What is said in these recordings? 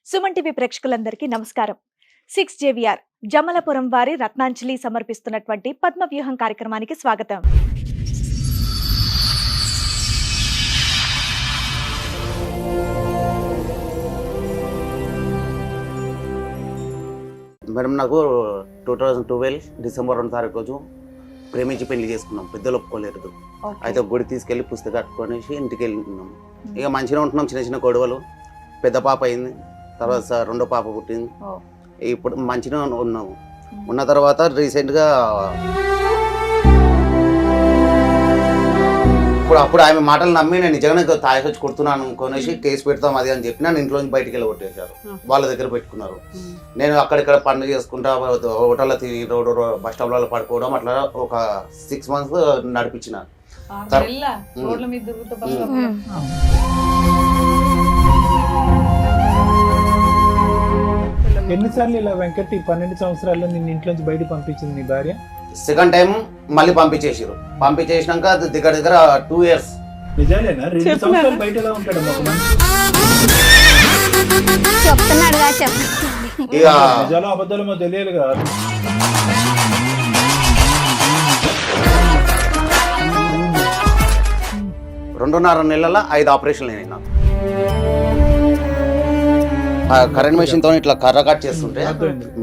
Suman TV ప్రేక్షకులందరికీ నమస్కారం. 6 JVR జమలపురం వారి రత్నాంజలి సమర్పిస్తున్నటువంటి పద్మవ్యూహం కార్యక్రమానికి స్వాగతం. మేడం నాకు 2012 డిసెంబర్ 2 తారీఖు రోజు ప్రేమించి పెళ్లి చేసుకున్నాం. పెద్దలు ఒప్పుకోలేదు. అయితే గుడి తీసుకెళ్లి పుస్తకం కట్టుకొనేసి ఇంటికి వెళ్ళినాం. ఇక మంచిగా ఉంటున్నాం. చిన్న చిన్న గొడవలు. పెద్ద పాప అయింది, తర్వాత రెండో పాప పుట్టింది. ఇప్పుడు మంచిగా ఉన్నాము. ఉన్న తర్వాత రీసెంట్గా అప్పుడు ఆమె మాటలు నమ్మి నేను నిజంగానే తాగి వచ్చి కొడుతున్నాను కొనేసి కేసు పెడతాం అది అని చెప్పి నన్ను ఇంట్లోంచి బయటికి వెళ్ళి కొట్టేశారు. వాళ్ళ దగ్గర పెట్టుకున్నారు. నేను అక్కడిక్కడ పనులు చేసుకుంటా హోటల్లో తిరిగి బస్ స్టాప్లలో పడుకోవడం అట్లా ఒక 6 months నడిపించిన. ఎన్నిసార్లు ఇలా వెంకట్ 12 సంవత్సరాల్లో నిన్ను ఇంట్లోంచి బయట పంపించింది నీ భార్య? సెకండ్ టైం మళ్ళీ పంపించేసారు. పంపించేసినాక దగ్గర దగ్గర 2 years. నిజాలేనా? 2 సంవత్సరాలు బయట ఎలా ఉంటాడు ఒక మనిషి? ఇక నిజాలు అబద్ధాలు తెలియాలి కదా. 2.5 నెలల 5 ఆపరేషన్లు అయినాయి నాకు. కరెంట్ మెషిన్ తో ఇట్లా కర్ర కట్ చేస్తుంటే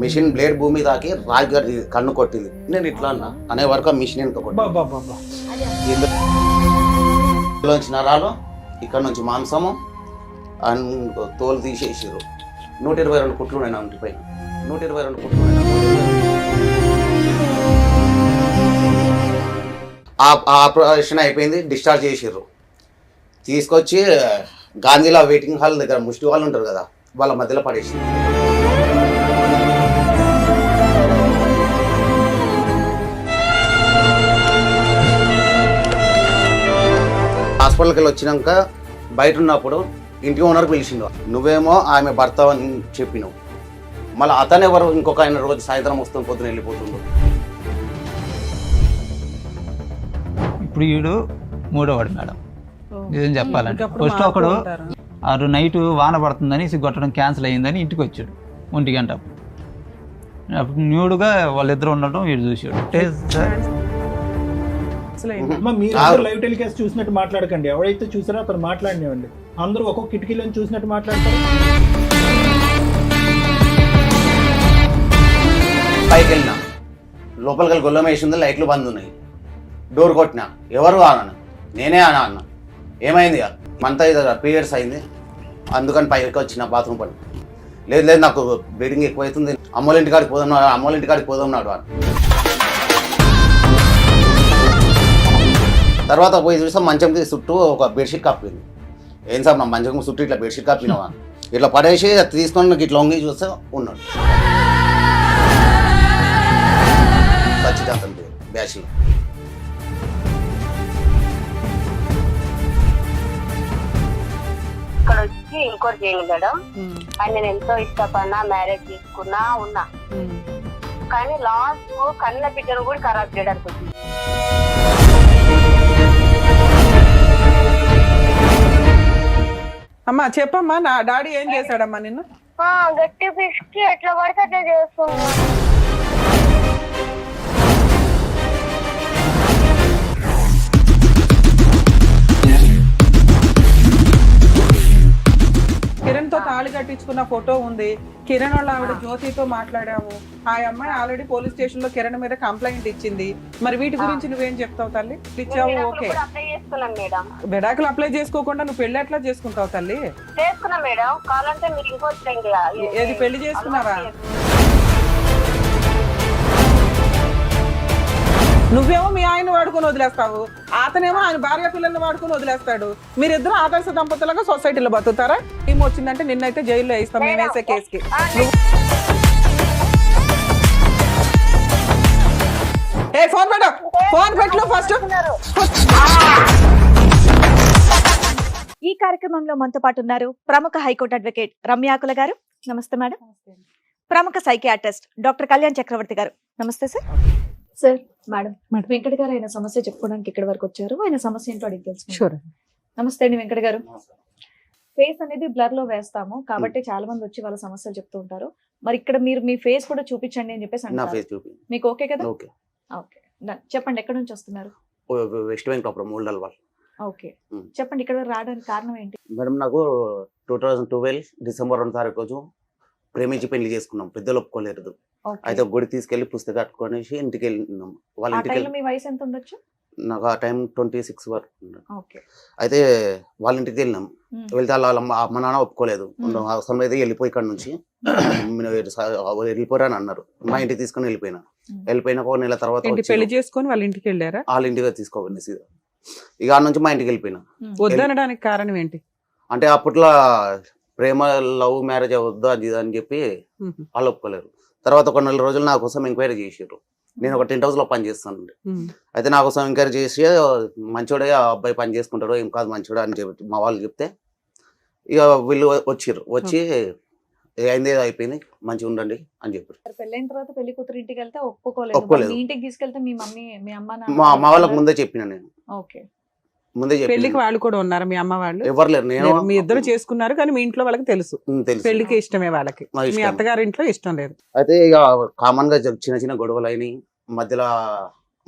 మిషన్ బ్లేడ్ భూమి తాకి రాజు కన్ను కొట్టింది. నేను ఇట్లా అన్నా అనే వరకు ఆ మిషన్ వెనుక కొట్టింది. నరాలు ఇక్కడ నుంచి మాంసము తోలు తీసేసారు. 122 కుట్లు ఉన్నాయి నా ఇంటి పైన. 122 కుట్లు ఆపరేషన్ అయిపోయింది. డిశ్చార్జ్ చేసారు. తీసుకొచ్చి గాంధీలో వెయిటింగ్ హాల్ దగ్గర ముష్టి వాళ్ళు ఉంటారు కదా, వాళ్ళ మధ్యలో పడేసింది. హాస్పిటల్కి వెళ్ళి వచ్చినాక బయట ఉన్నప్పుడు ఇంటి ఓనర్ పిలిచిండు. నువ్వేమో ఆమె భర్త అని చెప్పినావు. మళ్ళీ అతను ఎవరు ఇంకొక ఆయన రోజు సాయంత్రం వస్తుంది, పొద్దున వెళ్ళిపోతుండు. ఇప్పుడు వీడు 3వ వాడు మేడం. నిజం చెప్పాలంటే ఫస్ట్ ఒకడు నైట్ వాన పడుతుందని కొట్టడం క్యాన్సిల్ అయ్యిందని ఇంటికి వచ్చాడు 1 గంట. అప్పుడు న్యూడ్గా వాళ్ళిద్దరు ఉండటం వీడు చూసాడు. మీరు లైవ్ టెలికాస్ట్ చూసినట్టు మాట్లాడకండి. ఎవరైతే చూసారో అతను మాట్లాడినేవండి. అందరూ ఒక్కొక్క కిటికీలో చూసినట్టు మాట్లాడతారు. పైకి వెళ్ళినా లోపలికి వెళ్ళి గొల్లం వేసింది. లైట్లు బంద్ ఉన్నాయి. డోర్ కొట్టినా. ఎవరు అన్న? నేనే అన్న. ఏమైంది? మంత్ అయితే పీరియడ్స్ అయింది, అందుకని పైకి వచ్చిన బాత్రూమ్ పని. లేదు నాకు బ్లీడింగ్ ఎక్కువ అవుతుంది, అమ్మోళ్ళ ఇంటికాడికి పోదాం అని. తర్వాత పోయి చూసాం మంచం చుట్టూ ఒక బెడ్షీట్ కప్పింది. ఏం సార్ నా మంచం చుట్టూ ఇట్లా బెడ్షీట్ కప్పినావా? ఇట్లా పడేసి తీసుకొని ఇట్లా వంగి చూస్తే ఉన్నాడు. సచ్చిదాంతం బ్యాచ్లో. ఇక్కడ వచ్చి ఇంకోటి చేయండి మేడం. ఆయన నేను ఎంతో ఇష్టపడినా, మ్యారేజ్ చేసుకున్నా ఉన్నా, కానీ లాస్ట్ కన్న బిడ్డను కూడా ఖరాబ్ చేయడానికి వచ్చింది. అమ్మా చెప్పమ్మా, నా డాడీ ఏం చేశాడమ్మా నిన్ను? గట్టి పిసికి ఎట్లా పడితే అట్లా చేస్తున్నా. కిరణ్ తో తాళి కట్టించుకున్న ఫోటో ఉంది. కిరణ్ వాళ్ళ ఆవిడ జ్యోతితో మాట్లాడాము. ఆ అమ్మాయి ఆల్రెడీ పోలీస్ స్టేషన్ లో కిరణ్ మీద కంప్లైంట్ ఇచ్చింది. మరి వీటి గురించి నువ్వేం చెప్తావు తల్లి? ఇచ్చావు, ఓకే. విడాకులు అప్లై చేసుకోకుండా నువ్వు పెళ్లి ఎట్లా చేసుకుంటావు తల్లి? చేసుకున్నా మేడం. కావాలంటే మీరు ఇంకోటి ఏది పెళ్లి చేసుకున్నావా? నువ్వేమో మీ ఆయన వాడుకొని వదిలేస్తావు, అతనేమో ఆయన భార్య పిల్లల్ని వాడుకొని వదిలేస్తాడు. మీరిద్దరు ఆదర్శ దంపతులుగా సొసైటీలో బతుకుతారా? ఏం వచ్చిందంటే నిన్నైతే జైల్లో వేస్తాం మేము వేసే కేసుకి. ఫోన్ పెట్టు ఫస్ట్. ఈ కార్యక్రమంలో మనతో పాటు ఉన్నారు ప్రముఖ హైకోర్టు అడ్వకేట్ రమ్యాకుల గారు. నమస్తే మేడం. ప్రముఖ సైకియాట్రిస్ట్ డాక్టర్ కళ్యాణ్ చక్రవర్తి గారు. నమస్తే సార్. సార్ మేడం, వెంకట గారు ఆయన సమస్య చెప్పుకోవడానికి ఇక్కడ వరకు వచ్చారు. ఆయన సమస్య ఏంటో అడిగి తెలుసు. నమస్తే అండి వెంకట గారు. ఫేస్ అనేది బ్లర్ లో వేస్తాము కాబట్టి చాలా మంది వచ్చి వాళ్ళ సమస్యలు చెప్తూ ఉంటారు. మరి ఇక్కడ మీరు మీ ఫేస్ కూడా చూపించండి అని చెప్పేసి నా అంటారు. ఫేస్ చూపి. మీకు ఓకే కదా? ఓకే. ఓకే చెప్పండి, ఎక్కడ నుంచి వస్తున్నారు? వెస్ట్ వెంకటాపురం మూల్డల్ వాళ్ళు. ఓకే చెప్పండి, ఇక్కడ రావడానికి కారణం ఏంటి? మేడం నాకు 2012 డిసెంబర్ 2 తారీఖు రోజు ప్రేమించి పెళ్లి చేసుకున్నాం. పెద్దలు ఒప్పుకోలేదు. అయితే గుడి తీసుకెళ్లి పుస్తకం కట్టుకొనేసి ఇంటికి వెళ్ళినాం. వాళ్ళ ఆ ఇంటికి టైంలో మీ వయసు ఎంత ఉండొచ్చు? నాకు ఆ టైం 26 వరకు ఉన్నాడు. ఓకే. అయితే వాళ్ళ ఇంటికి వెళ్ళినాం. వెళ్తే వాళ్ళ అమ్మ నాన్న ఒప్పుకోలేదు. అవసరం అయితే వెళ్ళిపోయి ఇక్కడ నుంచి వెళ్ళిపోరా అని అన్నారు. మా ఇంటికి తీసుకొని వెళ్ళిపోయినా ఒక నెల తర్వాత పెళ్లి చేసుకొని వాళ్ళ ఇంటికి వెళ్ళారా? వాళ్ళ ఇంటికి తీసుకోవాలి సీదా. ఇక ఆ నుంచి మా ఇంటికి వెళ్ళిపోయినా. వద్దనడానికి కారణం ఏంటి? అంటే అప్పట్లో ప్రేమ లవ్ మ్యారేజ్ వద్దు అది అని చెప్పి వాళ్ళు ఒప్పుకోలేరు. తర్వాత ఒక 4 రోజులు నా కోసం ఎంక్వైరీ చేసారు. నేను ఒక 10 రోజుల్లో పని చేస్తాను. అయితే నా కోసం ఎంక్వైరీ చేసి మంచోడే ఆ అబ్బాయి పని చేసుకుంటాడు, ఏం కాదు మంచోడే అని చెప్పి మా వాళ్ళు చెప్తే ఇక వీళ్ళు వచ్చి అయింది అయిపోయింది మంచిగా ఉండండి అని చెప్పారు. పెళ్ళైన తర్వాత పెళ్లి కూతురు ఇంటికి వెళ్తే ఒప్పుకోలేదు. మీ ఇంటికి తీసుకెళ్తే మీ మమ్మీ మీ అమ్మ మా వాళ్ళకి ముందే చెప్పిన నేను. ఓకే. ముందే పెళ్లికి వాళ్ళు కూడా ఉన్నారు, మీ అమ్మ వాళ్ళు ఎవరు లేరు. నేను మీ ఇద్దరు చేసుకున్నారు కానీ మీ ఇంట్లో వాళ్ళకి తెలుసు పెళ్లికి ఇష్టమే, వాళ్ళకి మీ అత్తగారి ఇంట్లో ఇష్టం లేదు. అయితే ఇక కామన్ గా చిన్న గొడవలు అయినాయి మధ్యలో.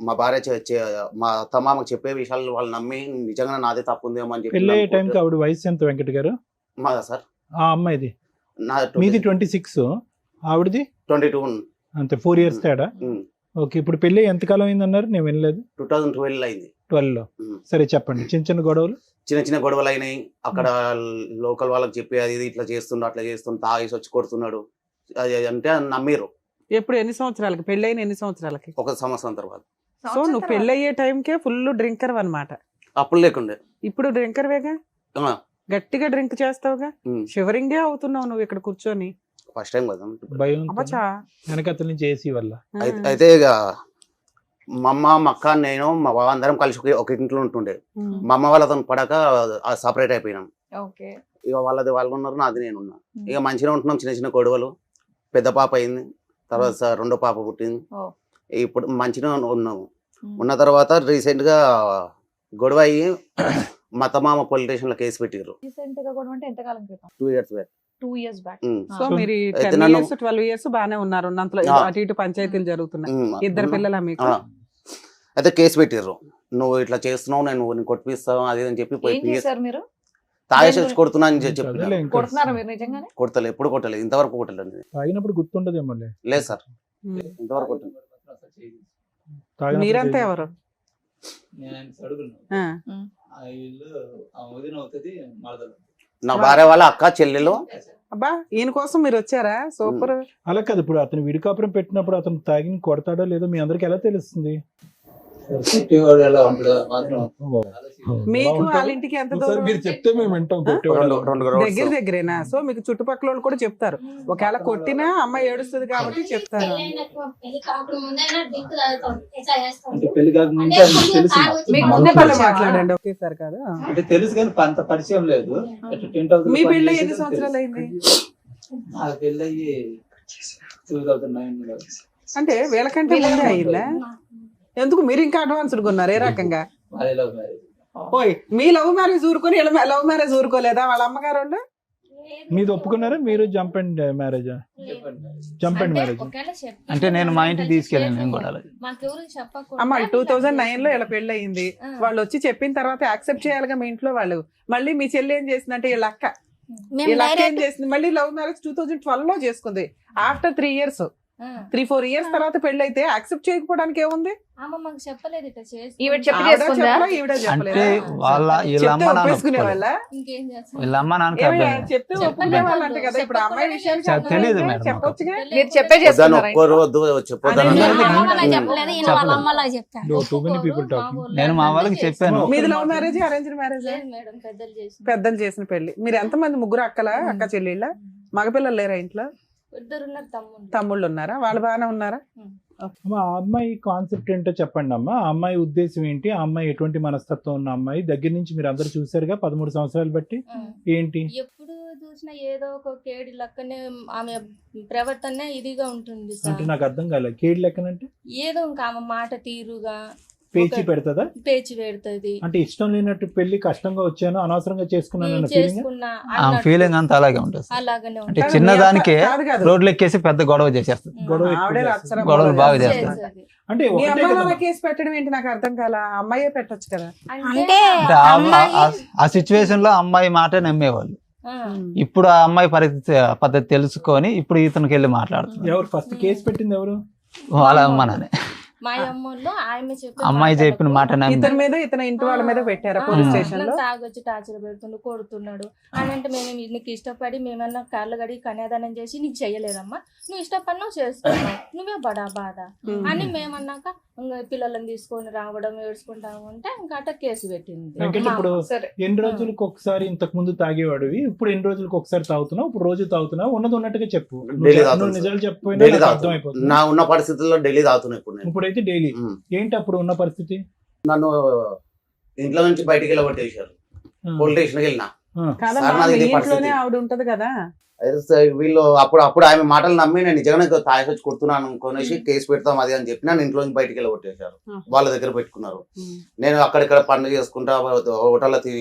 మా భార్య మా అత్తమామకు చెప్పే విషయాలు వాళ్ళు నమ్మి నిజంగా నాదే తప్పు ఉందేమో అని పెళ్ళి అయ్యే చెప్పి. టైంకి ఆవిడ వయసు ఎంత వెంకట గారు? మాదా సార్? ఆ అమ్మాయిది నా మీది 26, ఆవిడది 22. అంతే 4 years తేడా. ఓకే. ఇప్పుడు పెళ్లి ఎంతకాలం అయింది అన్నారు? నేను వినలేదు. 2012 అయింది. 12 లో. సరే చెప్పండి. చిన్న గొడవలు చిన్న గొడవలు అయినాయి. అక్కడ లోకల్ వాళ్ళకి చెప్పి అది ఇది ఇట్లా చేస్తుండు అట్లా చేస్తుండు, తాగేసి వచ్చి కొడుతున్నాడు అది అంటే నమ్మిరు. ఎప్పుడు ఎన్ని సంవత్సరాలకి పెళ్ళైన? ఎన్ని సంవత్సరాలకి? 1 సంవత్సరం తర్వాత. సో నువ్వు పెళ్ళయ్యే టైంకే ఫుల్ డ్రింకర్ అన్నమాట. అప్పుడు లేకుండే. ఇప్పుడు డ్రింకర్ వేగా, గట్టిగా డ్రింక్ చేస్తావుగా, షివరింగే అవుతున్నావు నువ్వు ఇక్కడ కూర్చొని. ఫస్ట్ టైం కదా భయం అబ్బా. వెనకతల నుంచి ఏసీ వల్ల. అయితే ఇక మా అమ్మ మా అక్క నేను మా బావ అందరం కలిసి ఒక ఇంట్లో ఉంటుండే. మా అమ్మ వాళ్ళతో పడక సపరేట్ అయిపోయినాం. ఇక వాళ్ళది వాళ్ళు ఉన్నారు, నాది నేను ఉన్నా. ఇక మంచిగా ఉంటున్నాం. చిన్న గొడవలు. పెద్ద పాప అయింది, తర్వాత రెండో పాప పుట్టింది. ఇప్పుడు మంచిగా ఉన్నాము. ఉన్న తర్వాత రీసెంట్ గా గొడవ అయ్యి మా అత్తమామ పోలీస్ స్టేషన్ లో కేసు పెట్టారు. 2 years back. 2 years back. So మీరు 10 years 12 years బానే ఉన్నారు. ఉన్నంతలో అటు ఇటు పంచాయతీలు జరుగుతున్నాయి. ఇద్దరు పిల్లల మీకు? అయితే కేసు పెట్టారు. నువ్వు ఇట్లా చేస్తున్నావు, నేను కొట్టిస్తావు అది అని చెప్పి తాగేసి వచ్చి కొడుతున్నా అని చెప్పి కొడతలే. ఎప్పుడు కొట్టలేదు, ఇంతవరకు కొట్టలేదు. తాగినప్పుడు గుర్తుండదేమో. లేదు సార్, ఇంతవరకు కొట్టలేదు. మీరంతా ఎవరు? నా భార్య వాళ్ళ అక్క చెల్లెలు. అబ్బా, ఈయన కోసం మీరు వచ్చారా? సూపర్. అలా కాదు, ఇప్పుడు అతను విడికాపురం పెట్టినప్పుడు అతను తాగిని కొడతాడో లేదో మీ అందరికి ఎలా తెలుస్తుంది? మీకు వాళ్ళ ఇంటికి ఎంత దూరం? మీరు చెప్తే మేము వింటాం. దగ్గరేనా? సో మీకు చుట్టుపక్కల వాళ్ళు కూడా చెప్తారు. ఒకవేళ కొట్టినా అమ్మాయి ఏడుస్తుంది కాబట్టి చెప్తారు. మాట్లాడండి ఒకేసారి కాదు. అంటే తెలుసు కానీ అంత పరిచయం లేదు. మీ పెళ్ళి ఎన్ని సంవత్సరాలు అయింది? పెళ్ళి 2009. అంటే వీళ్ళకంటే ముందే అయిందా? ఎందుకు మీరు ఇంకా అడ్వాన్స్డ్ ఉన్నారు? ఏ రకంగా? ఓయ్, మీ లవ్ మ్యారేజ్ ఊరుకొని లవ్ మ్యారేజ్ ఊరుకోలేదా వాళ్ళ అమ్మగారు వాళ్ళు? మీది ఒప్పుకున్నారా? మీరు జంప్ అండ్ మ్యారేజ్? అంటే నేను మా ఇంటికి తీసుకెళ్ళాను కూడా. అమ్మ 2009 లో ఇలా పెళ్లి అయింది. వాళ్ళు వచ్చి చెప్పిన తర్వాత యాక్సెప్ట్ చేయాలిగా మీ ఇంట్లో వాళ్ళు. మళ్ళీ మీ చెల్లి ఏం చేసిందంటే వీళ్ళ అక్క ఏం చేసింది, మళ్ళీ లవ్ మ్యారేజ్ 2012 లో చేసుకుంది. ఆఫ్టర్ 3 years 3-4 years తర్వాత పెళ్లి అయితే యాక్సెప్ట్ చేయకపోవడానికి ఏముంది? అంటే వాళ్ళ వీళ్ళ అమ్మ నాన్న చెప్తే ఒప్పుకునే వాళ్ళంట కదా. ఇప్పుడు అమ్మాయి విషయానికి తెలియదు మేడం. చెప్పొచ్చుగా. మీరు చెప్పే నేను మా వాళ్ళకి చెప్పాను. మీది లవ్ మ్యారేజ్ అరేంజ్డ్ మ్యారేజ్? పెద్దలు చేసిన పెళ్లి. మీరు ఎంతమంది? ముగ్గురు అక్కలా, అక్క చెల్లెళ్ళ? మగపిల్లలు లేరా ఇంట్లో? తమ్ముళ్ళు ఉన్నారా? వాళ్ళు బాగానే ఉన్నారా? అమ్మా, ఆ అమ్మాయి కాన్సెప్ట్ ఏంటో చెప్పండి అమ్మా. ఆ అమ్మాయి ఉద్దేశం ఏంటి? ఆ అమ్మాయి ఎటువంటి మనస్తత్వం ఉన్న అమ్మాయి? దగ్గర నుంచి మీరు అందరు చూసారుగా 13 సంవత్సరాలు బట్టి. ఏంటి ఎప్పుడు చూసినా ఏదో ఒక కేడి లెక్కనే ఆమె ప్రవర్తన ఇదిగా ఉంటుంది అంటే నాకు అర్థం కాలేదు. కేడి లెక్కనంటే ఏదో ఇంకా ఆమె మాట తీరుగా పేచి పెడతదా? పేచి పెడుతుంది. అంటే ఇష్టం లేనట్టు పెళ్లి కష్టంగా వచ్చాను అనవసరంగా చేసుకున్నాను అన్న ఫీలింగ్. చేసుకున్నా ఆ ఫీలింగ్ అంతా అలాగే ఉంటుంది. అలాగనే అంటే ఉంటుంది. చిన్నదానికే కాదు కాదు. రోడ్లు ఎక్కేసి పెద్ద గొడవ చేసేస్తుంది. గొడవ ఎక్కువ ఆవిడే చేస్తుంది. అక్షరం గొడవలు బాగా గొడవ చేస్తారు. చేసేది. అంటే మీ ఒకటే అమ్మాయి కదా. నాన్న కేసు పెట్టడం ఏంటి నాకు అర్థం కాల. అమ్మాయే పెట్టొచ్చు కదా. అంటే అంటే అంటే ఆ సిచ్యువేషన్ లో అమ్మాయి మాట నమ్మేవాళ్ళు. ఆ, ఇప్పుడు ఆ అమ్మాయి పద్ధతి తెలుసుకొని ఇప్పుడు ఇతనికి వెళ్ళి మాట్లాడుతున్నారు. ఎవరు ఫస్ట్ కేసు పెట్టింది ఎవరు? వాళ్ళ అమ్మనే మా అమ్మోళ్ళు ఆమె చెప్పిన అమ్మాయి చెప్పిన మాట నమ్మి ఇతని మీద ఇతని ఇంటి వాళ్ళ మీద పెట్టారా పోలీస్ స్టేషన్ లో? తాగొచ్చి టార్చర్ పెడుతుండు, కొడుతున్నాడు అని అంటే మేము నీకు ఇష్టపడి మేమన్నా కాళ్ళు గడి కన్యాదానం చేసి నీకు చెయ్యలేదమ్మా, నువ్వు ఇష్టపడినావు చేసుకున్నావు, నువ్వే బడా బాధ అని మేమన్నాక ఇంకా పిల్లలను తీసుకొని రావడం ఏడ్చుకుంటా ఉంటే ఇంకా అట్ట కేసు పెట్టింది. వెంకట ఇప్పుడు సరే. ఎన్ని రోజులకు ఒకసారి ఇంతకు ముందు తాగేవాడివి, ఇప్పుడు ఎన్ని రోజులకు ఒకసారి తాగుతున్నావు? ఇప్పుడు రోజు తాగుతున్నావు? ఉన్నది ఉన్నట్టుగా చెప్పు. డైలీ తాగుతాను నువ్వు నిజాలు చెప్పిపోయినా డైలీ నాకు తాగుతాను. అర్థమైపోతుంది. నా ఉన్న పరిస్థితుల్లో డైలీ తాగుతున్నా ఇప్పుడు నేను. ఇప్పుడైతే డైలీ ఏంటి అప్పుడు ఉన్న పరిస్థితి? నన్ను ఇంట్లో నుంచి బయటికి వెళ్ళగొట్టేశారు. పోలీస్ స్టేషన్కి వెళ్ళినా. కాదమ్మా, సార్, నాది మీ ఇదే ఇంట్లోనే పరిస్థితి. ఆవిడ ఉంటది కదా. అయితే వీళ్ళు అప్పుడు ఆమె మాటలు నమ్మి నేను నిజంగానే తాగేసి వచ్చి కొడుతున్నాను అనుకునేసి కేసు పెడతాం అది అని చెప్పి నన్ను ఇంట్లో నుంచి బయటికి వెళ్ళగొట్టేశారు. వాళ్ళ దగ్గర పెట్టుకున్నారు. నేను అక్కడిక్కడ పనులు చేసుకుంటా హోటల్లో తిని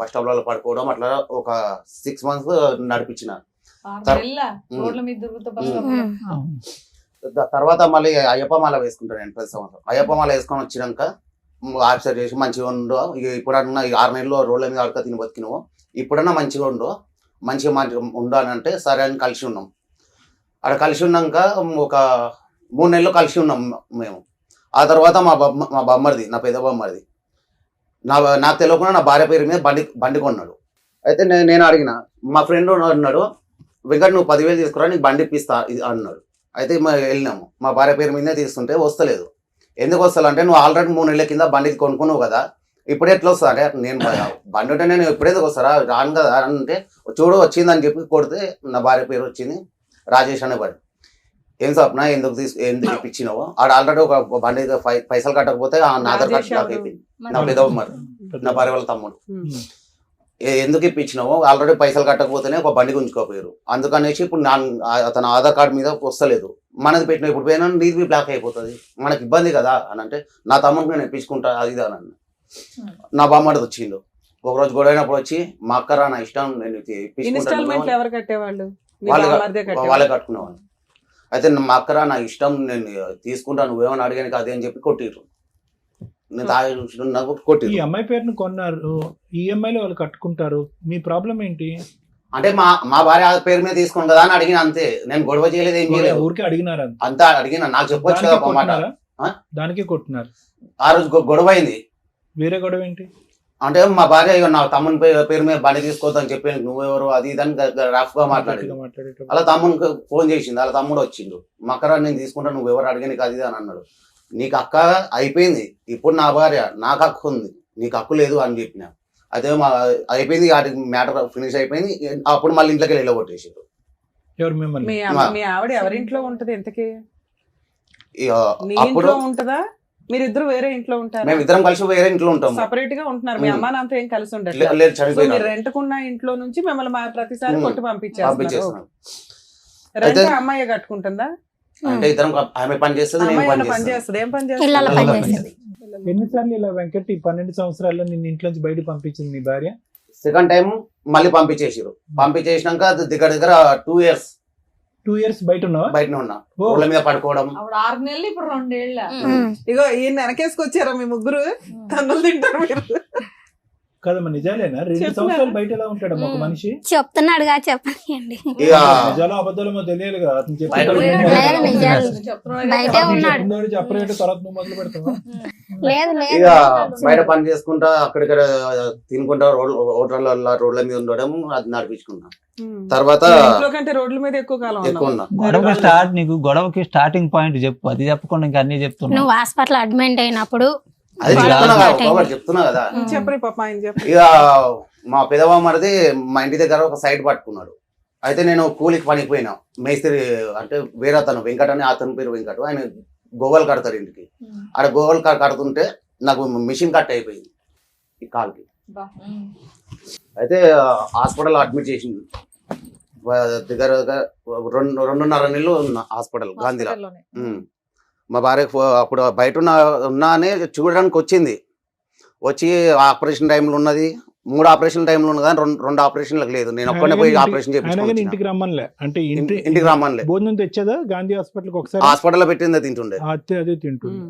బస్ స్టాప్ లో పడుకోవడం అట్లా ఒక 6 months నడిపించిన. తర్వాత మళ్ళీ అయ్యప్ప మాల వేసుకుంటాను నేను ప్రతి సంవత్సరం. అయ్యప్ప మాల వేసుకొని వచ్చినాక ఆఫీసర్ చేసి మంచిగా ఉండు, ఇప్పుడన్నా 6 నెలలు రోడ్ల మీద అడక తిని బతికినావు, ఇప్పుడన్నా మంచిగా మంచిగా ఉండు అని అంటే సరే అని కలిసి ఉన్నాం. అక్కడ కలిసి ఉన్నాక ఒక 3 నెలలు కలిసి ఉన్నాం మేము. ఆ తర్వాత మా బొమ్మరిది, నా పెద్ద బొమ్మరిది, నాకు తెలియకుండా నా భార్య పేరు మీద బండి కొన్నాడు. అయితే నేను అడిగిన, మా ఫ్రెండ్ అన్నాడు, వెంకట్ నువ్వు 10,000 తీసుకురా నీకు బండి ఇప్పిస్తా అన్నాడు. అయితే వెళ్ళినాము. మా భార్య పేరు మీదే తీస్తుంటే వస్తలేదు. ఎందుకు వస్తాలంటే నువ్వు ఆల్రెడీ 3 నెలల కింద బండి కొనుక్కున్నావు కదా, ఇప్పుడు ఎట్లా వస్తా అంటే నేను బండి ఉంటే నేను ఎప్పుడేందుకు వస్తారా రాను కదా అంటే చూడు వచ్చిందని చెప్పి కొడితే నా భార్య పేరు వచ్చింది రాజేష్ అనే బండి. ఏం స్వప్న ఎందుకు ఇప్పించినావు? ఆడ ఆల్రెడీ ఒక బండి పైసలు కట్టకపోతే నా ఆధార్ కార్డు బ్లాక్ అయిపోయింది. నా పెద్ద నా భార్య వాళ్ళ తమ్ముడు. ఎందుకు ఇప్పించినావు? ఆల్రెడీ పైసలు కట్టకపోతేనే ఒక బండి గుంజుకోపోయారు. అందుకనేసి ఇప్పుడు అతని ఆధార్ కార్డు మీద వస్తలేదు. మనది పెట్టిన ఇప్పుడు పోయినా నీది బ్లాక్ అయిపోతుంది, మనకి ఇబ్బంది కదా అని అంటే నా తమ్ముడికి నేను ఇప్పించుకుంటా అది ఇది అని. నా బామ్మడిది వచ్చిండు. ఒకరోజు గొడవైనప్పుడు వచ్చి మా అక్క రా నా ఇష్టం నేను ఇన్స్టాల్మెంట్ ఎవరు కట్టేవాళ్ళు? మీ వాళ్ళే బామ్మర్దే కట్టేవాళ్ళు? వాళ్ళే కట్టుకునేవాళ్ళు. అయితే మా అక్క రా నా ఇష్టం నేను తీసుకుంటా నువ్వేమని అడిగాను అదే అని చెప్పి కొట్టిర్రు. నేను తాగి నాకు ఈ కొట్టిర్రు. అమ్మాయి పేరును కొన్నారు, ఈఎంఐలో వాళ్ళు కట్టుకుంటారు, మీ ప్రాబ్లం ఏంటి? అంటే మా భార్య పేరు మీద తీసుకుని కదా అని అడిగిన అంతే. నేను గొడవ చేయలేదు, ఏం చేయలేదు. ఊరికే అడిగినారు అంతా అడిగిన, నాకు చెప్పొచ్చు కదా ఒక మాట. దానికే కొట్టినారు. ఆ రోజు గొడవ అయింది. వేరే గొడవ ఏంటి? అంటే మా భార్య నా తమ్ముని పేరు మీద బండి తీసుకోవద్దని చెప్పి నువ్వెవరు అది ఇదని రఫ్ గా మాట్లాడింది. అలా తమ్మునికి ఫోన్ చేసింది, అలా తమ్ముడు వచ్చిండు. మక్కరా నేను తీసుకుంటా నువ్వెవరు అడిగాను అది అని అన్నాడు. నీకు అక్క అయిపోయింది, ఇప్పుడు నా భార్య నాకు హక్కు ఉంది, నీకు హక్కు లేదు అని చెప్పిన. అదే అయిపోయింది, మ్యాటర్ ఫినిష్ అయిపోయింది. అప్పుడు మళ్ళీ ఇంట్లోకి వెళ్ళగొట్టేసారు. ఎవరు మిమ్మల్ని? మీ ఆవిడ ఎవరింట్లో ఉంటది ఇంతకీ? నీ అప్పుడు ఇంట్లో ఉంటదా? మీరిద్దరు వేరే ఇంట్లో ఉంటారు? మేము ఇద్దరం కలిసి వేరే ఇంట్లో ఉంటాము. సపరేట్ గా ఉంటున్నారు. మీ అమ్మ నాన్నతో ఏం కలిసి ఉండదు. లేదు, చనిపోయినారు. రెంట్కున్న ఇంట్లో నుంచి మిమ్మల్ని ప్రతిసారి కొట్టి పంపించేస్తారు. పంపించేస్తున్నాం. రెంట్ అమ్మాయి కట్టుకుంటుందా? అంటే ఇద్దరం ఆమె పని చేస్తుంది, నేను అమ్మాయి పని పని చేస్తాను. చేస్తుంది. ఏం పని ఇళ్ళలో చేస్తుంది? పని చేస్తుంది. ఎన్నిసార్లు ఇలా వెంకట్ ఈ 12 సంవత్సరాల్లో నిన్ను ఇంట్లోంచి బయట పంపించింది మీ భార్య? సెకండ్ టైం మళ్ళీ పంపించేసారు. పంపించేసినాక దగ్గర 2 years 2 years బయట ఉన్నావా? బయటనే ఉన్నా. రోడ్ల మీద పడుకోవడం. అప్పుడు 6 నెలలు, ఇప్పుడు 2 ఏళ్ళ. ఇగో ఈయన వెనకేసుకొచ్చారా మీ ముగ్గురు? తన్నులు తింటారు మీరు కదమ్మా, నిజాలేనా? 2 సంవత్సరాలు బయట ఎలా ఉంటాడమ్మా ఒక మనిషి? చెప్తున్నాడుగా, చెప్పండి. ఇక నిజాలో అబద్ధాలమో తెలియాలి కదా. అతను బయట లేదు, నిజాలు. బయటే ఉన్నాడు. చెప్పలేదు, తర్వాత నువ్వు మొదలు పెడతావా? లేదు లేదు. ఇక బయట పని చేసుకుంటా అక్కడిక్కడ తినుకుంటా రోడ్ల మీద ఉండడం అది నడిపించుకున్నా. తర్వాత ఇంట్లో కంటే రోడ్ల మీద ఎక్కువ కాలం ఎక్కువ ఉన్నావు. ఉన్నా. గొడవకి స్టార్టింగ్ పాయింట్ చెప్పు, అది చెప్పకుండా ఇంకా అన్ని చెప్తున్నా. నువ్వు హాస్పిటల్ అడ్మిట్ అయినప్పుడు అది చెప్తున్నా కదా. చెప్పరు పాప, ఆయన చెప్పు. ఇక మా పెదబామ్మది మా ఇంటి దగ్గర ఒక సైట్ పట్టుకున్నాడు. అయితే నేను కూలికి పనికి పోయినా. మేస్త్రి అంటే వేరే అతను వెంకట్ అని, అతని పేరు వెంకట్. ఆయన గోగల్ కడతారు ఇంటికి. ఆడ గోగల్ కడుతుంటే నాకు మిషన్ కట్ అయిపోయింది ఈ కాలుకి. అయితే హాస్పిటల్ అడ్మిట్ చేసింది. దగ్గర 2.5 నెలలు ఉన్నా హాస్పిటల్ గాంధీలో. మా భార్య అప్పుడు బయట ఉన్నా అని చూడడానికి వచ్చింది. వచ్చి ఆపరేషన్ టైంలో ఉన్నది, 3 ఆపరేషన్ టైంలో ఉన్నది కానీ రెండు ఆపరేషన్లకు లేదు. నేను ఒక్కడే పోయి ఆపరేషన్ అయినా కానీ చేయించుకుని ఇంటికి రమ్మనిలే, అంటే ఇంటికి రమ్మనిలే. భోజనం తెచ్చేదా గాంధీ హాస్పిటల్కి ఒకసారి? హాస్పిటల్లో పెట్టిందే తింటుండే. అదే తింటుంది.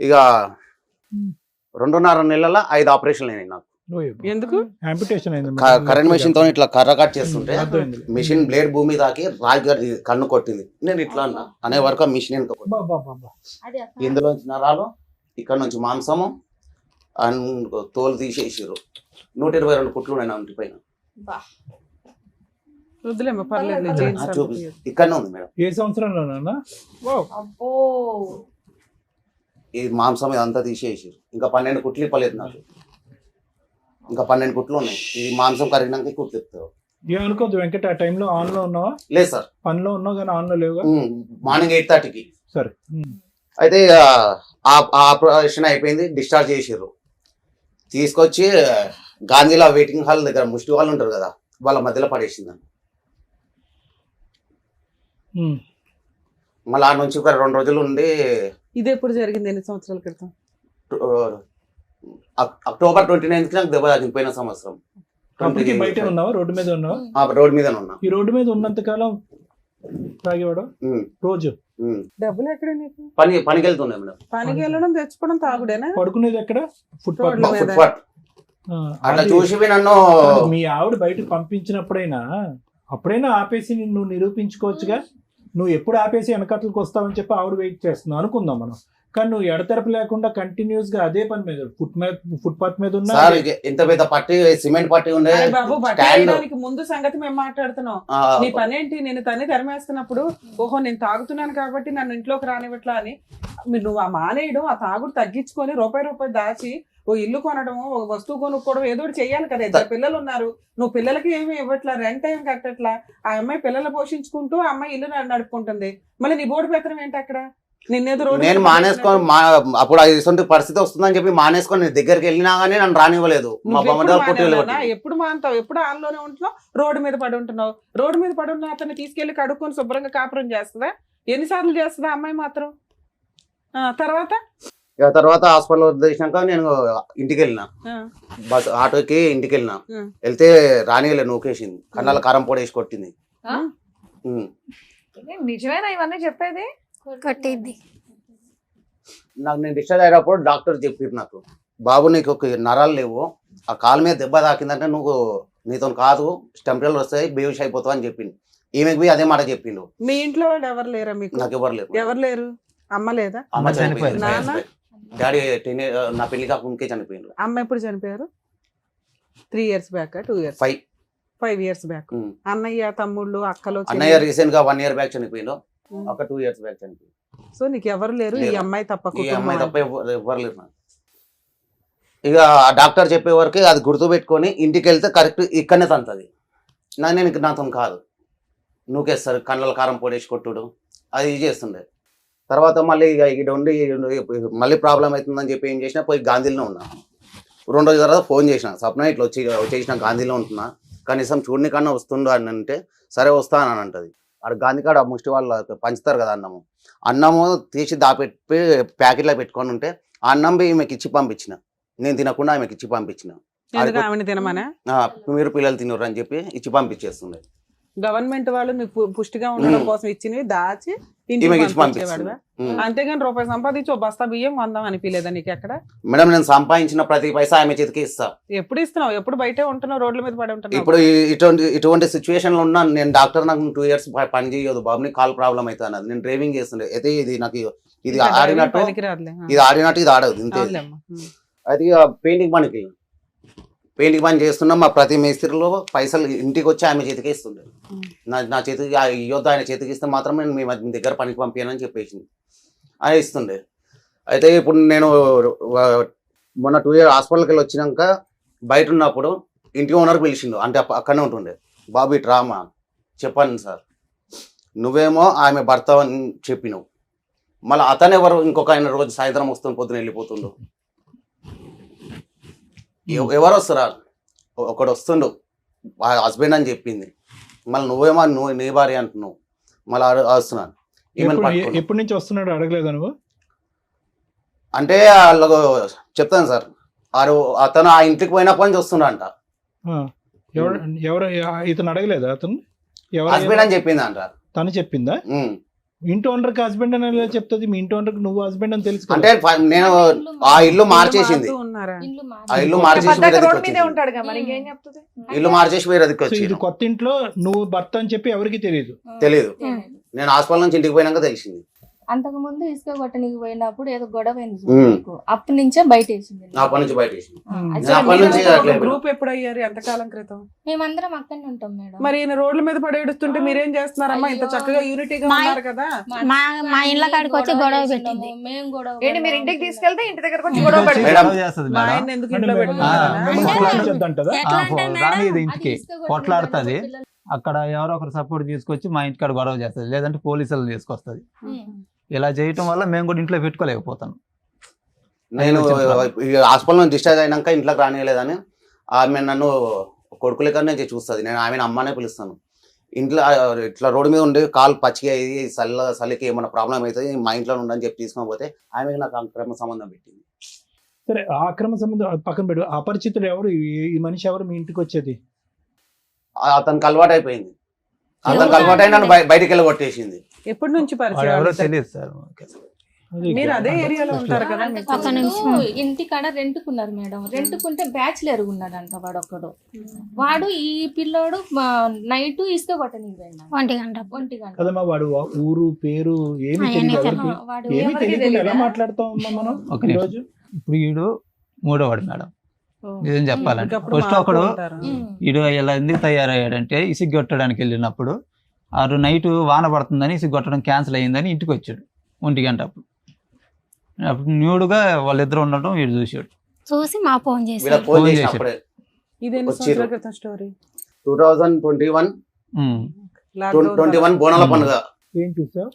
ఇక 2.5 నెలల 5 ఆపరేషన్లు అయినాయి నాకు. ఎందుకు? ఆంపిటేషన్ అయింది. కరెంట్ మెషిన్ తో ఇట్లా కర్ర కట్ చేస్తుంటే అర్థమైంది. మిషన్ బ్లేడ్ భూమి తాకి రాగి కన్ను కొట్టింది. నేను ఇట్లా అనే వరకు ఆ మిషన్ వెనుక కొట్టింది. అది అక్క. ఇందులోంచి నరాలు, ఇక్కడ నుంచి మాంసము తోలు తీసేసారు. 122 కుట్లు ఉన్నాయి నా ఒంటి పైన. వద్దులేమ్మా, పర్లేదు. ఇక్కడనే ఉంది మేడం. ఏ సంవత్సరంలోనా? అబ్బో, ఈ మాంసం ఇదంతా తీసేసారు. ఇంకా 12 కుట్లు ఇప్పలేదు నాకు. ఇంకా 12 కుట్లు ఉన్నాయి. ఈ మాంసం కరిగినాక కుట్లు ఇస్తారు. ఏమనుకోద్దు వెంకట, ఆ టైంలో ఆన్ లో ఉన్నావా? లేదు సార్, పనిలో ఉన్నావు కానీ ఆన్ లో లేవుగా. మార్నింగ్ 8:30కి. సరే. అయితే ఆపరేషన్ అయిపోయింది, డిశ్చార్జ్ చేసారు. తీసుకొచ్చి గాంధీలో వెయిటింగ్ హాల్ దగ్గర ముష్టి వాళ్ళు ఉంటారు కదా, వాళ్ళ మధ్యలో పడేసిందని. మళ్ళీ ఆ నుంచి ఒక 2 రోజులు ఉండి. ఇది ఎప్పుడు జరిగింది? ఎన్ని సంవత్సరాల క్రితం? అక్టోబర్ 29కి నాకు దెబ్బ తగ్గిపోయిన సంవత్సరం. అప్పటికి బయట ఉన్నావా? రోడ్డు మీద ఉన్నావా? రోడ్డు మీద ఉన్నా. ఈ రోడ్డు మీద ఉన్నంత కాలం తాగేవాడు రోజు? డబ్బులు ఎక్కడ నీకు? పనికి వెళ్తుండే మేడం. పనికి వెళ్ళడం, తెచ్చుకోవడం, తాగుడేనా? పడుకునేది ఎక్కడ? ఫుట్పాత్. రోడ్ల మీద. ఫుట్పాత్. అట్లా చూసి నన్ను మీ ఆవిడ బయటకు పంపించినప్పుడైనా అప్పుడైనా ఆపేసి నువ్వు నిరూపించుకోవచ్చుగా. నువ్వు ఎప్పుడు ఆపేసి వెనకట్లకు వస్తావని చెప్పి ఆవిడ వెయిట్ చేస్తున్నావు అనుకుందాం మనం. కానీ నువ్వు ఎడతెరపు లేకుండా కంటిన్యూస్ గా అదే పని మీద ఫుట్పాత్ మీద ఉన్నా. సార్ ఇంత పెద్ద పట్టి, సిమెంట్ పట్టి ఉండే. అరే బాబు, బట్టలు వేయడానికి ముందు సంగతి మేము మాట్లాడుతున్నాం. నీ పని ఏంటి? నేను తన్ని తరిమేస్తున్నప్పుడు ఓహో నేను తాగుతున్నాను కాబట్టి నన్ను ఇంట్లోకి రానివ్వట్లా అని నువ్వు ఆ మానేయడం, ఆ తాగుడు తగ్గించుకొని రూపాయి దాచి ఓ ఇల్లు కొనడం, ఓ వస్తువు కొనుక్కోవడం, ఏదో ఒకటి చెయ్యాలి కదా. 2 పిల్లలు ఉన్నారు, నువ్వు పిల్లలకి ఏమి ఇవ్వట్లా, రెంట్ ఏం కట్టట్లా. ఆ అమ్మాయి పిల్లలు పోషించుకుంటూ ఆ అమ్మాయి ఇల్లు నడుపుకుంటుంది. మళ్ళీ నీ బోర్డు పెత్తనం ఏంటి అక్కడ? నేను మానేసుకొని అప్పుడు ఇటువంటి పరిస్థితి వస్తుందని చెప్పి మానేసుకొని నేను దగ్గరికి వెళ్ళినా గానీ నన్ను రానివ్వలేదు. మా ఎప్పుడు మానుతావు? ఎప్పుడు ఆన్లోనే ఉంటున్నావు, రోడ్డు మీద పడి ఉంటున్నావు. రోడ్డు మీద పడి ఉన్న అతన్ని తీసుకెళ్లి కడుక్కొని శుభ్రంగా కాపురం చేస్తుందా? ఎన్నిసార్లు చేస్తుందా అమ్మాయి మాత్రం? తర్వాత హాస్పిటల్ వదిలేసినాక నేను ఇంటికి వెళ్ళిన, బస్ ఆటోకి ఇంటికి వెళ్ళిన. వెళ్తే రానియలే, నూకేసింది. కన్నాల కారం పొడి వేసి కొట్టింది. నిజమేనా ఇవన్నీ చెప్పేది? కొట్టింది. నాకు నేను డిశ్చార్జ్ అయినప్పుడు డాక్టర్ చెప్పారు నాకు, బాబు నీకు ఒక నరాలు లేవు, ఆ కాలు మీద దెబ్బ తాకిందంటే నువ్వు నీతో కాదు, స్టెంపరల్ వస్తాయి, బేవిష్ అయిపోతావు అని చెప్పిండు. ఈమెకి పోయి అదే మాట చెప్పిండు. మీ ఇంట్లో వాళ్ళు ఎవరు లేరా మీకు? నాకు ఎవరు లేరు. ఎవరు లేరు? అమ్మ లేదా? అమ్మ చనిపోయింది. నాన్న? డాడీ నా పెళ్లి కాకముందుకే చనిపోయిండు. అమ్మ ఎప్పుడు చనిపోయారు? 3 years back? 2 years? 5 years back. అన్నయ్య, తమ్ముళ్ళు, అక్కలు? అన్నయ్య రీసెంట్ గా 1 year బ్యాక్ చనిపోయిండు. ఒక 2 years బ్యాక్ చనిపోయింది. సో నీకు ఎవరు లేరు? ఈ అమ్మాయి తప్ప? ఈ అమ్మాయి తప్ప ఎవరు లేరు నాకు. ఇక డాక్టర్ చెప్పే వరకు అది గుర్తు పెట్టుకొని ఇంటికి వెళ్తే కరెక్ట్ ఇక్కడనే తంతది. నేను నాతో కాదు, నూకేస్తారు, కళ్ళల కారం పొడేసి కొట్టుడు అది చేస్తుండే. తర్వాత మళ్ళీ ఇక ఇక్కడ ఉండి మళ్ళీ ప్రాబ్లం అవుతుందని చెప్పి ఏం చేసినా పోయి గాంధీలో ఉన్నా. 2 రోజుల తర్వాత ఫోన్ చేసిన, సప్న ఇట్లా వచ్చేసిన గాంధీలో ఉంటున్నా, కనీసం చూడని కన్నా వస్తుండు అని అంటే సరే వస్తానని అంటది. అక్కడ గాంధీ కాడ ముష్టి వాళ్ళు పంచుతారు కదా అన్నము తీసి దాపెట్టి ప్యాకెట్లో పెట్టుకొని ఉంటే ఆ అన్నం ఈమెకి ఇచ్చి పంపించిన, నేను తినకుండా ఆమెకి ఇచ్చి పంపించిన. మీరు పిల్లలు తినరు అని చెప్పి ఇచ్చి పంపించేస్తుండే. గవర్నమెంట్ వాళ్ళు మీకు పుష్టిగా ఉండడం కోసం ఇచ్చినవి దాచి ఇంటికి పంపించేవాడు. అంతేగాని రూపాయి సంపాదించి 1 బస్తా బియ్యం కొందాం అనిపించలేదా నీకు ఎక్కడ? మేడం నేను సంపాదించిన ప్రతి పైసా ఆమె చేతికి ఇస్తా. ఎప్పుడు ఇస్తున్నావు? ఎప్పుడు బయటే ఉంటున్నావు, రోడ్ల మీద పడి ఉంటున్నావు? ఇప్పుడు ఇటువంటి సిచ్యువేషన్ లో ఉన్నా నేను. డాక్టర్ నాకు 2 years పని చేయదు బాబు, నీకు కాల్ ప్రాబ్లం అవుతుంది అన్నది. నేను డ్రైవింగ్ చేస్తుండే. అయితే ఇది నాకు ఇది ఆడినట్టు ఇది ఆడదు ఇంతే. అది పెయింటింగ్ పని చేస్తున్నాం. మా ప్రతి మేస్త్రిలో పైసలు ఇంటికి వచ్చి ఆమె చేతికి ఇస్తుండే. నా చేతికి ఇవ్వద్దు, ఆయన చేతికి ఇస్తే మాత్రం నేను మీ దగ్గర పనికి పంపానని చెప్పేసింది, ఆయన ఇస్తుండే. అయితే ఇప్పుడు నేను మొన్న 2 years హాస్పిటల్కి వెళ్ళి వచ్చినాక బయట ఉన్నప్పుడు ఇంటి ఓనర్కి పిలిచిండు, అంటే అక్కడనే ఉంటుండే. బాబు ఇటు రామా, చెప్పాను సార్, నువ్వేమో ఆమె భర్త అని చెప్పినావు, మళ్ళీ అతను ఎవరు ఇంకొక ఆయన రోజు సాయంత్రం వస్తుంది, పొద్దున వెళ్ళిపోతుండు. ఎవరు వస్తారా? ఒకడు వస్తుండు, హస్బెండ్ అని చెప్పింది. మళ్ళీ నువ్వేమో నీ భార్య అంటున్నావు, మళ్ళీ వస్తున్నాను. ఈమెను పట్టుకున్నాం. ఎప్పటి నుంచి వస్తున్నాడు అడగలేదా నువ్వు? అంటే వాళ్ళకు చెప్తాను సార్, అతను ఆ ఇంటికి పోయినప్పటి నుంచి వస్తున్నాడంట. ఆ, ఎవరు ఎవరు ఇతను అడగలేదా అతను? హస్బెండ్ అని చెప్పింది అంట. తను చెప్పిందా? ఇంటి ఓనర్కి హస్బెండ్ అని ఎలా చెప్తుంది? మీ ఇంటి ఓనర్కి నువ్వు హస్బెండ్ అని తెలుసు కదా? అంటే నేను ఆ ఇల్లు మార్చేసింది, ఉన్నారా? ఆ ఇల్లు మార్చేసి పద్దాక వేరే రోడ్ దిక్కు మీదే వచ్చింది. ఉంటాడుగా, మరి ఇంకేం చెప్తుంది? ఇల్లు మార్చేసి వేరే దిక్కు సో ఇది వచ్చి కొత్త ఇంట్లో నువ్వు భర్త అని చెప్పి ఎవరికి తెలియదు. తెలియదు. నేను హాస్పిటల్ నుంచి ఇంటికి పోయినాక తెలిసింది. అంతకు ముందు ఇసుక కొట్టనికి పోయినప్పుడు ఏదో గొడవ అయింది ఉమ్. నీకు. అప్పటి నుంచే బయట వేసింది. అప్పటి నుంచి బయట వేసింది. అది నేను అప్పటి నుంచి అట్లే గ్రూప్ ఎప్పుడు అయ్యారు? ఎంతకాలం క్రితం? మేమందరం అక్కడనే ఉంటాం మేడం. మరి ఈయన రోడ్ల మీద పడేడుస్తుంటే మీరేం చేస్తున్నారమ్మా? ఇంత అయ్యో. చక్కగా యూనిటీగా మా- ఉన్నారు కదా. మా ఇండ్ల కాడికి వచ్చి గొడవ పెట్టింది. మేము గొడవ ఏంటి మీరు ఇంటికి పడ్డాము. తీసుకెళ్తే ఇంటి దగ్గరకు వచ్చి గొడవ మేడం. పెడతారు? చేస్తుంది మా మేడం. ఆయన ఎందుకు అంటే ఇంట్లో మేము- పెట్టుకున్నారా? మిమ్మల్ని అంటే- కొట్టించొద్దంటదా? ఎట్లా అంటే రాని మేడం, ఇది ఇంటికి అది ఇసుక కొట్టనికి కొట్లాడుతుంది. పిల్లలు- అక్కడ ఎవరో ఒకరు సపోర్ట్ తీసుకొచ్చి మా ఇంటికాడ గొడవ చేస్తుంది, లేదంటే పోలీసులు తీసుకొస్తుంది. ఉమ్. ఇలా చేయటం వల్ల మేము కూడా ఇంట్లో పెట్టుకోలేకపోతాం. నేను హాస్పిటల్ నుంచి డిశ్చార్జ్ అయినాక ఇంట్లోకి రానియలేదని ఆమె నన్ను కొడుకు లెక్కనే చూస్తుంది. నేను ఆమెను అమ్మనే పిలుస్తాను. ఇంట్లో ఇట్లా రోడ్డు మీద ఉండి కాలు పచ్చిగా అయ్యి చలికి ఏమైనా ప్రాబ్లం అవుతుంది, మా ఇంట్లో ఉండని చెప్పి తీసుకొని పోతే ఆమె నాకు అక్రమ సంబంధం పెట్టింది. సరే, ఆ అక్రమ సంబంధం అది పక్కన పెట్టు. అపరిచితుడు ఎవరు? ఈ మనిషి ఎవరు మీ ఇంటికి వచ్చేది? అతనికి అలవాటు అయిపోయింది. అతనికి అలవాటు అయి నన్ను బయటికి వెళ్ళి కొట్టేసింది. ఎప్పటి నుంచి వాడు పరిచయం? ఎవరో తెలియదు సార్. మీరు అదే ఏరియాలో ఉంటారు కదా. అంతకు ఒక ముందు నిమిషం. ఇంటి కాడ రెంట్కున్నారు మేడం. రెంట్కుంటే బ్యాచులర్ ఉన్నాడంట వాడు ఒక్కడు. వాడు ఈ పిల్లోడు నైట్ ఇసుక కొట్టనికి పోయినా 1 గంట. 1 గంట. కదమ్మా, వాడు ఊరు పేరు ఏమి అవన్నీ తెలియదు తెలియదు. ఎవరికి. వాడు ఏమీ ఎవరికి తెలియకుండా ఎలా తెలీదా? మాట్లాడతాం అమ్మా మనం ఒక నిమిషం. ఈరోజు? ఇప్పుడు వీడు 3వ వాడు మేడం. నిజం చెప్పాలంటే ఇంకప్పుడు ఫస్ట్ ఒకడు మాట్లాడుకుంటారు. ఉమ్. వీడు ఇలా ఎందుకు తయారయ్యాడంటే ఇసుక కొట్టడానికి వెళ్ళినప్పుడు నైట్ వాన పడుతుందని ఇసుక కొట్టడం క్యాన్సిల్ అయ్యిందని ఇంటికి వచ్చాడు 1 గంట అప్పుడు. అప్పుడు న్యూడ్గా వాళ్ళిద్దరు ఉండటం వీడు చూసాడు. చూసి మా ఫోన్ వీళ్ళకి చేశాడు. ఫోన్ ఫోన్ చేసినప్పుడే ఇది ఎన్ని వచ్చిర్రు. సంవత్సరాల క్రితం స్టోరీ? 2021 ఉమ్. 21 బోనాల పండుగ ఏం చూసావు?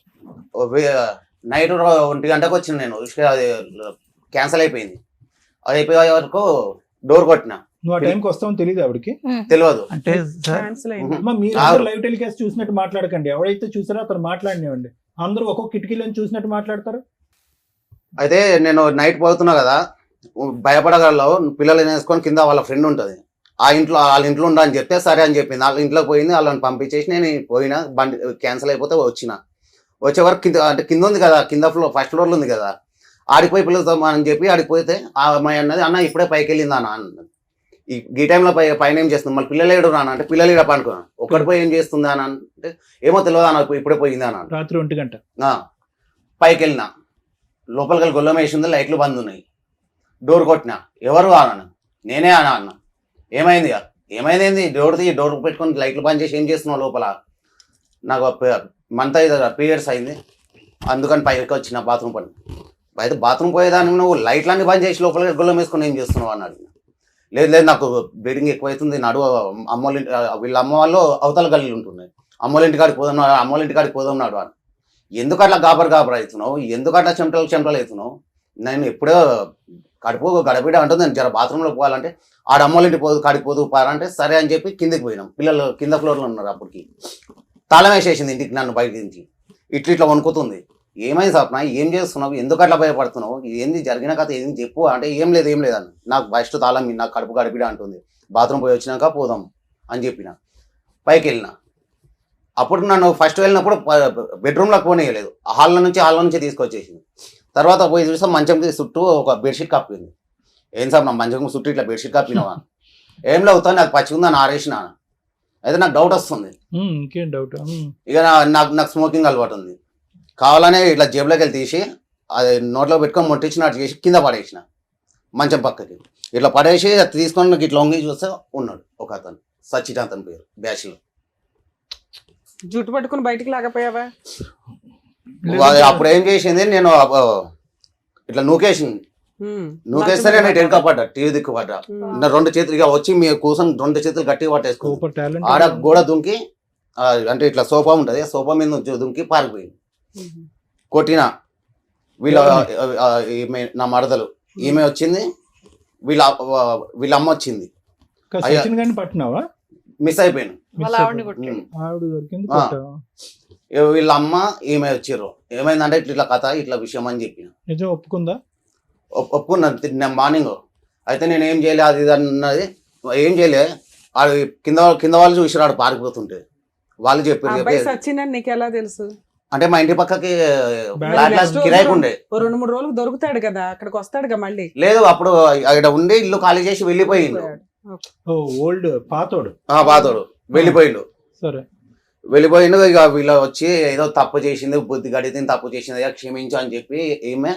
నైట్ 1 గంటకు వచ్చిన నేను. అది క్యాన్సిల్ అయిపోయింది. అది అయిపోయే వరకు డోర్ కొట్టిన, నువ్వు ఆ టైంకి వస్తావని తెలియదు ఆవిడకి? తెలియదు. అంటే సార్ క్యాన్సిల్ అయింది. అమ్మా, మీరు ఆరు. లైవ్ టెలికాస్ట్ చూసినట్టు మాట్లాడకండి. ఎవరైతే చూసారో అతను మాట్లాడినివ్వండి. అందరూ ఒక్కొక్క కిటికీలో చూసినట్టు మాట్లాడతారు. అయితే నేను నైట్ పోతున్నా కదా, భయపడగలలో పిల్లలు వేసుకొని కింద వాళ్ళ ఫ్రెండ్ ఉంటుంది, వాళ్ళ ఇంట్లో ఉండా అని చెప్తే సరే అని చెప్పింది. వాళ్ళ ఇంట్లోకి పోయింది, వాళ్ళని పంపించేసి నేను పోయినా. బండి క్యాన్సిల్ అయిపోతే వచ్చే వరకు కింద అంటే కింద ఉంది కదా, కింద ఫస్ట్ ఫ్లోర్లో ఉంది కదా, ఆడిపోయి పిలుస్తాం అని చెప్పి ఆడిపోతే ఆ అమ్మాయి అన్నది, అన్న ఇప్పుడే పైకి వెళ్ళిందా అన్న అన్నది. ఈ టైంలో పైన ఏం చేస్తుంది, మళ్ళీ పిల్లలు ఏడు రాను అంటే పిల్లలు ఇక్కడ పనుకున్నాను, ఒక్కటి పోయి ఏం చేస్తుంది అని అంటే ఏమో తెలియదు అన్న, ఇప్పుడే పోయింది అన్నాను. రాత్రి 1 గంట. పైకి వెళ్ళిన, లోపలికి వెళ్ళి గొల్లం వేసింది, లైట్లు బంద్ ఉన్నాయి. డోర్ కొట్టిన, ఎవరు అన్నాను. నేనే అన్న. ఏమైంది ఏమైంది డోర్ పెట్టుకొని లైట్లు బంద్ చేసి ఏం చేస్తున్నావు లోపల? నాకు మంత్ పీరియడ్స్ అయింది, అందుకని పైకి వచ్చిన బాత్రూమ్ పని. అయితే బాత్రూమ్ పోయేదానికి నువ్వు లైట్లన్నీ బంద్ చేసి లోపలికి గొల్లం వేసుకొని ఏం చేస్తున్నావు అన్నాడు. లేదు నాకు బ్లీడింగ్ ఎక్కువైతుంది, నడువు అమ్మోళ్ళ వీళ్ళ అమ్మ వాళ్ళు అవతల గల్లీలు ఉంటున్నాయి, అమ్మోళ్ళ ఇంటికాడికి పోదాం అని. ఎందుకు అట్లా గాబర్ అవుతున్నావు, ఎందుకు అట్లా చెమటలు అవుతున్నావు? నేను ఎప్పుడో గడబిడ అంటుంది, నేను జర బాత్రూంలో పోవాలంటే ఆడ అమ్మోళ్ళ ఇంటి కాడికి పోదు పారంటే సరే అని చెప్పి కిందికి పోయినాం. పిల్లలు కింద ఫ్లోర్లో ఉన్నారు. అప్పటికి తాళం వేసేసింది ఇంటికి, నన్ను బయట నుంచి ఇట్లా వణుకుతుంది. ఏమైంది సప్న, ఏం చేస్తున్నావు, ఎందుకు అట్లా భయపడుతున్నావు, ఏంది జరిగిన కథ ఏం చెప్పు అంటే ఏం లేదు అని. నాకు ఫస్ట్ తాళం నాకు కడుపు గడిపిడ అంటుంది, బాత్రూమ్ పోయి వచ్చినాక పోదాం అని చెప్పిన. పైకి వెళ్ళిన, అప్పుడు నన్ను ఫస్ట్ వెళ్ళినప్పుడు బెడ్రూమ్లోకి పోనీయలేదు, హాల్ నుంచి తీసుకొచ్చేసింది. తర్వాత పోయి చూస్తే మంచం చుట్టూ ఒక బెడ్షీట్ కప్పింది. ఏం సార్ నా మంచం చుట్టూ ఇట్లా బెడ్షీట్ కప్పినావా? ఏం లేవుతాను, నాకు పచ్చి ఉందని ఆరేసిన. అయితే నాకు డౌట్ వస్తుంది. ఇంకేం డౌట్? ఇక నాకు స్మోకింగ్ అలవాటు ఉంది, కావాలనే ఇట్లా జేబులోకి వెళ్ళి తీసి అది నోట్లో పెట్టుకొని మొట్టించినట్టు చేసి కింద పడేసిన, మంచం పక్కకి ఇట్లా పడేసి తీసుకొని నాకు ఇట్లా వంగి చూస్తే ఉన్నాడు ఒక అతను, సచిన్ అతని పేరు, బ్యాచ్లో. జుట్టు పట్టుకుని బయటికి లాగపోయావా? అప్పుడు ఏం చేసింది, నేను ఇట్లా నూకేసింది. నూకేస్తే నేను ఇటు వెనుక టీవీ దిక్కు పడ్డా. నా 2 చేతులు ఇక వచ్చి మీ కూర్చొని 2 చేతులు గట్టిగా పట్టేసుకో, సూపర్ టాలెంట్. ఆడ గోడ దుంకి అంటే ఇట్లా సోఫా ఉంటుంది, సోఫా మీద దుంకి పారిపోయింది. కొట్టిన ఈమె నా మరదలు, ఈమె వచ్చింది, వీళ్ళ అమ్మ వచ్చింది. సచిన్ గారిని పట్టినావా? మిస్ అయిపోయాను. వాళ్ళ ఆవిడని కొట్టాడు. ఆవిడ దొరికింది ఆ. కొట్టావా? వీళ్ళ అమ్మ ఈమె వచ్చారు. ఏమైందంటే ఇట్లా కథ ఇట్లా విషయం అని చెప్పిన. నిజం ఒప్పుకుందా? ఒప్పుకున్నాను. నేను మార్నింగ్ అయితే నేను ఏం చేయలే అది ఇది అన్నది, ఏం చేయలే. ఆడు కింద వాళ్ళు చూసిరాడు పారిపోతుంటే, వాళ్ళు అబ్బాయి చెప్పారు. సచిన్ నీకు ఎలా తెలుసు? అంటే మా ఇంటి పక్కకి Bad ఫ్లాట్ కిరాయికి ఉండే. ఓ 2-3 రోజులకు దొరుకుతాడు కదా, అక్కడికి వస్తాడుగా మళ్ళీ. లేదు అప్పుడు అక్కడ ఉండి ఇల్లు ఖాళీ చేసి వెళ్ళిపోయిండు. ఓ ఓల్డ్ పాతోడు. బాధోడు వెళ్ళిపోయిండు. సరే. వెళ్ళిపోయిండు. ఇక వీళ్ళు వచ్చి ఏదో తప్పు చేసింది, బుద్ధి గడితే తప్పు చేసింది, ఇక క్షమించు అని చెప్పి ఈమె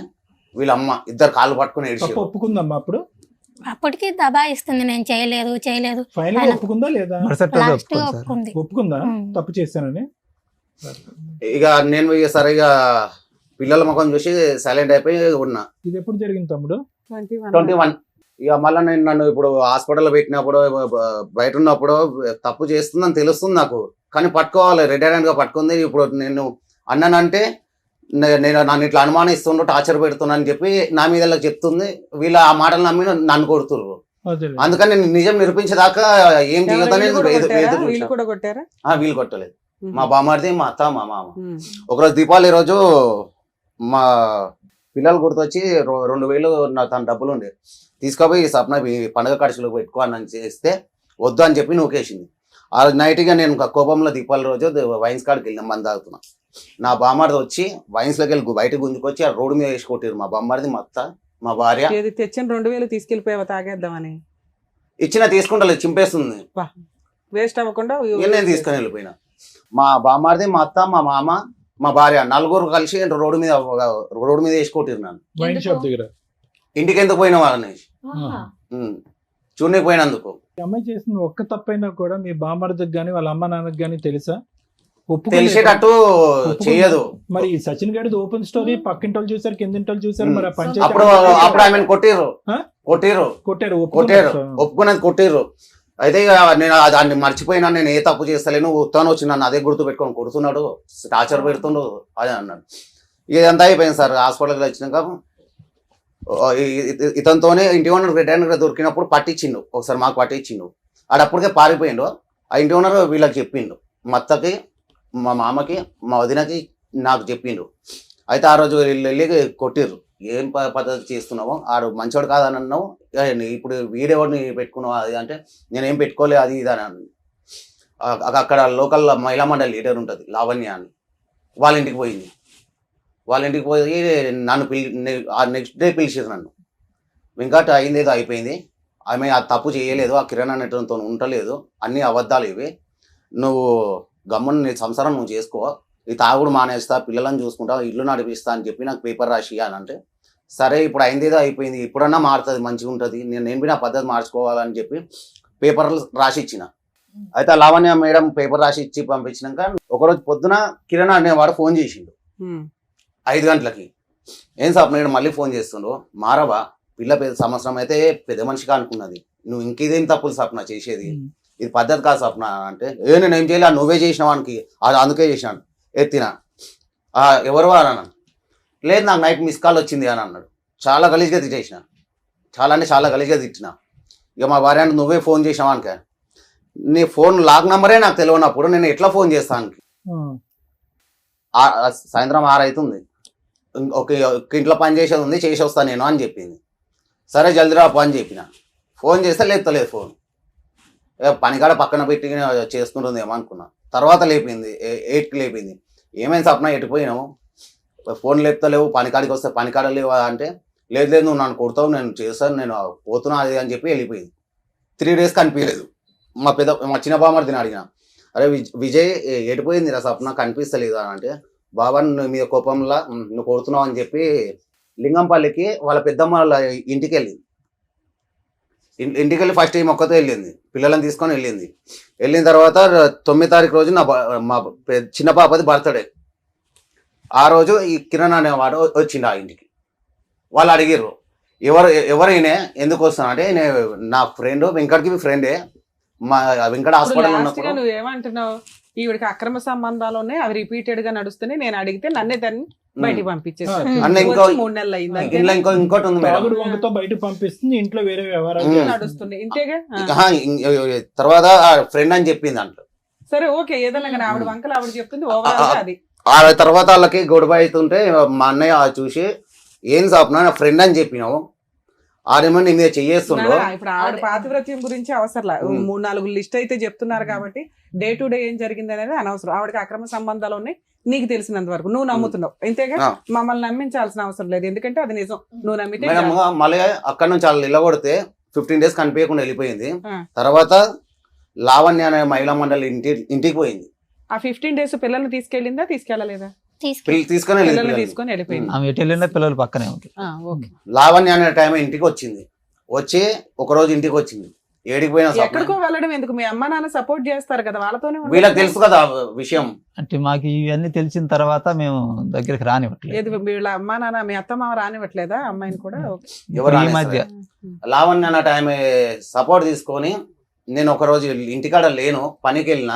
వీళ్ళ అమ్మ ఇద్దరు కాళ్ళు పట్టుకుని తప్పు ఏడ్చారు. ఒప్పుకుందమ్మా అప్పుడు? అప్పటికి దబాయిస్తుంది, నేను చేయలేదు ఫైనల్ ఆయన- ఒప్పుకుందా లేదా? మరుసటి రోజు లాస్ట్ ఒప్పుకోండి సార్. ఒప్పుకుంది. ఒప్పుకుందా ఉమ్. తప్పు చేశానని? ఇక నేను ఇక సరే ఇక పిల్లల ముఖం చూసి సైలెంట్ అయిపోయి ఉన్నా. ఇది ఎప్పుడు జరిగింది తమ్ముడు? 21. ఇక మళ్ళీ నేను నన్ను ఇప్పుడు హాస్పిటల్లో పెట్టినప్పుడు బయట ఉన్నప్పుడు తప్పు చేస్తుందని తెలుస్తుంది నాకు, కానీ పట్టుకోవాలి, రెడ్ హ్యాండ్ గా పట్టుకుంది. ఇప్పుడు నేను అన్నానంటే నేను నన్ను ఇట్లా అనుమానిస్తుండ్రు, టార్చర్ పెడుతున్నాను అని చెప్పి నా మీద చెప్తుంది. వీళ్ళ ఆ మాటలు నమ్మి నన్ను కొడుతుర్రు. అదేలే. అందుకని నేను నిజం నిరూపించేదాకా ఏం చేయొద్దని వీళ్ళు కూడా కొట్టారా? వీళ్ళు కొట్టలేదు. మా బామ్మడిది, మా అత్త, మా మామ. ఉమ్. ఒకరోజు దీపావళి రోజు మా పిల్లలు గుర్తొచ్చి 2000 తన డబ్బులు ఉండే తీసుకుపోయి సప్న ఈ పండుగ ఖర్చులకు పెట్టుకో అని చేస్తే వద్దు అని చెప్పి నూకేసింది. ఆ నైట్గా నేను కోపంలో దీపావళి రోజు వైన్స్ కాడికి వెళ్ళిన మంది తాగుతున్నా. నా బామ్మడిది వచ్చి వైన్స్లోకి వెళ్ళి బయటకు గుంజుకొచ్చి ఆ రోడ్డు మీద వేసి కొట్టారు. మా బామ్మడిది, మా అత్త, మా భార్య. ఏది తెచ్చిన 2000 తీసుకెళ్లిపోయావా తాగేద్దామని? ఇచ్చిన తీసుకుంటలేదు, చింపేస్తుంది. వేస్ట్ అవ్వకుండా నేను తీసుకొని వెళ్ళిపోయినా. మా బామ్మడిది, మా అత్త, మా మామ, మా భార్య నలుగురు కలిసి రోడ్డు మీద వేసి కొట్టిరు నన్ను. వైన్ షాప్ దగ్గర. ఇంటికి ఎందుకు పోయినా వాళ్ళని చూడనికి పోయినందుకు. ఈ అమ్మాయి చేసిన ఒక్క తప్పైనా కూడా మీ బామ్మర్దికి గానీ వాళ్ళ అమ్మ నాన్నకి గానీ తెలుసా? తెలిసేటట్టు చెయ్యదు. మరి ఈ సచిన్ గడిది ఓపెన్ స్టోరీ, పక్కింటి వాళ్ళు చూసారు, కిందింటి వాళ్ళు చూసారు, మరి ఆ పంచాయతీ అప్పుడు ఆమెను కొట్టిర్రు. కొట్టారు. ఒప్పుకున్నది కొట్టిర్రు. అయితే ఇక నేను దాన్ని మర్చిపోయినా, నేను ఏ తప్పు చేస్తలేను, ఉత్తాను వచ్చి నన్ను అదే గుర్తు పెట్టుకొని కొడుతున్నాడు, టార్చర్ పెడుతుండు అని అన్నాడు. ఇదంతా అయిపోయింది సార్. హాస్పిటల్కి వచ్చినాక ఇతనితోనే ఇంటి ఓనర్ రెడ్ హ్యాండ్ దొరికినప్పుడు పట్టించిండు, ఒకసారి మాకు పట్టించిండు. ఆడప్పటికే పారిపోయిండు. ఆ ఇంటి ఓనర్ వీళ్ళకి చెప్పిండు, మా అత్తకి, మా మామకి, మా వదినకి, నాకు చెప్పిండు. అయితే ఆ రోజు వెళ్ళి కొట్టిర్రు. ఏం పద్ధతి చేస్తున్నావు, ఆడు మంచోడు కాదని అన్నావు, ఇప్పుడు వీడెవడిని పెట్టుకున్నావు అది అంటే నేనేం పెట్టుకోలే అది ఇది అని అన్నాను. అక్కడ లోకల్ మహిళా మండలి లీడర్ ఉంటుంది లావణ్య అని, వాళ్ళ ఇంటికి పోయింది. వాళ్ళ ఇంటికి పోయి నన్ను నెక్స్ట్ డే పిలిచిరు నన్ను. వెంకట అయిందేదో అయిపోయింది, ఆమె ఆ తప్పు చేయలేదు, ఆ కిరణ్ అనేటతో ఉండలేదు, అన్ని అబద్ధాలు ఇవి, నువ్వు గమ్మున నీ సంసారం నువ్వు చేసుకో, ఈ తాగుడు మానేస్తా, పిల్లలను చూసుకుంటా, ఇల్లు నడిపిస్తా అని చెప్పి నాకు పేపర్ రాసి అని అంటే, సరే ఇప్పుడు అయిందేదో అయిపోయింది, ఇప్పుడన్నా మారుతుంది, మంచిగా ఉంటుంది, నేను నా పద్ధతి మార్చుకోవాలని చెప్పి పేపర్లు రాసి ఇచ్చిన. అయితే లావణ్య మేడం పేపర్ రాసి ఇచ్చి పంపించినాక ఒకరోజు పొద్దున కిరణ్ అనేవాడు ఫోన్ చేసిండు 5 గంటలకి. ఏం సార్ నేను మళ్ళీ ఫోన్ చేస్తుండో, మారవా, పిల్ల సంవత్సరం అయితే పెద్ద మనిషిగా అనుకున్నది, నువ్వు ఇంకేదేం తప్పులు సప్న చేసేది, ఇది పద్ధతి కాదు సప్న అంటే, నేను ఏం చేయలే, నువ్వే చేసినావానికి, అది అందుకే చేసినాను, ఎత్తిన. ఎవరు అని అన్నాను. లేదు నాకు నైట్ మిస్ కాల్ వచ్చింది అని అన్నాడు. చాలా గలీజ్గా తిట్టేసిన, చాలా అంటే చాలా గలీజ్గా తిట్టిన. ఇక మా భార్య అంటే నువ్వే ఫోన్ చేసినావానిక, నీ ఫోన్ లాక్ నెంబరే నాకు తెలియనప్పుడు నేను ఎట్లా ఫోన్ చేస్తాను. సాయంత్రం 6 అవుతుంది, ఒక ఇంట్లో పని చేసేది ఉంది, చేసి వస్తాను నేను అని చెప్పింది. సరే జల్దీ రా పని చెప్పిన. ఫోన్ చేస్తే లేపుతలేదు ఫోన్, పనికాడ పక్కన పెట్టి చేస్తుంటుంది ఏమో అనుకున్నా. తర్వాత లేపింది, 8కి లేపింది. ఏమైంది సప్న ఎటుపోయినావు, ఫోన్ లేపుతలేవు, పనికాడికి వస్తే పనికాడ లేవు అంటే, లేదు లేదు నువ్వు నన్ను కొడతావు, నేను చేస్తాను, నేను పోతున్నా అది అని చెప్పి వెళ్ళిపోయింది. 3 days కనిపించలేదు. మా చిన్న బామ్మర్దిని అడిగిన, అరే విజయ్ ఎటుపోయింది రా సప్న కనిపిస్తలేదు అని అంటే, బాబా నువ్వు మీద కోపంలా నువ్వు కొడుతున్నావు అని చెప్పి లింగంపల్లికి వాళ్ళ పెద్దమ్మ వాళ్ళ ఇంటికి వెళ్ళింది. ఇంటికి వెళ్ళి ఫస్ట్ టైం ఒక్కతో వెళ్ళింది, పిల్లలను తీసుకొని వెళ్ళింది. వెళ్ళిన తర్వాత 9వ తారీఖు రోజు మా చిన్న పాపది బర్త్డే. ఆ రోజు ఈ కిరణ్ అనేవాడు వచ్చిండు ఆ ఇంటికి. వాళ్ళు అడిగిర్రు, ఎవరైనా ఎందుకు వస్తున్నా అంటే, నా ఫ్రెండ్ వెంకట్కి ఫ్రెండే, మా వెంకట హాస్పిటల్ ఉన్నప్పుడు. నువ్వు ఏమంటున్నావు, ఈవిడికి అక్రమ సంబంధాలు ఉన్నాయి, అవి రిపీటెడ్ గా నడుస్తున్నాయి, నేను అడిగితే నన్నే దాన్ని బయటికి పంపించేసి అన్న ఇంకో 3 నెలలు అయింది అంతే. ఇంట్లో ఇంకోటి ఉంది మేడం. తాగుడు వంకతో బయటకు పంపిస్తుంది, ఇంట్లో వేరే వ్యవహారాలు ఉమ్. నడుస్తుంది ఇంతేగా తర్వాత ఫ్రెండ్ అని చెప్పింది అంట. సరే ఓకే ఏదైనా కానీ ఆవిడ వంకలు ఆవిడ చెప్తుంది ఓవరాల్ గా అది ఆ తర్వాత వాళ్ళకి గొడవ అవుతుంటే మా అన్నయ్య చూసి ఏం సాపునా నా ఫ్రెండ్ అని చెప్పినావు, ఆడేమో నీ మీద చెయ్యేస్తుండో. ఇప్పుడు ఆవిడ పాతివ్రత్యం గురించి అవసరం 3-4 లిస్ట్ అయితే చెప్తున్నారు కాబట్టి డే టు డే ఏం జరిగింది అనేది అనవసరం. ఆవిడకి అక్రమ సంబంధాలు ఉన్నాయి నీకు తెలిసినంత వరకు, నువ్వు నమ్ముతున్నావు ఇంతేగా. మమ్మల్ని నమ్మించాల్సిన అవసరం లేదు, ఎందుకంటే అది నిజం, నువ్వు నమ్మితే మేడం మళ్ళీ అక్కడ నుంచి వాళ్ళు నిలబడితే 15 days కనిపించకుండా వెళ్ళిపోయింది. తర్వాత లావణ్య అనే మహిళా మండలి ఇంటికి పోయింది. ఆ 15 days పిల్లల్ని తీసుకెళ్ళిందా తీసుకెళ్ళలేదా? తీసుకొని పిల్లల్ని తీసుకొని వెళ్ళిపోయింది. ఆమె ఎటు వెళ్ళినా పిల్లలు పక్కనే ఉంటారు. ఓకే లావణ్య అనే టైం ఇంటికి వచ్చింది, వచ్చి ఒక రోజు ఇంటికి వచ్చింది. ఏడికి పోయినా ఎక్కడికో వెళ్ళడం ఎందుకు? మీ అమ్మ నాన్న సపోర్ట్ చేస్తారు కదా, వాళ్ళతోనే ఉండాలి. వీళ్ళకి తెలుసు కదా విషయం. అంటే మాకు ఇవన్నీ తెలిసిన తర్వాత మేము దగ్గరికి రానివ్వట్లేదు. ఏది వీళ్ళ అమ్మ నాన్న మీ అత్త మామ రానివ్వట్లేదా అమ్మాయిని కూడా? ఓకే. ఎవరు ఈ మధ్య లావణ్య అన్న టైం సపోర్ట్ తీసుకొని నేను ఒక రోజు ఇంటికాడ లేను, పనికి వెళ్ళిన.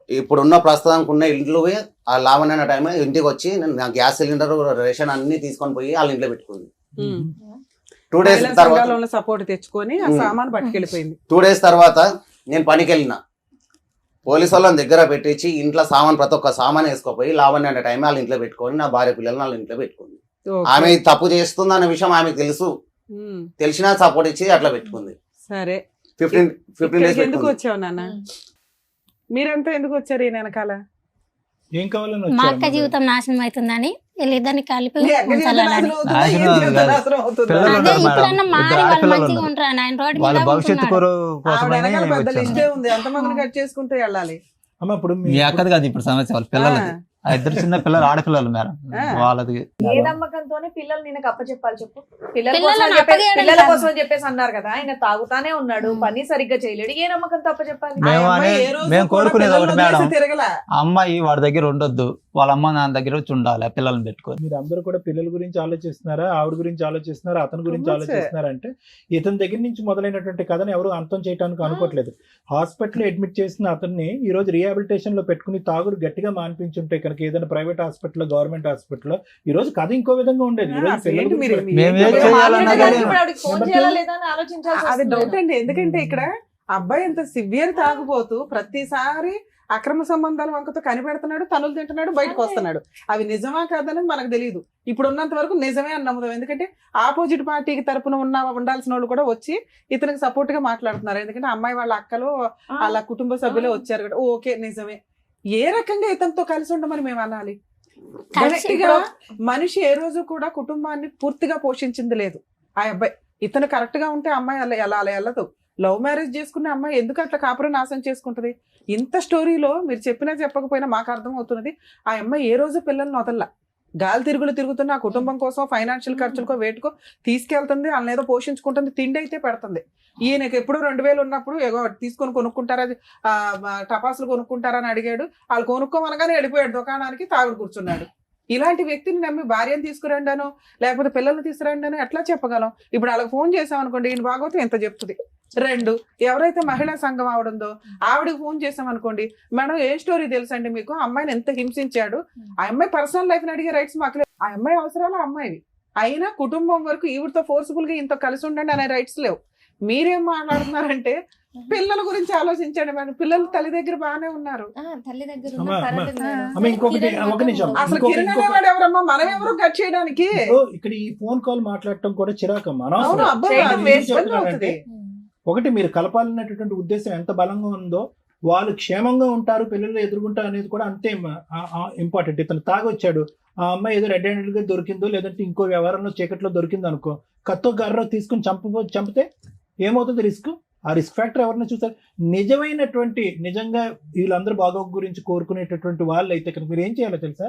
ఇప్పుడున్న ప్రస్తుతానికి ఉన్న ఇంట్లో ఆ లావణ్య అన్న టైం ఇంటికి వచ్చి నా గ్యాస్ సిలిండర్ రేషన్ అన్ని తీసుకొని పోయి వాళ్ళ ఇంట్లో పెట్టుకుంది. 2 days తర్వాత సపోర్ట్ తెచ్చుకొని ఆ సామాన్ పట్టుకెళ్ళిపోయింది. 2 days తర్వాత నేను పనికి వెళ్ళిన, పోలీసు వాళ్ళని దగ్గర పెట్టించి ఇంట్లో సామాన్ ప్రతి ఒక్క సామాన్ వేసుకోపోయి లావణ్య అనే టైం వాళ్ళ ఇంట్లో పెట్టుకొని నా భార్య పిల్లల్ని వాళ్ళ ఇంట్లో పెట్టుకుంది. ఆమె తప్పు చేస్తుంది అనే విషయం ఆమెకు తెలుసు, తెలిసినా సపోర్ట్ ఇచ్చి అట్లా పెట్టుకుంది. సరే 15 days ఎందుకు వచ్చావు నాన్న? మీరంతా ఎందుకు వచ్చారు ఈ వెనకాల? ఏం కావాలని మా అక్క వచ్చారు? జీవితం నాశనం అవుతుందని వీళ్ళిద్దరిని కలిపి మీ అక్క జీవితం ఉంచాలని. నాశనం అవుతుందా? నాశనం ఏం జీవితం కాదు. నాశనం అవుతుందా? పిల్లలు అదే ఉన్నారు మేడం, ఇప్పుడన్నా మారి ఇద్దరు వాళ్ళు ఆడపిల్లలు మంచిగా ఉన్నారు. ఉంటారు, ఆయన రోడ్డు వాళ్ళ మీద భవిష్యత్తు ఉంటున్నాడు. ఆవిడ కోసమని వెనకాల పెద్ద వచ్చాను. లిస్టే ఉంది, ఎంతమందిని కట్ చేసుకుంటూ వెళ్ళాలి. అమ్మ ఇప్పుడు మీ అక్కది కాదు ఇప్పుడు సమస్య, వాళ్ళ పిల్లలది. ఆ ఇద్దరు చిన్న పిల్లలు ఆడపిల్లలు మేడం, వాళ్ళది. ఏ నమ్మకంతోనే పిల్లలు నేను అప్పచెప్పాలి చెప్పు? పిల్లల పిల్లలను కోసం అని చెప్పేసి- అప్పగియడం పిల్లల కాదు. కోసం అని చెప్పేసి అన్నారు కదా, ఆయన తాగుతానే ఉన్నాడు, పని సరిగ్గా చేయలేడు, ఏ నమ్మకంతో అప్పచెప్పాలి? మేము ఆ అమ్మాయి అనే- ఏ రోజు మేము కూడా కోరుకునేది ఒకటి పిల్లల్ని మేడం. వదిలేసి తిరగలా. ఆ అమ్మాయి వాడి దగ్గర ఉండొద్దు, వాళ్ళ అమ్మ నాన్న దగ్గర వచ్చి ఉండాలి, ఆ పిల్లల్ని పెట్టుకొని. మీరు అందరూ కూడా పిల్లల గురించి ఆలోచిస్తున్నారా, ఆవిడ గురించి ఆలోచిస్తున్నారా, అతని గురించి Comments. ఆలోచిస్తున్నారా అంటే ఇతని దగ్గర నుంచి మొదలైనటువంటి కథను ఎవరు అంతం చేయడానికి అనుకోవట్లేదు. హాస్పిటల్ అడ్మిట్ చేసిన అతన్ని ఈ రోజు రిహాబిలిటేషన్ లో పెట్టుకుని తాగుడు గట్టిగా మాన్పించుంటే కనుక ఏదైనా ప్రైవేట్ హాస్పిటల్ గవర్నమెంట్ హాస్పిటల్ ఈ రోజు కథ ఇంకో విధంగా ఉండేది. ఈ రోజు అసలు పిల్లల ఏంటి గురించి మీరు- పెట్టుకుని- మేము ఏం మీరు చేయాలన్నా మాట్లాడే కానీ- ఇప్పుడు ఆవిడకి ఫోన్ చేయాలా లేదా అని ఆలోచించాల్సి అది వస్తుంది. డౌట్ అండి, ఎందుకంటే ఇక్కడ అబ్బాయి ఎంత సివియర్ తాగుబోతూ ప్రతిసారి అక్రమ సంబంధాల వంకతో కనిపెడుతున్నాడు, తనులు తింటున్నాడు, బయటకు వస్తున్నాడు. అవి నిజమా కాదనేది మనకు తెలియదు. ఇప్పుడు ఉన్నంత వరకు నిజమే అని నమ్ముదాం, ఎందుకంటే ఆపోజిట్ పార్టీకి తరపున ఉండాల్సిన వాళ్ళు కూడా వచ్చి ఇతనికి సపోర్ట్ గా మాట్లాడుతున్నారు. ఎందుకంటే అమ్మాయి వాళ్ళ అక్కలు వాళ్ళ కుటుంబ సభ్యులే వచ్చారు కదా, ఓకే నిజమే. ఏ రకంగా ఇతనితో కలిసి ఉండమని మేము అనాలి? గట్టిగా మనిషి ఏ రోజు కూడా కుటుంబాన్ని పూర్తిగా పోషించింది లేదు ఆ అబ్బాయి. ఇతను కరెక్ట్ గా ఉంటే అమ్మాయి అలా వెళ్ళదు. లవ్ మ్యారేజ్ చేసుకున్న అమ్మాయి ఎందుకు అట్లా కాపురం నాశనం చేసుకుంటది? ఇంత స్టోరీలో మీరు చెప్పినా చెప్పకపోయినా మాకు అర్థం అవుతున్నది, ఆ అమ్మాయి ఏ రోజు పిల్లల్ని వదల్లా. గాలి తిరుగుతున్న ఆ కుటుంబం కోసం ఫైనాన్షియల్ ఖర్చులకో వేటుకో తీసుకెళ్తుంది, వాళ్ళని ఏదో పోషించుకుంటుంది, తిండి అయితే పెడుతుంది. ఈయనకి ఎప్పుడు 2000 ఉన్నప్పుడు ఏగో తీసుకొని కొనుక్కుంటారా, టపాసులు కొనుక్కుంటారా అని అడిగాడు. వాళ్ళు కొనుక్కోమనగానే వెళ్ళిపోయాడు దుకాణానికి, తాగుడు కూర్చున్నాడు. ఇలాంటి వ్యక్తిని నమ్మి భార్యను తీసుకురండాను లేకపోతే పిల్లల్ని తీసుకురండాను ఎట్లా చెప్పగలం? ఇప్పుడు వాళ్ళకి ఫోన్ చేసాం అనుకోండి, ఈయన భాగవతం ఎంత చెప్తుంది. 2, ఎవరైతే మహిళా సంఘం ఆవిడందో ఆవిడకి ఫోన్ చేసాం అనుకోండి, మేడం ఏ స్టోరీ తెలుసండి మీకు, అమ్మాయిని ఎంత హింసించాడు, ఆ అమ్మాయి పర్సనల్ లైఫ్ ని అడిగే రైట్స్ మాకు లేవు. ఆ అమ్మాయి అవసరాలు అమ్మాయివి, అయినా కుటుంబం వరకు ఈవిడతో ఫోర్స్ఫుల్ గా ఇంత కలిసి ఉండండి అనే రైట్స్ లేవు. మీరేం మాట్లాడుతున్నారంటే పిల్లల గురించి ఆలోచించండి మేడం. పిల్లలు తల్లి దగ్గర బాగానే ఉన్నారు. తల్లి దగ్గర అమ్మ, ఉన్న పర్వాలేదు మేడం. అమ్మ, ఇంకొకటి, ఒక నిమిషం. అసలు ఇంకొక- కిరణ్ అనేవాడు ఎవరమ్మా? మనం ఎవరు కట్ చేయడానికి? ఇప్పుడు ఇక్కడ ఈ ఫోన్ కాల్ మాట్లాడటం కూడా చిరాకమ్మ, అవును, అనవసరం. అబ్బాయి చేయడం అది waste ఇబ్బంది చెప్తున్నానంటే అవుతుంది. ఒకటి మీరు కలపాలన్నటువంటి ఉద్దేశం ఎంత బలంగా ఉందో, వాళ్ళు క్షేమంగా ఉంటారు, పిల్లలు ఎదుర్కొంటారు అనేది కూడా అంతే ఇంపార్టెంట్. ఇతను తాగొచ్చాడు, ఆ అమ్మాయి ఏదో రెడ్ హ్యాండెడ్ గా దొరికిందో లేదంటే ఇంకో వ్యవహారంలో చీకట్లో దొరికిందో అనుకో, కత్తో గర్రో తీసుకుని చంపితే ఏమవుతుంది రిస్క్? ఆ రిస్క్ ఫ్యాక్టర్ ఎవరిని చూసారు? నిజంగా వీళ్ళందరూ బాగోగు గురించి కోరుకునేటటువంటి వాళ్ళు అయితే కనుక మీరు ఏం చేయాలో తెలుసా?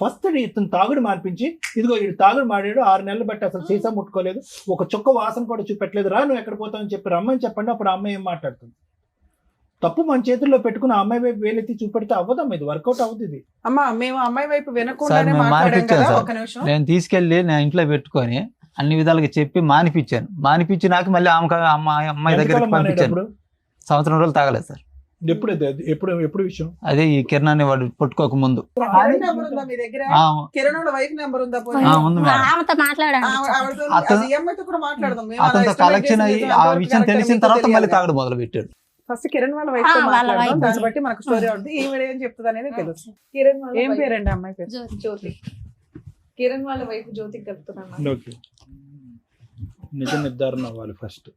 ఫస్ట్ ఇతను తాగుడు మార్పించి, ఇదిగో వీడు తాగుడు మాడాడు, 6 నెలలు బట్టి అసలు సీసా ముట్టుకోలేదు, ఒక చుక్క వాసన కూడా చూపెట్టలేదు, రా నువ్వు ఎక్కడ పోతావని చెప్పి రమ్మని చెప్పండి. అప్పుడు ఆ అమ్మాయి ఏం మాట్లాడుతుంది? తప్పు మన చేతుల్లో పెట్టుకుని ఆ అమ్మాయి వైపు వేలెత్తి చూపెడితే అవ్వదమ్మా, ఇది వర్కౌట్ అవుతుంది. అమ్మా మేము అమ్మాయి వైపు సార్, వినకుండానే మేము మాట్లాడాం మానిపించాం కదా. సార్. ఒక నిమిషం, నేను తీసుకెళ్లి నా ఇంట్లో పెట్టుకొని అన్ని విధాలుగా చెప్పి మానిపించాను. మానిపించి నాకు మళ్ళీ అమ్మాయి దగ్గరికి ఎంతకాలం పంపించాను. మానేటప్పుడు? 1 సంవత్సరం రోజులు తాగలేదు సార్. ఎప్పుడు విషయం? అదే ఈ కిరణాన్ని వాడు పట్టుకోక ముందు. కిరణ్ నెంబర్ ఉందా మీ దగ్గర? ఆ, కిరణ్ వాళ్ళ వైఫ్ నెంబర్ ఉందా? ఉంది మేడం. ఆమెతో మాట్లాడండి. అది EMI తో కూడా మాట్లాడదాం. మేము అలా అతనితో estimate కలెక్షన్ అయ్యి చేసిన ఆ ఎంతవరకు విషయం correct తెలిసిన మీకు తర్వాత మళ్ళీ తెలియాలి. తాగడం మొదలు పెట్టాడు. ఫస్ట్ కిరణ్ వాళ్ళ వైఫ్ తో వాళ్ళ మాట్లాడదాం. wife. దాన్ని బట్టి మనకు స్టోరీ ఉంటుంది. ఈవిడ ఏం చెప్తుంది అనేది తెలుసు. కిరణ్ వాళ్ళ ఏం wife పేరండి అమ్మాయి పేరు? జ్యోతి. కిరణ్ వాళ్ళ వైఫ్ జ్యోతికి చెప్తున్నాను. ఓకే, నిజ నిర్ధారణ అవ్వాలి ఫస్ట్.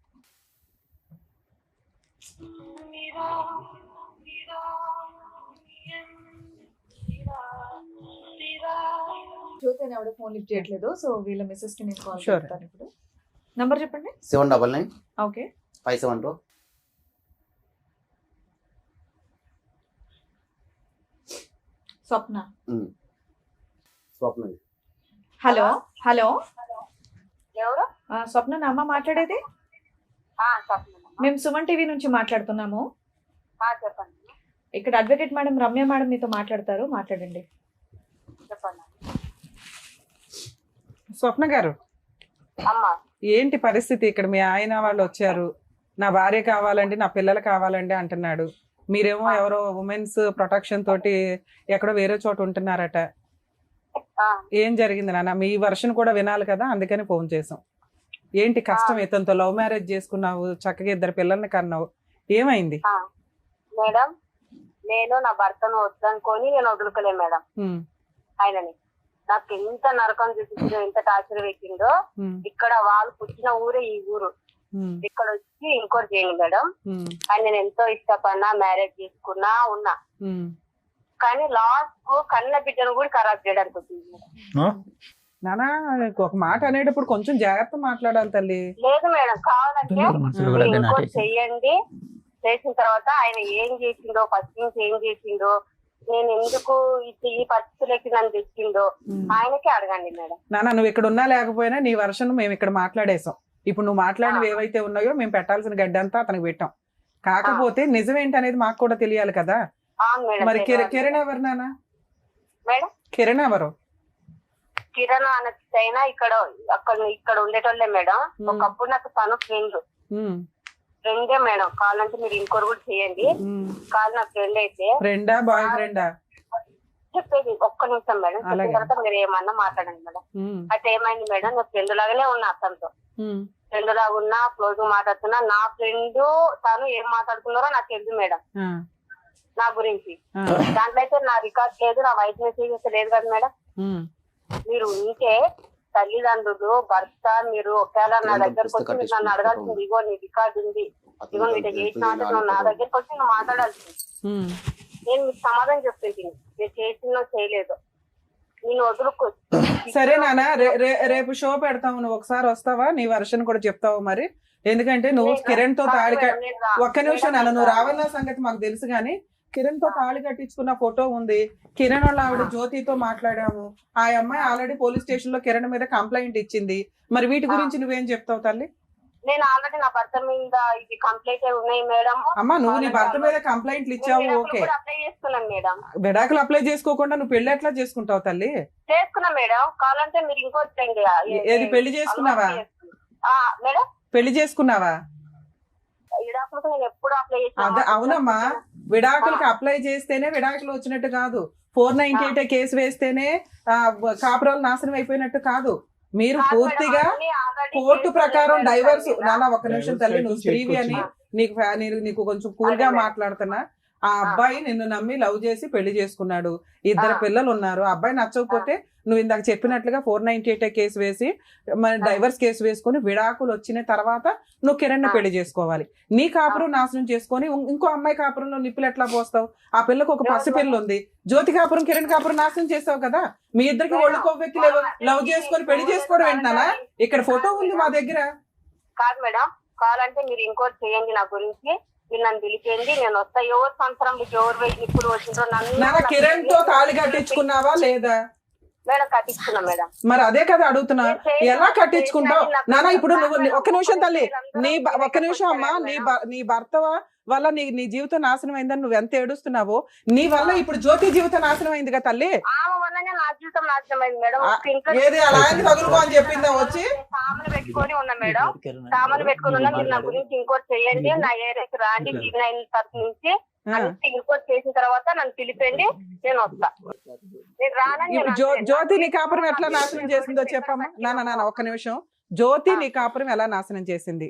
జ్యోతి అని ఎవడో ఫోన్ లిఫ్ట్ చేయట్లేదు. సో వీళ్ళ మిస్సెస్ కి నేను కాల్ Sure. చేస్తాను ఇప్పుడు. నంబర్ చెప్పండి. 799 ఓకే. 572. స్వప్న. స్వప్న. హలో హలో, ఎవరు? స్వప్న నా అమ్మ మాట్లాడేది. చెప్పండి. మేము సుమన్ టీవీ నుంచి మాట్లాడుతున్నాము. చెప్పండి ఇక్కడ అడ్వకేట్ మేడం రమ్య మేడం మీతో మాట్లాడతారు, మాట్లాడండి. చెప్పండి స్వప్న గారు, అమ్మా. ఏంటి పరిస్థితి? ఇక్కడ మీ ఆయన వాళ్ళు వచ్చారు, నా భార్య కావాలండి, నా పిల్లలు కావాలండి అంటున్నాడు. మీరేమో ఎవరో ఉమెన్స్ ప్రొటెక్షన్ తోటి ఎక్కడో వేరే చోట ఉంటున్నారట. ఏం జరిగింది నాన్న? మీ వర్షన్ కూడా వినాలి కదా, అందుకని ఫోన్ చేసాం. ఏంటి కష్టం? ఇతనితో లవ్ మ్యారేజ్ చేసుకున్నావు, చక్కగా 2 పిల్లల్ని కన్నావు, ఏమైంది? మేడం, నేను నా భర్తను వద్దనుకొని నేను వదులుకోలే మేడం. ఆయనని నాకు ఎంత నరకం చూపించిందో, ఎంత టార్చర్ పెట్టిందో. ఇక్కడ వాళ్ళు పుట్టిన ఊరే ఈ ఊరు. ఇక్కడ వచ్చి ఇంకోటి చేయండి మేడం. ఆయన నేను ఎంతో ఇష్టపడినా, మ్యారేజ్ చేసుకున్నా ఉన్నా. కానీ లాస్ట్ కు కన్న బిడ్డను కూడా ఖరాబ్ చేయడానికి వచ్చింది. నానా ఒక మాట అనేటప్పుడు కొంచెం జాగ్రత్త మాట్లాడాలి తల్లి. లేదు మేడం, కావాలంటే మీరు ఇంకోటి చెయ్యండి. చేసిన తర్వాత ఆయన ఏం చేసిండో, ఫస్ట్ నుంచి ఏం చేసిండో, నేను ఎందుకు ఈ పరిస్థితులకి నన్ను తెచ్చిండో ఆయనకే అడగండి మేడం. నానా నువ్వు ఇక్కడ ఉన్నా లేకపోయినా నీ వర్షన్ మేము ఇక్కడ మాట్లాడేసాం. ఇప్పుడు నువ్వు మాట్లాడినవి ఏవైతే ఉన్నాయో మేము పెట్టాల్సిన గడ్డి అంతా అతనికి పెట్టాం. కాకపోతే నిజం ఏంటి అనేది మాకు కూడా తెలియాలి కదా. మరి కిరణ్ ఎవరు నానా? మేడం కిరణ్ ఎవరు? కిరణ్ అనైనా ఇక్కడ ఉండేటోళ్ళే మేడం. ఒకప్పుడు నాకు తను ఫ్రెండే మేడం. కావాలంటే మీరు ఇంకోటి కూడా చేయండి. కాదు నా ఫ్రెండ్ అయితే. ఫ్రెండా బాయ్ ఫ్రెండా? చెప్పేది ఒక్క నిమిషం మేడం. చెప్పిన తర్వాత మీరు ఏమన్నా మాట్లాడండి మేడం. అయితే ఏమైంది మేడం, నా ఫ్రెండ్ లాగానే ఉన్నా, అతనితో ఫ్రెండ్ లాగా ఉన్నా, క్లోజ్ గా మాట్లాడుతున్నా. నా ఫ్రెండ్ తను ఏం మాట్లాడుతున్నారో నాకు తెలుసు మేడం నా గురించి. దాంట్లో అయితే నా రికార్డ్ లేదు, నా వాయిస్ మెసేజ్ లేదు కదా మేడం. మీరు ఉంటే తల్లిదండ్రులు, భర్త, మీరు ఒకవేళ నా దగ్గరకు వచ్చి మీరు నన్ను అడగాల్సింది, ఇగో నీ రికార్డు ఉంది, ఇగో నీట చేసిన నా దగ్గరకు వచ్చి నువ్వు మాట్లాడాల్సింది. నేను మీకు సమాధానం చెప్తుంది, నేను చేసినో చేయలేదు, నేను వదులుకో. సరే నాన్న, రేపు షో పెడతావు, నువ్వు ఒకసారి వస్తావా? నీ వర్షన్ కూడా చెప్తావు మరి. ఎందుకంటే నువ్వు కిరణ్ తో తాళి ఒక్క నిమిషం నాన్న, నువ్వు రావాలన్న సంగతి మాకు తెలుసు కానీ కిరణ్ తో తాళి కట్టించుకున్న ఫోటో ఉంది. కిరణ్ వాళ్ళ ఆవిడ జ్యోతితో మాట్లాడాము. ఆ అమ్మాయి ఆల్రెడీ పోలీస్ స్టేషన్ లో కిరణ్ మీద కంప్లైంట్ ఇచ్చింది. మరి వీటి గురించి నువ్వేం చెప్తావు తల్లి? నేను ఆల్రెడీ నా భర్త మీద ఇది కంప్లైంట్ ఉన్నాయి మేడం. అమ్మా నువ్వు నీ భర్త మీద కంప్లైంట్లు ఇచ్చావు, ఓకే. అప్లై చేసుకున్నాను మేడం. విడాకులు అప్లై చేసుకోకుండా నువ్వు పెళ్లి ఎట్లా చేసుకుంటావు తల్లి? చేసుకున్నా మేడం. కావాలంటే మీరు ఇంకోటి ఏది పెళ్లి చేసుకున్నావా మేడం? పెళ్లి చేసుకున్నావా? విడాకులకు నేను ఎప్పుడు అప్లై అదే అవునమ్మా, విడాకులకి అప్లై చేస్తేనే విడాకులు వచ్చినట్టు కాదు. 498 కేసు వేస్తేనే కాపురాలు నాశనం అయిపోయినట్టు కాదు. మీరు పూర్తిగా కోర్టు ప్రకారం డైవర్స్. నాన్న ఒక్క నిమిషం తల్లి, నువ్వు స్త్రీవి అని నీకు కొంచెం కూల్ గా మాట్లాడుతున్నా. ఆ అబ్బాయి నిన్ను నమ్మి లవ్ చేసి పెళ్లి చేసుకున్నాడు, 2 పిల్లలు ఉన్నారు. అబ్బాయి నచ్చకపోతే నువ్వు ఇందాక చెప్పినట్లుగా 498 కేసు వేసి డైవర్స్ కేసు వేసుకుని విడాకులు వచ్చిన తర్వాత నువ్వు కిరణ్ ని పెళ్లి చేసుకోవాలి. నీ కాపురం నాశనం చేసుకొని ఇంకో అమ్మాయి కాపురంలో నిప్పులు ఎట్లా పోస్తావు? ఆ పిల్లకు ఒక పసి పిల్ల ఉంది. జ్యోతి కాపురం, కిరణ్ కాపురం నాశనం చేస్తావు కదా. మీ ఇద్దరికి ఒళ్ళు కొవ్వెక్కి లవ్ చేసుకొని పెళ్లి చేసుకోవడం ఏంటన్నా? ఇక్కడ ఫోటో ఉంది మా దగ్గర. కాదు మేడం, కావాలంటే మీరు ఇంకోటి చేయండి నా గురించి. మీరు నన్ను పిలిచేయండి, నేను వస్తా. ఎవరు సంవత్సరం ఎవరు వెయ్యి ఇప్పుడు వచ్చిందో నన్ను. కిరణ్ తో తాళి కట్టించుకున్నావా లేదా? మేడం కట్టించుకున్నా మేడం. మరి అదే కదా అడుగుతున్నా, ఎలా కట్టించుకుంటావు నాన్న? ఇప్పుడు నువ్వు ఒక్క నిమిషం తల్లి, ఒక్క నిమిషం అమ్మా. నీ భర్త వల్ల నీ జీవితం నాశనం అయిందని నువ్వు ఎంత ఏడుస్తున్నావో, నీ వల్ల ఇప్పుడు జ్యోతి జీవితం నాశనం అయింది కదా తల్లి. నా జీవితం నాశనం అయింది మేడం. ఏది అలా తగులుకో అని చెప్పిందా వచ్చి? సామాను పెట్టుకొని ఉన్నా మేడం, సామాను పెట్టుకుని ఉన్నా. మీరు నా గురించి ఇంకోటి చేయండి, నా ఏరియాకి రాండి. టీవీ9 తరఫు నుంచి అన్ని రిపోర్ట్ చేసిన తర్వాత నన్ను పిలిపండి, నేను వస్తా. నేను రానని ఇప్పుడు జ్యోతి నీ కాపురం ఎట్లా నాశనం చేసిందో చెప్పమ్మా. నాన్న ఒక్క నిమిషం. జ్యోతి నీ కాపురం ఎలా నాశనం చేసింది?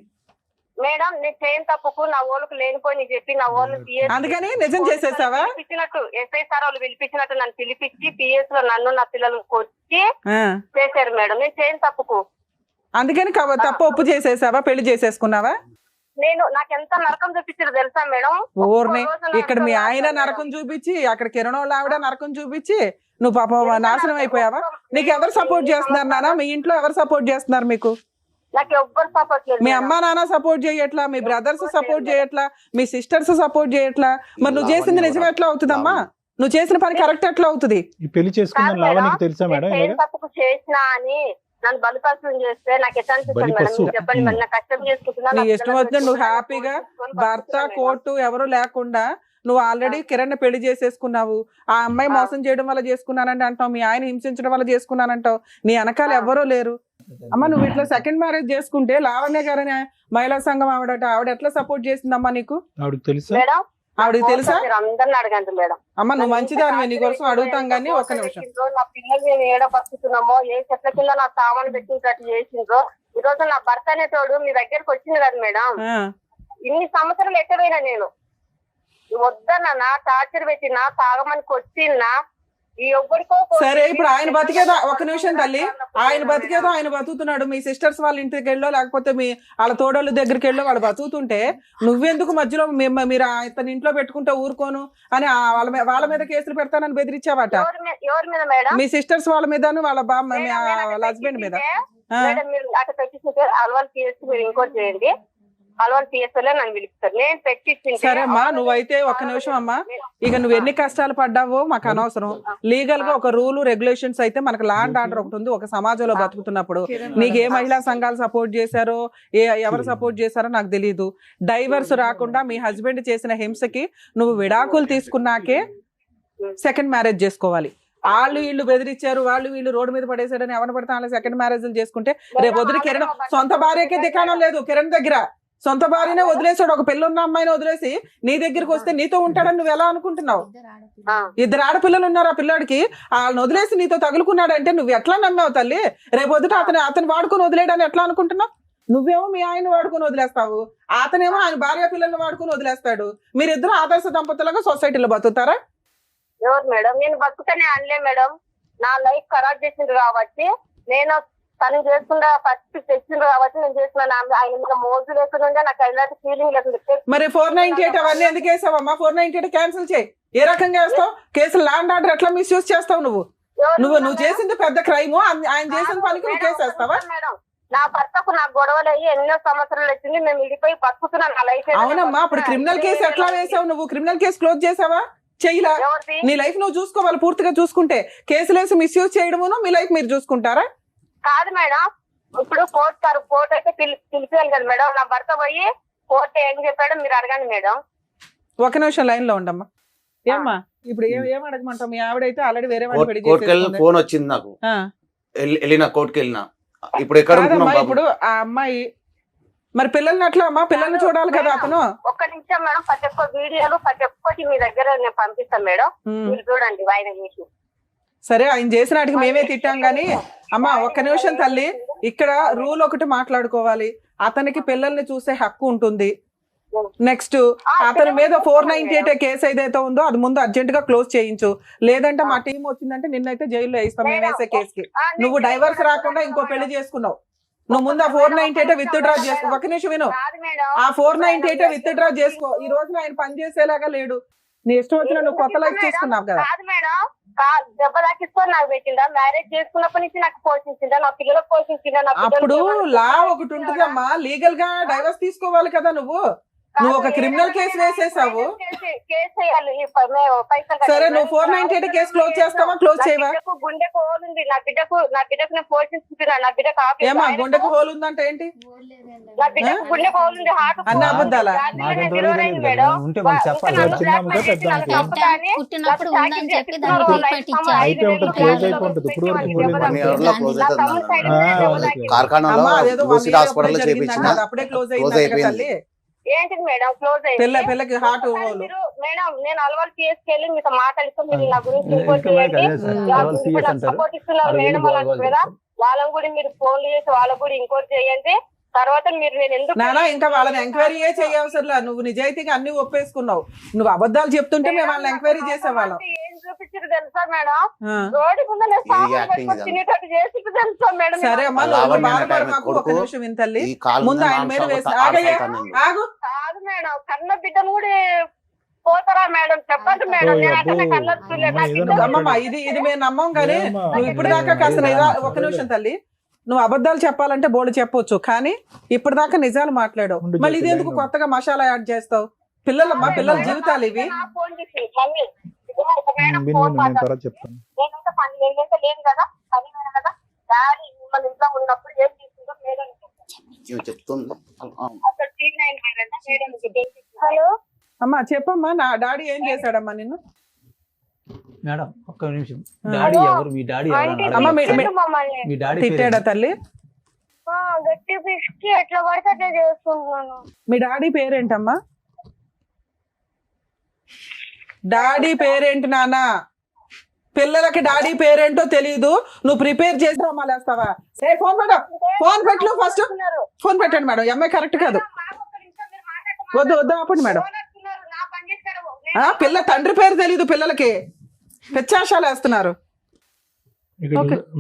మేడం నేను చేయని తప్పుకు నా ఓళ్ళకు లేనిపోయి చెప్పి నా ఓళ్ళు అందుకని నిజం చేసేసావా? పిలిపించినట్టు ఎస్ఐ సార్ వాళ్ళు పిలిపించినట్టు నన్ను పిలిపించి పిఎస్ లో నన్ను నా పిల్లలు కొట్టి చేశారు మేడం. నేను చేయని తప్పుకు. అందుకని తప్పు ఒప్పు చేసేసావా? పెళ్లి చేసేసుకున్నావా? నేను నాకెంత నరకం చూపించారు తెలుసా మేడం? ఊరిని ఇక్కడ మీ ఆయన నరకం చూపించి, అక్కడ కిరణ్ వాళ్ళ ఆవిడ నరకం చూపించి నువ్వు పాపం నాశనం అయిపోయావా? నీకు ఎవరు సపోర్ట్ చేస్తున్నారు నాన్న? మీ ఇంట్లో ఎవరు సపోర్ట్ చేస్తున్నారు మీకు? నాకు ఎవ్వరు సపోర్ట్ లేదు. మీ అమ్మా నాన్న సపోర్ట్ చేయట్లా, మీ బ్రదర్స్ సపోర్ట్ చేయట్లా, మీ సిస్టర్స్ సపోర్ట్ చేయట్లా. మరి నువ్వు చేసింది నిజం ఎట్లా అవుతుందమ్మా? నువ్వు చేసిన పని కరెక్ట్ ఎట్లా అవుతుంది? ఈ పెళ్లి చేసుకున్న లావణ్యకి తెలుసా మేడం? తప్పుకు చేసినా అని నన్ను బలిపశువుని చేస్తే నాకు ఎట్లా అనిపిస్తుంది మేడం? మీరు చెప్పండి. మరి నా కష్టం చేసుకుంటున్నా, నీ ఇష్టం వచ్చిన నువ్వు హ్యాపీగా భర్త కోర్టు ఎవరు లేకుండా నువ్వు ఆల్రెడీ కిరణ్ పెళ్లి చేసేసుకున్నావు. ఆ అమ్మాయి మోసం చేయడం వల్ల చేసుకున్నానంటే అంటావు, మీ ఆయన హింసించడం వల్ల చేసుకున్నానంటావు. నీ వెనకాల ఎవ్వరూ లేరు. అమ్మ నువ్వు ఇట్లా సెకండ్ మ్యారేజ్ చేసుకుంటే లావణ్య గారని మహిళా సంఘం ఆవిడ ఎట్లా సపోర్ట్ చేసిందమ్మా నీకు? ఆవిడకి తెలుసా? ఆవిడకి తెలుసా? అందరిని అడగండి మేడం. అమ్మ నువ్వు మంచిదానివే, నీ కోసం అడుగుతాం కానీ ఒక్క నిమిషం. నా పిల్లలు మేము ఏడ బతుకుతున్నామో, ఏ చెట్ల కింద నా సామాను పెట్టినట్టు చేసిండ్రో. ఈ రోజు నా భర్త అనేటోడు మీ దగ్గరకు వచ్చింది కదా మేడం. ఇన్ని సంవత్సరాలు ఎట్టపోయినా నేను వద్దన్నా టార్చర్ పెట్టినా, తాగమని కొట్టినా, ఈ ఒక్కడికో. సరే ఇప్పుడు ఆయన బతికేదో, ఒక్క నిమిషం తల్లి, ఆయన బతికేదో ఆయన బతుకుతున్నాడు. మీ సిస్టర్స్ వాళ్ళ ఇంటికి వెళ్ళో లేకపోతే మీ వాళ్ళ తోడోళ్ళ దగ్గరికి వెళ్ళో వాళ్ళు బతుకుతుంటే నువ్వెందుకు మధ్యలో మీరు ఇతని ఇంట్లో పెట్టుకుంటే ఊరుకోను అని వాళ్ళ మీద కేసులు పెడతానని బెదిరించావట. ఎవరి మీద మేడం? మీ సిస్టర్స్ వాళ్ళ మీద, వాళ్ళ వాళ్ళ హస్బెండ్ మీద. మీరు అటు పెట్టించుంటే అల్వాల్ పిఎస్ మీరు ఇంకోటి చేయండి. అల్వాల్ పిఎస్ లో నన్ను పిలుపుతారు. నేను పెట్టించింది. సరే అమ్మా నువ్వైతే ఒక్క నిమిషం అమ్మా, ఇక నువ్వు ఎన్ని కష్టాలు పడ్డావో మాకు అనవసరం. లీగల్ గా ఒక రూల్ రెగ్యులేషన్స్ అయితే మనకు లా అండ్ ఆర్డర్ ఒకటి ఉంది. ఒక సమాజంలో బతుకుతున్నప్పుడు నీకు ఏ మహిళా సంఘాలు సపోర్ట్ చేశారో, ఎవరు సపోర్ట్ చేశారో నాకు తెలియదు. డైవర్స్ రాకుండా మీ హస్బెండ్ చేసిన హింసకి నువ్వు విడాకులు తీసుకున్నాకే సెకండ్ మ్యారేజ్ చేసుకోవాలి. వాళ్ళు వీళ్ళు బెదిరించారు, వాళ్ళు వీళ్ళు రోడ్డు మీద పడేసాడని ఎవరిని పడితే వాళ్ళు సెకండ్ మ్యారేజ్లు చేసుకుంటే రేపు వదిలి కిరణ్ సొంత భార్యకే దికాణం లేదు. కిరణ్ దగ్గర సొంత భార్యనే వదిలేసాడు. ఒక పెళ్ళున్న అమ్మాయిని వదిలేసి నీ దగ్గరికి వస్తే నీతో ఉంటాడని నువ్వు ఎలా అనుకుంటున్నావు? ఇద్దరు ఆడపిల్లలు ఉన్నారు. ఆ పిల్లాడికి వాళ్ళని వదిలేసి నీతో తగులుకున్నాడంటే నువ్వు ఎట్లా నమ్మావు తల్లి? రేపు వద్దుట అతను వాడుకొని వదిలేయడని ఎట్లా అనుకుంటున్నావు? నువ్వేమో మీ ఆయన వాడుకొని వదిలేస్తావు, అతనేమో ఆయన భార్య పిల్లల్ని వాడుకొని వదిలేస్తాడు. మీరిద్దరు ఆదర్శ దంపతులుగా సొసైటీలో బతుకుతారా? ఎవరు మేడం? నేను బతుకుతానే అనలే మేడం. నా లైఫ్ ఖరాబ్ చేసింది కాబట్టి, నేను తను చేసుకున్నా ఫస్ట్ తెచ్చింది కాబట్టి నేను చేస్తున్నాను. ఆయన మీద మోజు లేకుండా నాకు ఎలాంటి ఫీలింగ్ లేకుండా. మరి 498 అవన్నీ ఎందుకు వేసావమ్మా? 498 క్యాన్సిల్ చేయి. ఏ రకంగా వేస్తావు? కేసులు ల్యాండ్ ఆర్డర్ ఎట్లా మిస్యూజ్ చేస్తావు? నువ్వు చేసింది పెద్ద క్రైమ్, ఆయన చేసిన పనికి నువ్వు కేసేస్తావా? మేడం నా భర్తకు నాకు గొడవలు అయ్యి ఎన్నో సంవత్సరాలు వచ్చింది. మేము విడిపోయి బతుకుతున్నాను. నా లైఫ్ అవునమ్మా. అప్పుడు క్రిమినల్ కేసు ఎట్లా వేసావు నువ్వు? క్రిమినల్ కేసు క్లోజ్ చేసావా? చెయ్యలా. నీ లైఫ్ నువ్వు చూసుకోవాలి పూర్తిగా. చూసుకుంటే కేసులు వేసి మిస్యూజ్ చేయడమును మీ లైఫ్ మీరు చూసుకుంటారా? కాదు మేడం. ఇప్పుడు కోర్టు అయితే పిలిపియాలి కదా మేడం. నా భర్త పోయి కోర్టు ఏం చెప్పాడో మీరు అడగండి మేడం. ఒక నిమిషం లైన్ లో ఉండమ్మా. ఏమ్మా ఇప్పుడు ఏం అడగమంటావు? మీ ఆవిడైతే ఆల్రెడీ వేరే ఫోన్ వచ్చింది నాకు, వెళ్ళిన కోర్టుకి వెళ్ళిన. ఇప్పుడు ఎక్కడ ఇప్పుడు ఆ అమ్మాయి మరి పిల్లల్ని అట్లా అమ్మా, పిల్లల్ని చూడాలి కదా అతను. ఒక్క నిమిషం మేడం. ప్రతి ఒక్క వీడియోలు ప్రతి ఒక్కటి మీ దగ్గర నేను పంపిస్తాను మేడం. మీరు చూడండి వాయిదా చేసి. సరే ఆయన చేసిన వాటికి మేమే తిట్టాం గానీ అమ్మా ఒక్క నిమిషం తల్లి, ఇక్కడ రూల్ ఒకటి మాట్లాడుకోవాలి. అతనికి పిల్లల్ని చూసే హక్కు ఉంటుంది. నెక్స్ట్ అతని మీద 498 కేసు ఏదైతే ఉందో అది ముందు అర్జెంట్ గా క్లోజ్ చేయించు. లేదంటే మా టీం వచ్చిందంటే నిన్నైతే జైల్లో వేస్తాం మేము వేసే కేసుకి. నువ్వు డైవర్స్ రాకుండా ఇంకో పెళ్లి చేసుకున్నావు. నువ్వు ముందు ఆ 498 విత్ డ్రా చేసుకో. ఒక నిమిషం విను. ఆ 498 విత్ డ్రా చేసుకో. ఈ రోజున ఆయన పని చేసేలాగా లేడు. నీ ఇష్టం వచ్చిన నువ్వు కొత్త లైఫ్ చేసుకున్నావు కదా. దెబ్బ తాకిస్తాను నాకు పెట్టిందా? మ్యారేజ్ చేసుకున్నప్పటి నుంచి నాకు పోషించిందా? నా పిల్లలకు పోషించిందా? అప్పుడు లా ఒకటి ఉంటుందమ్మా, లీగల్ గా డైవర్స్ తీసుకోవాలి కదా. నువ్వు ఒక క్రిమినల్ కేసు వేసేసావు. సరే నువ్వు 498 కేసు క్లోజ్ చేస్తావా క్లోజ్ చేయవా? గుండెకు హోల్ ఉంది. నా బిడ్డకు నేను పోషిస్తున్నా. నా బిడ్డకు ఏమా గుండెకు హోల్ ఉందంటే ఏంటి? నా బిడ్డకు గుండెకు హోల్ ఉంది. హార్ట్ అన్న అబద్ధాలా? పుట్టినప్పుడు ఉందని చెప్పి దాన్ని ట్రీట్మెంట్ కార్ఖానాలో హాస్పిటల్ చేయించిన అప్పుడే క్లోజ్ అయింది తల్లి. ఏంటిది మేడం క్లోజ్ పిల్లకి హార్ట్ మీరు మేడం నేను అలవాటు చేసుకెళ్ళి మీతో మాట్లాడితే మీరు నా గురించి ఇంకోటి సపోర్ట్ ఇస్తున్నారు మేడం వాళ్ళు కదా, వాళ్ళని కూడా మీరు ఫోన్లు చేసి వాళ్ళకు కూడా ఇంకోటి చేయండి. తర్వాత మీరు నేను ఎందుకు నానా ఇంకా వాళ్ళని ఎంక్వైరీ చేయవసరంలా, నువ్వు నిజాయితీగా అన్ని ఒప్పేసుకున్నావు. నువ్వు అబద్ధాలు చెప్తుంటే మేము వాళ్ళని ఎంక్వైరీ చేసేవాళ్ళం. ఏం చూపించారు తెలుసా మేడం, రోడ్డు ముందు తినేటట్టు చేసి తెలుసా మేడం. సరే అమ్మా, నువ్వు బాధపడమాకు, ఒక నిమిషం వింతల్లి. ముందు ఆయన మీద వేసి ఆగు. కాదు మేడం, కన్న బిడ్డను కూడా పోతారా మేడం, చెప్పండి మేడం. అమ్మమ్మ ఇది మేము నమ్మం కానీ నువ్వు ఇప్పుడు దాకా కాస్త ఒక నిమిషం తల్లి, నువ్వు అబద్ధాలు చెప్పాలంటే బోర్డు చెప్పొచ్చు కానీ ఇప్పటిదాకా నిజాలు మాట్లాడావు. మళ్ళీ ఇది ఎందుకు కొత్తగా మసాలా యాడ్ చేస్తావు? పిల్లలమ్మా, పిల్లల జీవితాలు ఇవి. హలో అమ్మా చెప్పమ్మా, నా డాడీ ఏం చేశాడమ్మా నిన్ను? మేడం ఒక్క నిమిషం, డాడీ ఎవరు? మీ డాడీ అమ్మా మీ డాడీ తిట్టాడా తల్లి? గట్టి పిసికి ఎట్లా పడితే అట్లా చేస్తున్నాను. మీ డాడీ పేరేంటమ్మా? డాడీ పేరేంటి నాన్న? పిల్లలకి డాడీ పేరేంటో తెలియదు, నువ్వు ప్రిపేర్ చేసి అమ్మాలేస్తావా? ఫోన్ పెట్టు ఫస్ట్. ఫోన్ పెట్టండి మేడం, అమ్మాయి కరెక్ట్ కాదు. వద్దు ఆపండి మేడం. పిల్ల తండ్రి పేరు తెలీదు పిల్లలకి, పెచ్చాశాలు వేస్తున్నారు.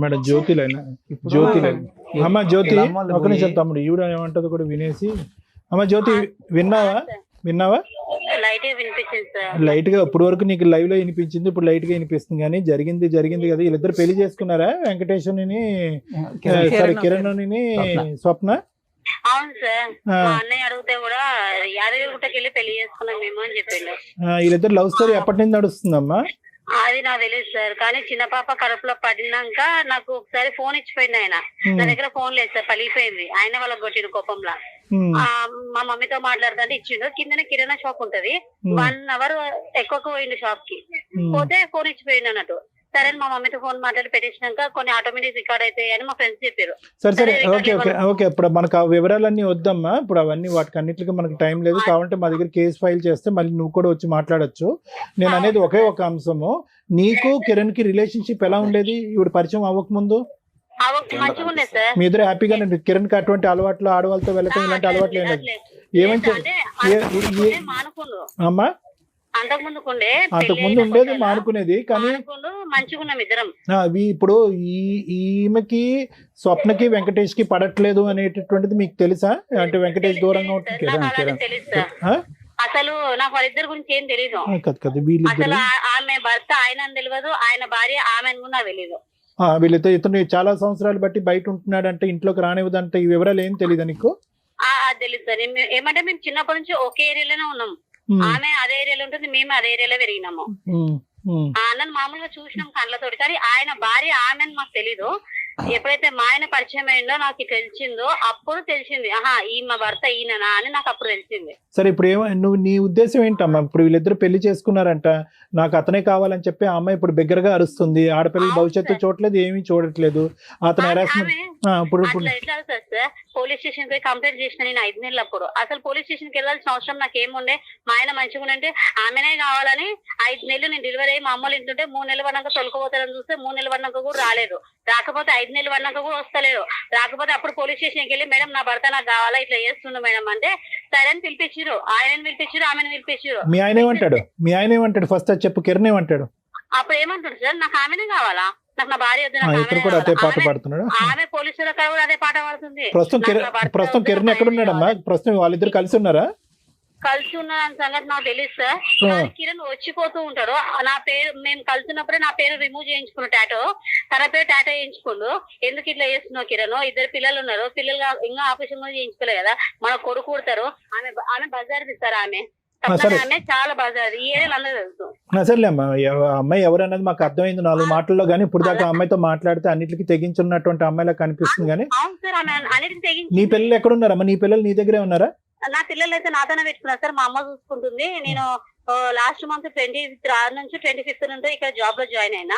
మేడం జ్యోతిలైనా అమ్మ జ్యోతి ఒక నిమిషం తమ్ముడు ఈవిడ ఏమంటది కూడా వినేసి. అమ్మ జ్యోతి విన్నావా? లైట్ గా ఇప్పుడు వరకు నీకు లైవ్ లో వినిపించింది, ఇప్పుడు లైట్ గా వినిపిస్తుంది. కానీ జరిగింది కదా. వీళ్ళిద్దరు పెళ్లి చేసుకున్నారా? వెంకటేశ్వరుని కిరణ్ స్వప్న. అవును సార్, మా అన్నయ్య అడిగితే కూడా యాదగిరిగుట్టకి వెళ్ళి పెళ్లి చేసుకున్నాం మేము అని చెప్పిండు. వీళ్ళిద్దరు లవ్ స్టోరీ ఎప్పటి నుంచి నడుస్తుందమ్మా? అది నాకు తెలియదు సార్, కానీ చిన్న పాప కడుపులో పడినాక నాకు ఒకసారి ఫోన్ ఇచ్చిపోయింది ఆయన. నా దగ్గర ఫోన్ లేదు సార్, పలిగిపోయింది. ఆయన వాళ్ళకి కొట్టిన కోపంలా మా మమ్మీతో మాట్లాడుతుంటే ఇచ్చిండు. కిందనే కిరాణా షాప్ ఉంటది, 1 hour ఎక్కువ పోయిండు షాప్ కి. పోతే ఫోన్ ఇచ్చిపోయిండు అన్నట్టు. సరే మా మమ్మీతో ఫోన్ మాట్లాడి పెట్టేసినాక కొన్ని ఆటోమేటిక్ రికార్డ్ అవుతాయి అని మా ఫ్రెండ్స్ చెప్పారు. సరే ఓకే ఇప్పుడు మనకు ఆ వివరాలన్నీ వద్దమ్మా. ఇప్పుడు అవన్నీ వాటికి అన్నిటికీ మనకు టైం లేదు. కావాలంటే మా దగ్గర కేసు ఫైల్ చేస్తే మళ్ళీ నువ్వు కూడా వచ్చి మాట్లాడొచ్చు. నేను అనేది ఒకే ఒక అంశము, నీకు కిరణ్ కి రిలేషన్షిప్ ఎలా ఉండేది ఇప్పుడు పరిచయం అవ్వక ముందు? మీ ఇద్దరు హ్యాపీగా కిరణ్ కి అటువంటి అలవాట్లు, ఆడవాళ్ళతో వెళ్ళటం ఇలాంటి అలవాట్లు ఏమంటే అమ్మా? అంతకుముందు ఉండేది మానుకునేది కానీ ఇప్పుడు ఈమెకి స్వప్నకి వెంకటేష్ కి పడట్లేదు అనేటటువంటిది మీకు తెలుసా? అంటే వెంకటేష్ దూరంగా ఉంటుంది అసలు నాకు వాళ్ళిద్దరి గురించి ఏం తెలియదు. అసలు ఆమె భర్త ఆయన తెలియదు, ఆయన భార్య ఆమె కూడా తెలియదు. వీళ్ళతో ఇతను చాలా సంవత్సరాలు బట్టి బయట ఉంటున్నాడు అంటే, ఇంట్లోకి రానివ్వదంటే, ఈ వివరాలు ఏం తెలియదు నీకు? తెలియదు సార్. ఏమంటే మేము చిన్నప్పటి నుంచి ఒకే ఏరియాలోనే ఉన్నాం. ఆమె అదే ఏరియాలో ఉంటుంది, మేము అదే ఏరియాలో పెరిగినాము. అన్నను మామూలుగా చూసినాం కళ్ళతోటి, కానీ ఆయన భార్య ఆమెను మాకు తెలీదు. ఎప్పుడైతే మా ఆయన పరిచయం అయిందో నాకు తెలిసిందో అప్పుడు తెలిసింది, ఈమె భర్త ఈయననా అని నాకు అప్పుడు తెలిసింది. సరే ఇప్పుడు నువ్వు నీ ఉద్దేశం ఏంటమ్మా? ఇప్పుడు వీళ్ళిద్దరు పెళ్లి చేసుకున్నారంట, నాకు అతనే కావాలని చెప్పి ఆ అమ్మాయి ఇప్పుడు బిగ్గరగా అరుస్తుంది. ఆడపిల్లల భవిష్యత్తు చూడట్లేదు, ఏమీ చూడట్లేదు. అతను పోలీస్ స్టేషన్ పోయి కంప్లైంట్ చేసిన నేను 5 నెలలు అప్పుడు. అసలు పోలీస్ స్టేషన్ కి వెళ్ళాల్సిన అవసరం నాకు ఏముండే? మా ఆయన మంచిగా ఉంటే ఆమెనే కావాలని 5 నెలలు నేను డెలివరీ అయ్యి మా అమ్మలు ఇంటుంటే 3 నెలలు పడినాక తొలకపోతారని చూస్తే 3 నెలలు పడినాక కూడా రాలేదు. రాకపోతే 5 నెలలు పడినాక కూడా వస్తలేదు. రాకపోతే అప్పుడు పోలీస్ స్టేషన్కి వెళ్ళి మేడం నా భర్త నాకు కావాలా, ఇట్లా చేస్తుండు మేడం అంటే సరే అని పిలిపించారు. ఆయనని పిలిపించారు, ఆమెను పిలిపించారు. మీ ఆయన ఏమంటాడు ఫస్ట్ చెప్పు? కిరణ్ ఏమంటాడు? అప్పుడు ఏమంటాడు సార్, నాకు ఆమెనే కావాలా, నాకు నా భార్య వద్దు, ఆమె పోలీసుల కూడా అదే పాట పాడుతుంది. ప్రస్తుతం కిరణ్ ఎక్కడున్నాడమ్మా? ప్రస్తుతం వాళ్ళిద్దరు కలిసి ఉన్నారా? కలిసి ఉన్న సంగతి నాకు తెలుసు సార్. కిరణ్ వచ్చిపోతూ ఉంటాడు. నా పేరు మేము కలిసి ఉన్నప్పుడే నా పేరు రిమూవ్ చేయించుకున్నాడు టాటో. తన పేరు టాటో చేయించుకోండు. ఎందుకు ఇట్లా చేస్తున్నావు కిరణ్? 2 పిల్లలు ఉన్నారు, పిల్లలు ఇంకా ఆపరేషన్ కూడా చేయించుకోలేదు కదా, మన కొడుకు కుడతారు. ఆమె బజార్ తీస్తారు. ఆమె చాలా బజార్, ఈ ఏరియాలో అందరూ తెలుసు. సరేలే అమ్మా, అమ్మాయి ఎవరన్నది మాకు అర్థమైంది 4 మాటల్లో. కానీ ఇప్పుడు దాకా అమ్మాయితో మాట్లాడితే అన్నిటికీ తెగించున్నటువంటి అమ్మాయిలా కనిపిస్తుంది. కానీ అవును సార్, ఆమె అన్నిటికీ తెగించి. నీ పిల్లలు ఎక్కడున్నారమ్మా? నీ పిల్లలు నీ దగ్గరే ఉన్నారా? నా పిల్లలు అయితే నాతోనే పెట్టుకున్నారు సార్, మా అమ్మ చూసుకుంటుంది. నేను లాస్ట్ మంత్ 25th నుంచి 25th నుండి ఇక్కడ జాబ్ లో జాయిన్ అయినా.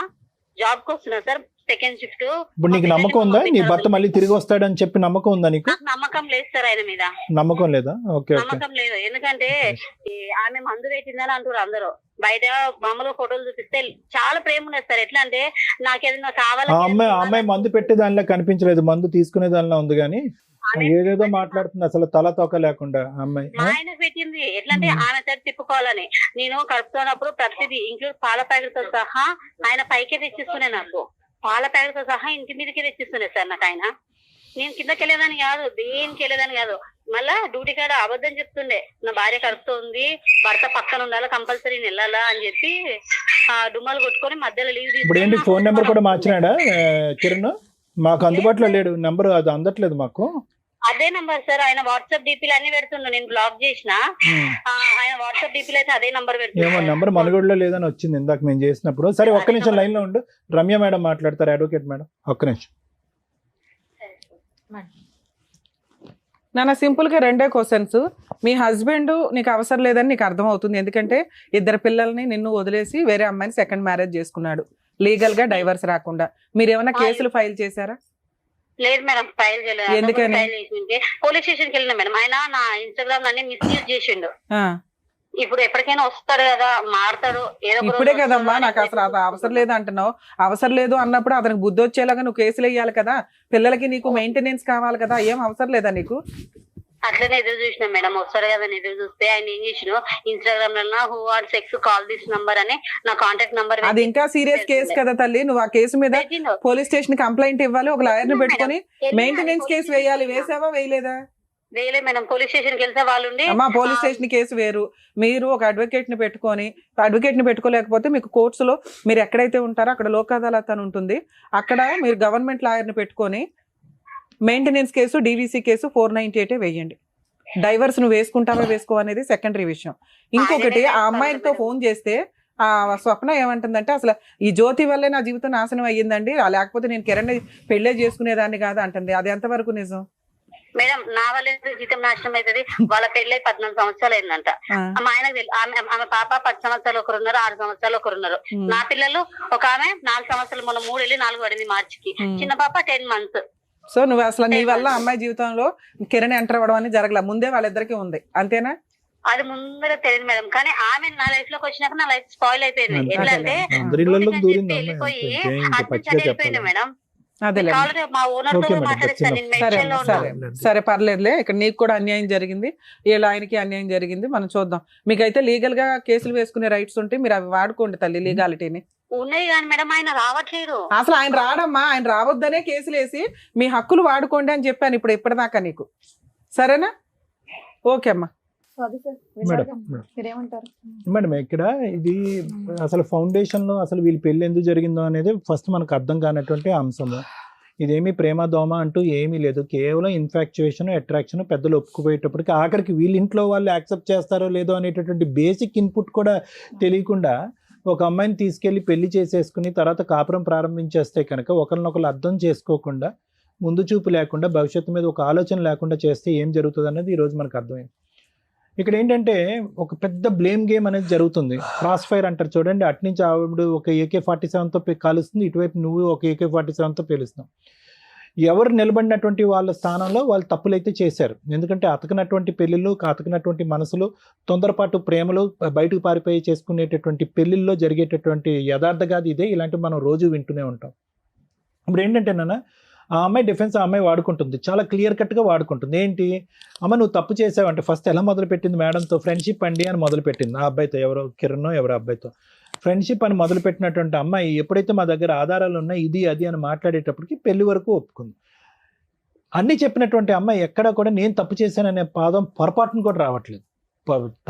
జాబ్ కి వస్తున్నా సార్. Second shift. ఇప్పుడు నీకు నమ్మకం ఉందా నీ భర్త మళ్ళీ తిరిగి వస్తాడని చెప్పి నమ్మకం ఉందా నీకు? నాకు నమ్మకం లేదు సార్ ఆయన మీద. నమ్మకం లేదా? Okay okay. నమ్మకం లేదు, ఎందుకంటే ఆమె మందు పెట్టిందని అంటారు అందరూ. బయట మామూలుగా ఫోటోలు చూపిస్తే చాలా ప్రేమ ఉన్నది సార్. ఎట్లా అంటే నాకేదైనా కావాలి. అమ్మాయి మందు పెట్టే దానిలో కనిపించలేదు, మందు తీసుకునే దానిలో ఉంది కానీ ఏదేదో మాట్లాడుతుంది అసలు తల తోక లేకుండా అమ్మాయి. ఆయన పెట్టింది ఎట్లా అంటే ఆమె తోటి తిప్పుకోవాలని. నేను కడుపుతున్నప్పుడు ప్రతిదీ ఇంక్లూడ్ పాల ప్యాకెట్ తో సహా ఆయన పైకే తెచ్చిస్తున్నాయి. నాకు పాల ప్యాకెట్ తో సహా ఇంటి మీదకే తెచ్చిస్తున్నాయి సార్ నాకు ఆయన. నేను కిందకి వెళ్ళేదని కాదు, దేనికి వెళ్ళేదని కాదు. మళ్ళా డ్యూటీ కాడ అబద్ధం చెప్తుండే, నా భార్య కడుపుతుంది, భర్త పక్కన ఉండాలా, కంపల్సరీ వెళ్ళాలా అని చెప్పి డుమ్మాలు కొట్టుకొని మధ్యలో లీవ్ తీసుకుని. ఇప్పుడు ఏంటి ఫోన్ నెంబర్ కూడా మార్చినాడా కిరణ్? మాకు అందుబాటులో లేడు నెంబర్, అది అందట్లేదు మాకు. అదే నంబర్ సార్, ఆయన వాట్సాప్ డీపీలు అన్ని పెడుతుండు, నేను బ్లాక్ చేసిన. ఆయన వాట్సాప్ డీపీలు అయితే అదే నంబర్ పెడుతుంది. ఏమో నెంబర్ మనుగడలో లేదని వచ్చింది ఇందాక మేము చేసినప్పుడు. సరే ఒక్క నిమిషం లైన్ లో ఉండు, రమ్య మేడం మాట్లాడతారు, అడ్వకేట్ మేడం. ఒక్క నిమిషం. నాన్న సింపుల్ గా రెండే క్వశ్చన్స్. మీ హస్బెండ్ నీకు అవసరం లేదని నీకు అర్థం అవుతుంది, ఎందుకంటే ఇద్దరు పిల్లల్ని నిన్ను వదిలేసి వేరే అమ్మాయిని సెకండ్ మ్యారేజ్ చేసుకున్నాడు లీగల్ గా, డైవర్స్ రాకుండా. మీరు ఏమైనా కేసులు ఫైల్ చేశారా? లేదు మేడం, ఫైల్ చేయలేదు. ఎందుకని? పోలీస్ స్టేషన్ కి వెళ్ళిన మేడం. ఆయన నా ఇన్స్టాగ్రామ్ అన్ని మిస్యూజ్ చేసిండు. ఇప్పుడు ఎప్పటికైనా వస్తాడు కదా, మారుతాడు. ఇప్పుడే కదమ్మా నాకు అసలు అవసరం లేదు అంటున్నావు. అవసరం లేదు అన్నప్పుడు అతనికి బుద్ధి వచ్చేలాగా నువ్వు కేసులు వేయాలి కదా, పిల్లలకి నీకు మెయింటెనెన్స్ కావాలి కదా. ఏం అవసరం లేదా నీకు? అట్లనే ఎదురు చూసిన మేడం, వస్తాడు కదా ఎదురు చూస్తే. ఆయన ఏం చేసిన ఇన్స్టాగ్రామ్ లో who are sex call this number అని నా కాంటాక్ట్ నంబర్. అది ఇంకా సీరియస్ కేసు కదా తల్లి. నువ్వు ఆ కేసు మీద పోలీస్ స్టేషన్ కంప్లైంట్ ఇవ్వాలి, ఒక లాయర్ ని పెట్టుకొని మెయింటెనెన్స్ కేసు వేయాలి. వేసావా వేయలేదా? వేయలే మేడం, పోలీస్ స్టేషన్ కి వెళ్తే వాళ్ళు అమ్మా పోలీస్ స్టేషన్ కేసు వేరు. మీరు ఒక అడ్వకేట్ ని పెట్టుకొని, అడ్వకేట్ ని పెట్టుకోలేకపోతే మీకు కోర్ట్స్ లో మీరు ఎక్కడైతే ఉంటారో అక్కడ లోక్ అదాలత్ అని ఉంటుంది, అక్కడ మీరు గవర్నమెంట్ లాయర్ ని పెట్టుకొని మెయింటెనెన్స్ కేసు, డీవీసీ కేసు 498 వేయండి. డైవర్స్ నువ్వు వేసుకుంటావా వేసుకో అనేది సెకండరీ విషయం. ఇంకొకటి, ఆ అమ్మాయితో ఫోన్ చేస్తే ఆ స్వప్న ఏమంటుందంటే, అసలు ఈ జ్యోతి వల్లే నా జీవితం నాశనం అయ్యిందండి, లేకపోతే నేను కిరణ్ పెళ్లే చేసుకునేదాన్ని కాదు అంటుంది. అది ఎంతవరకు నిజం మేడం? నా వల్ల జీతం నాశనం అవుతుంది. వాళ్ళ పెళ్ళై 14 సంవత్సరాలు అయిందంట. మా ఆయనకు తెలుసు. ఆమె పాప 10 సంవత్సరాలు ఒకరున్నారు, 6 సంవత్సరాలు ఒకరున్నారు. నా పిల్లలు ఒక ఆమె 4 సంవత్సరాలు, మొన్న 3 వెళ్ళి 4 పడింది మార్చికి. చిన్న పాప 10 months. సో నువ్వు అసలు నీ వల్ల అమ్మాయి జీవితంలో కిరణ్ ఎంటర్ అవ్వడం అని జరగల, ముందే వాళ్ళిద్దరికి ఉంది, అంతేనా? అది ముందర తెలియదు మేడం, కానీ ఆమె నా లైఫ్ లోకి వచ్చినాక నా లైఫ్ స్పాయిల్ అయిపోయింది. ఎట్లా అంటే వెళ్ళిపోయి వెళ్ళిపోయింది మేడం. అదే మా ఓనర్ తో మాట్లాడిస్తాను నేను మెన్షన్ లో ఉన్నాను. సరే పర్లేదులే, ఇక్కడ నీకు కూడా అన్యాయం జరిగింది, వీళ్ళ ఆయనకి అన్యాయం జరిగింది. మనం చూద్దాం. మీకైతే లీగల్ గా కేసులు వేసుకునే రైట్స్ ఉంటే మీరు అవి వాడుకోండి తల్లి, లీగాలిటీని. ఉన్నాయి కానీ మేడం ఆయన రావట్లేదు. అసలు ఆయన రాడమ్మా, ఆయన రావద్దనే కేసులు వేసి మీ హక్కులు వాడుకోండి అని చెప్పాను ఇప్పుడు ఇప్పటిదాకా నీకు. సరేనా? ఓకే అమ్మా. మేడం ఇక్కడ ఇది అసలు ఫౌండేషన్ లో అసలు వీళ్ళ పెళ్లి ఎందుకు జరిగిందో అనేది ఫస్ట్ మనకు అర్థం కానటువంటి అంశము. ఇదేమి ప్రేమ దోమ అంటూ ఏమీ లేదు, కేవలం ఇన్ఫాక్చుయేషన్, అట్రాక్షన్. పెద్దలు ఒప్పుకుపోయేటప్పటికి ఆఖరికి వీళ్ళ ఇంట్లో వాళ్ళు యాక్సెప్ట్ చేస్తారో లేదో అనేటటువంటి బేసిక్ ఇన్పుట్ కూడా తెలియకుండా ఒక అమ్మాయిని తీసుకెళ్లి పెళ్లి చేసేసుకుని తర్వాత కాపురం ప్రారంభించేస్తే కనుక ఒకరినొకరు అర్థం చేసుకోకుండా, ముందు చూపు లేకుండా, భవిష్యత్తు మీద ఒక ఆలోచన లేకుండా చేస్తే ఏం జరుగుతుంది అనేది ఈరోజు మనకు అర్థమైంది. ఇక్కడ ఏంటంటే ఒక పెద్ద బ్లేమ్ గేమ్ అనేది జరుగుతుంది. క్రాస్ ఫైర్ అంటారు చూడండి, అట్నుంచి ఆవిడ ఒక AK-47తో కాలుస్తుంది, ఇటువైపు నువ్వు ఒక AK-47తో పేలుస్తున్నావు. ఎవరు నిలబడినటువంటి వాళ్ళ స్థానంలో వాళ్ళు తప్పులైతే చేశారు. ఎందుకంటే అతకనటువంటి పెళ్ళిళ్ళు, అతకనటువంటి మనసులు, తొందరపాటు ప్రేమలు, బయటకు పారిపోయి చేసుకునేటటువంటి పెళ్ళిళ్ళలో జరిగేటటువంటి యథార్థగాది ఇదే. ఇలాంటివి మనం రోజు వింటూనే ఉంటాం. ఇప్పుడు ఏంటంటే నాన్న, ఆ అమ్మాయి డిఫెన్స్ ఆ అమ్మాయి వాడుకుంటుంది, చాలా క్లియర్ కట్గా వాడుకుంటుంది. ఏంటి అమ్మ నువ్వు తప్పు చేసావంటే ఫస్ట్ ఎలా మొదలుపెట్టింది మేడంతో? ఫ్రెండ్షిప్ అండి అని మొదలుపెట్టింది. ఆ అబ్బాయితో, ఎవరో కిరణ్ ఎవరో అబ్బాయితో ఫ్రెండ్షిప్ అని మొదలుపెట్టినటువంటి అమ్మాయి ఎప్పుడైతే మా దగ్గర ఆధారాలు ఉన్నాయి ఇది అది అని మాట్లాడేటప్పటికి పెళ్లి వరకు ఒప్పుకుంది. అన్నీ చెప్పినటువంటి అమ్మాయి ఎక్కడా కూడా నేను తప్పు చేశాననే పాదం పొరపాటును కూడా రావట్లేదు.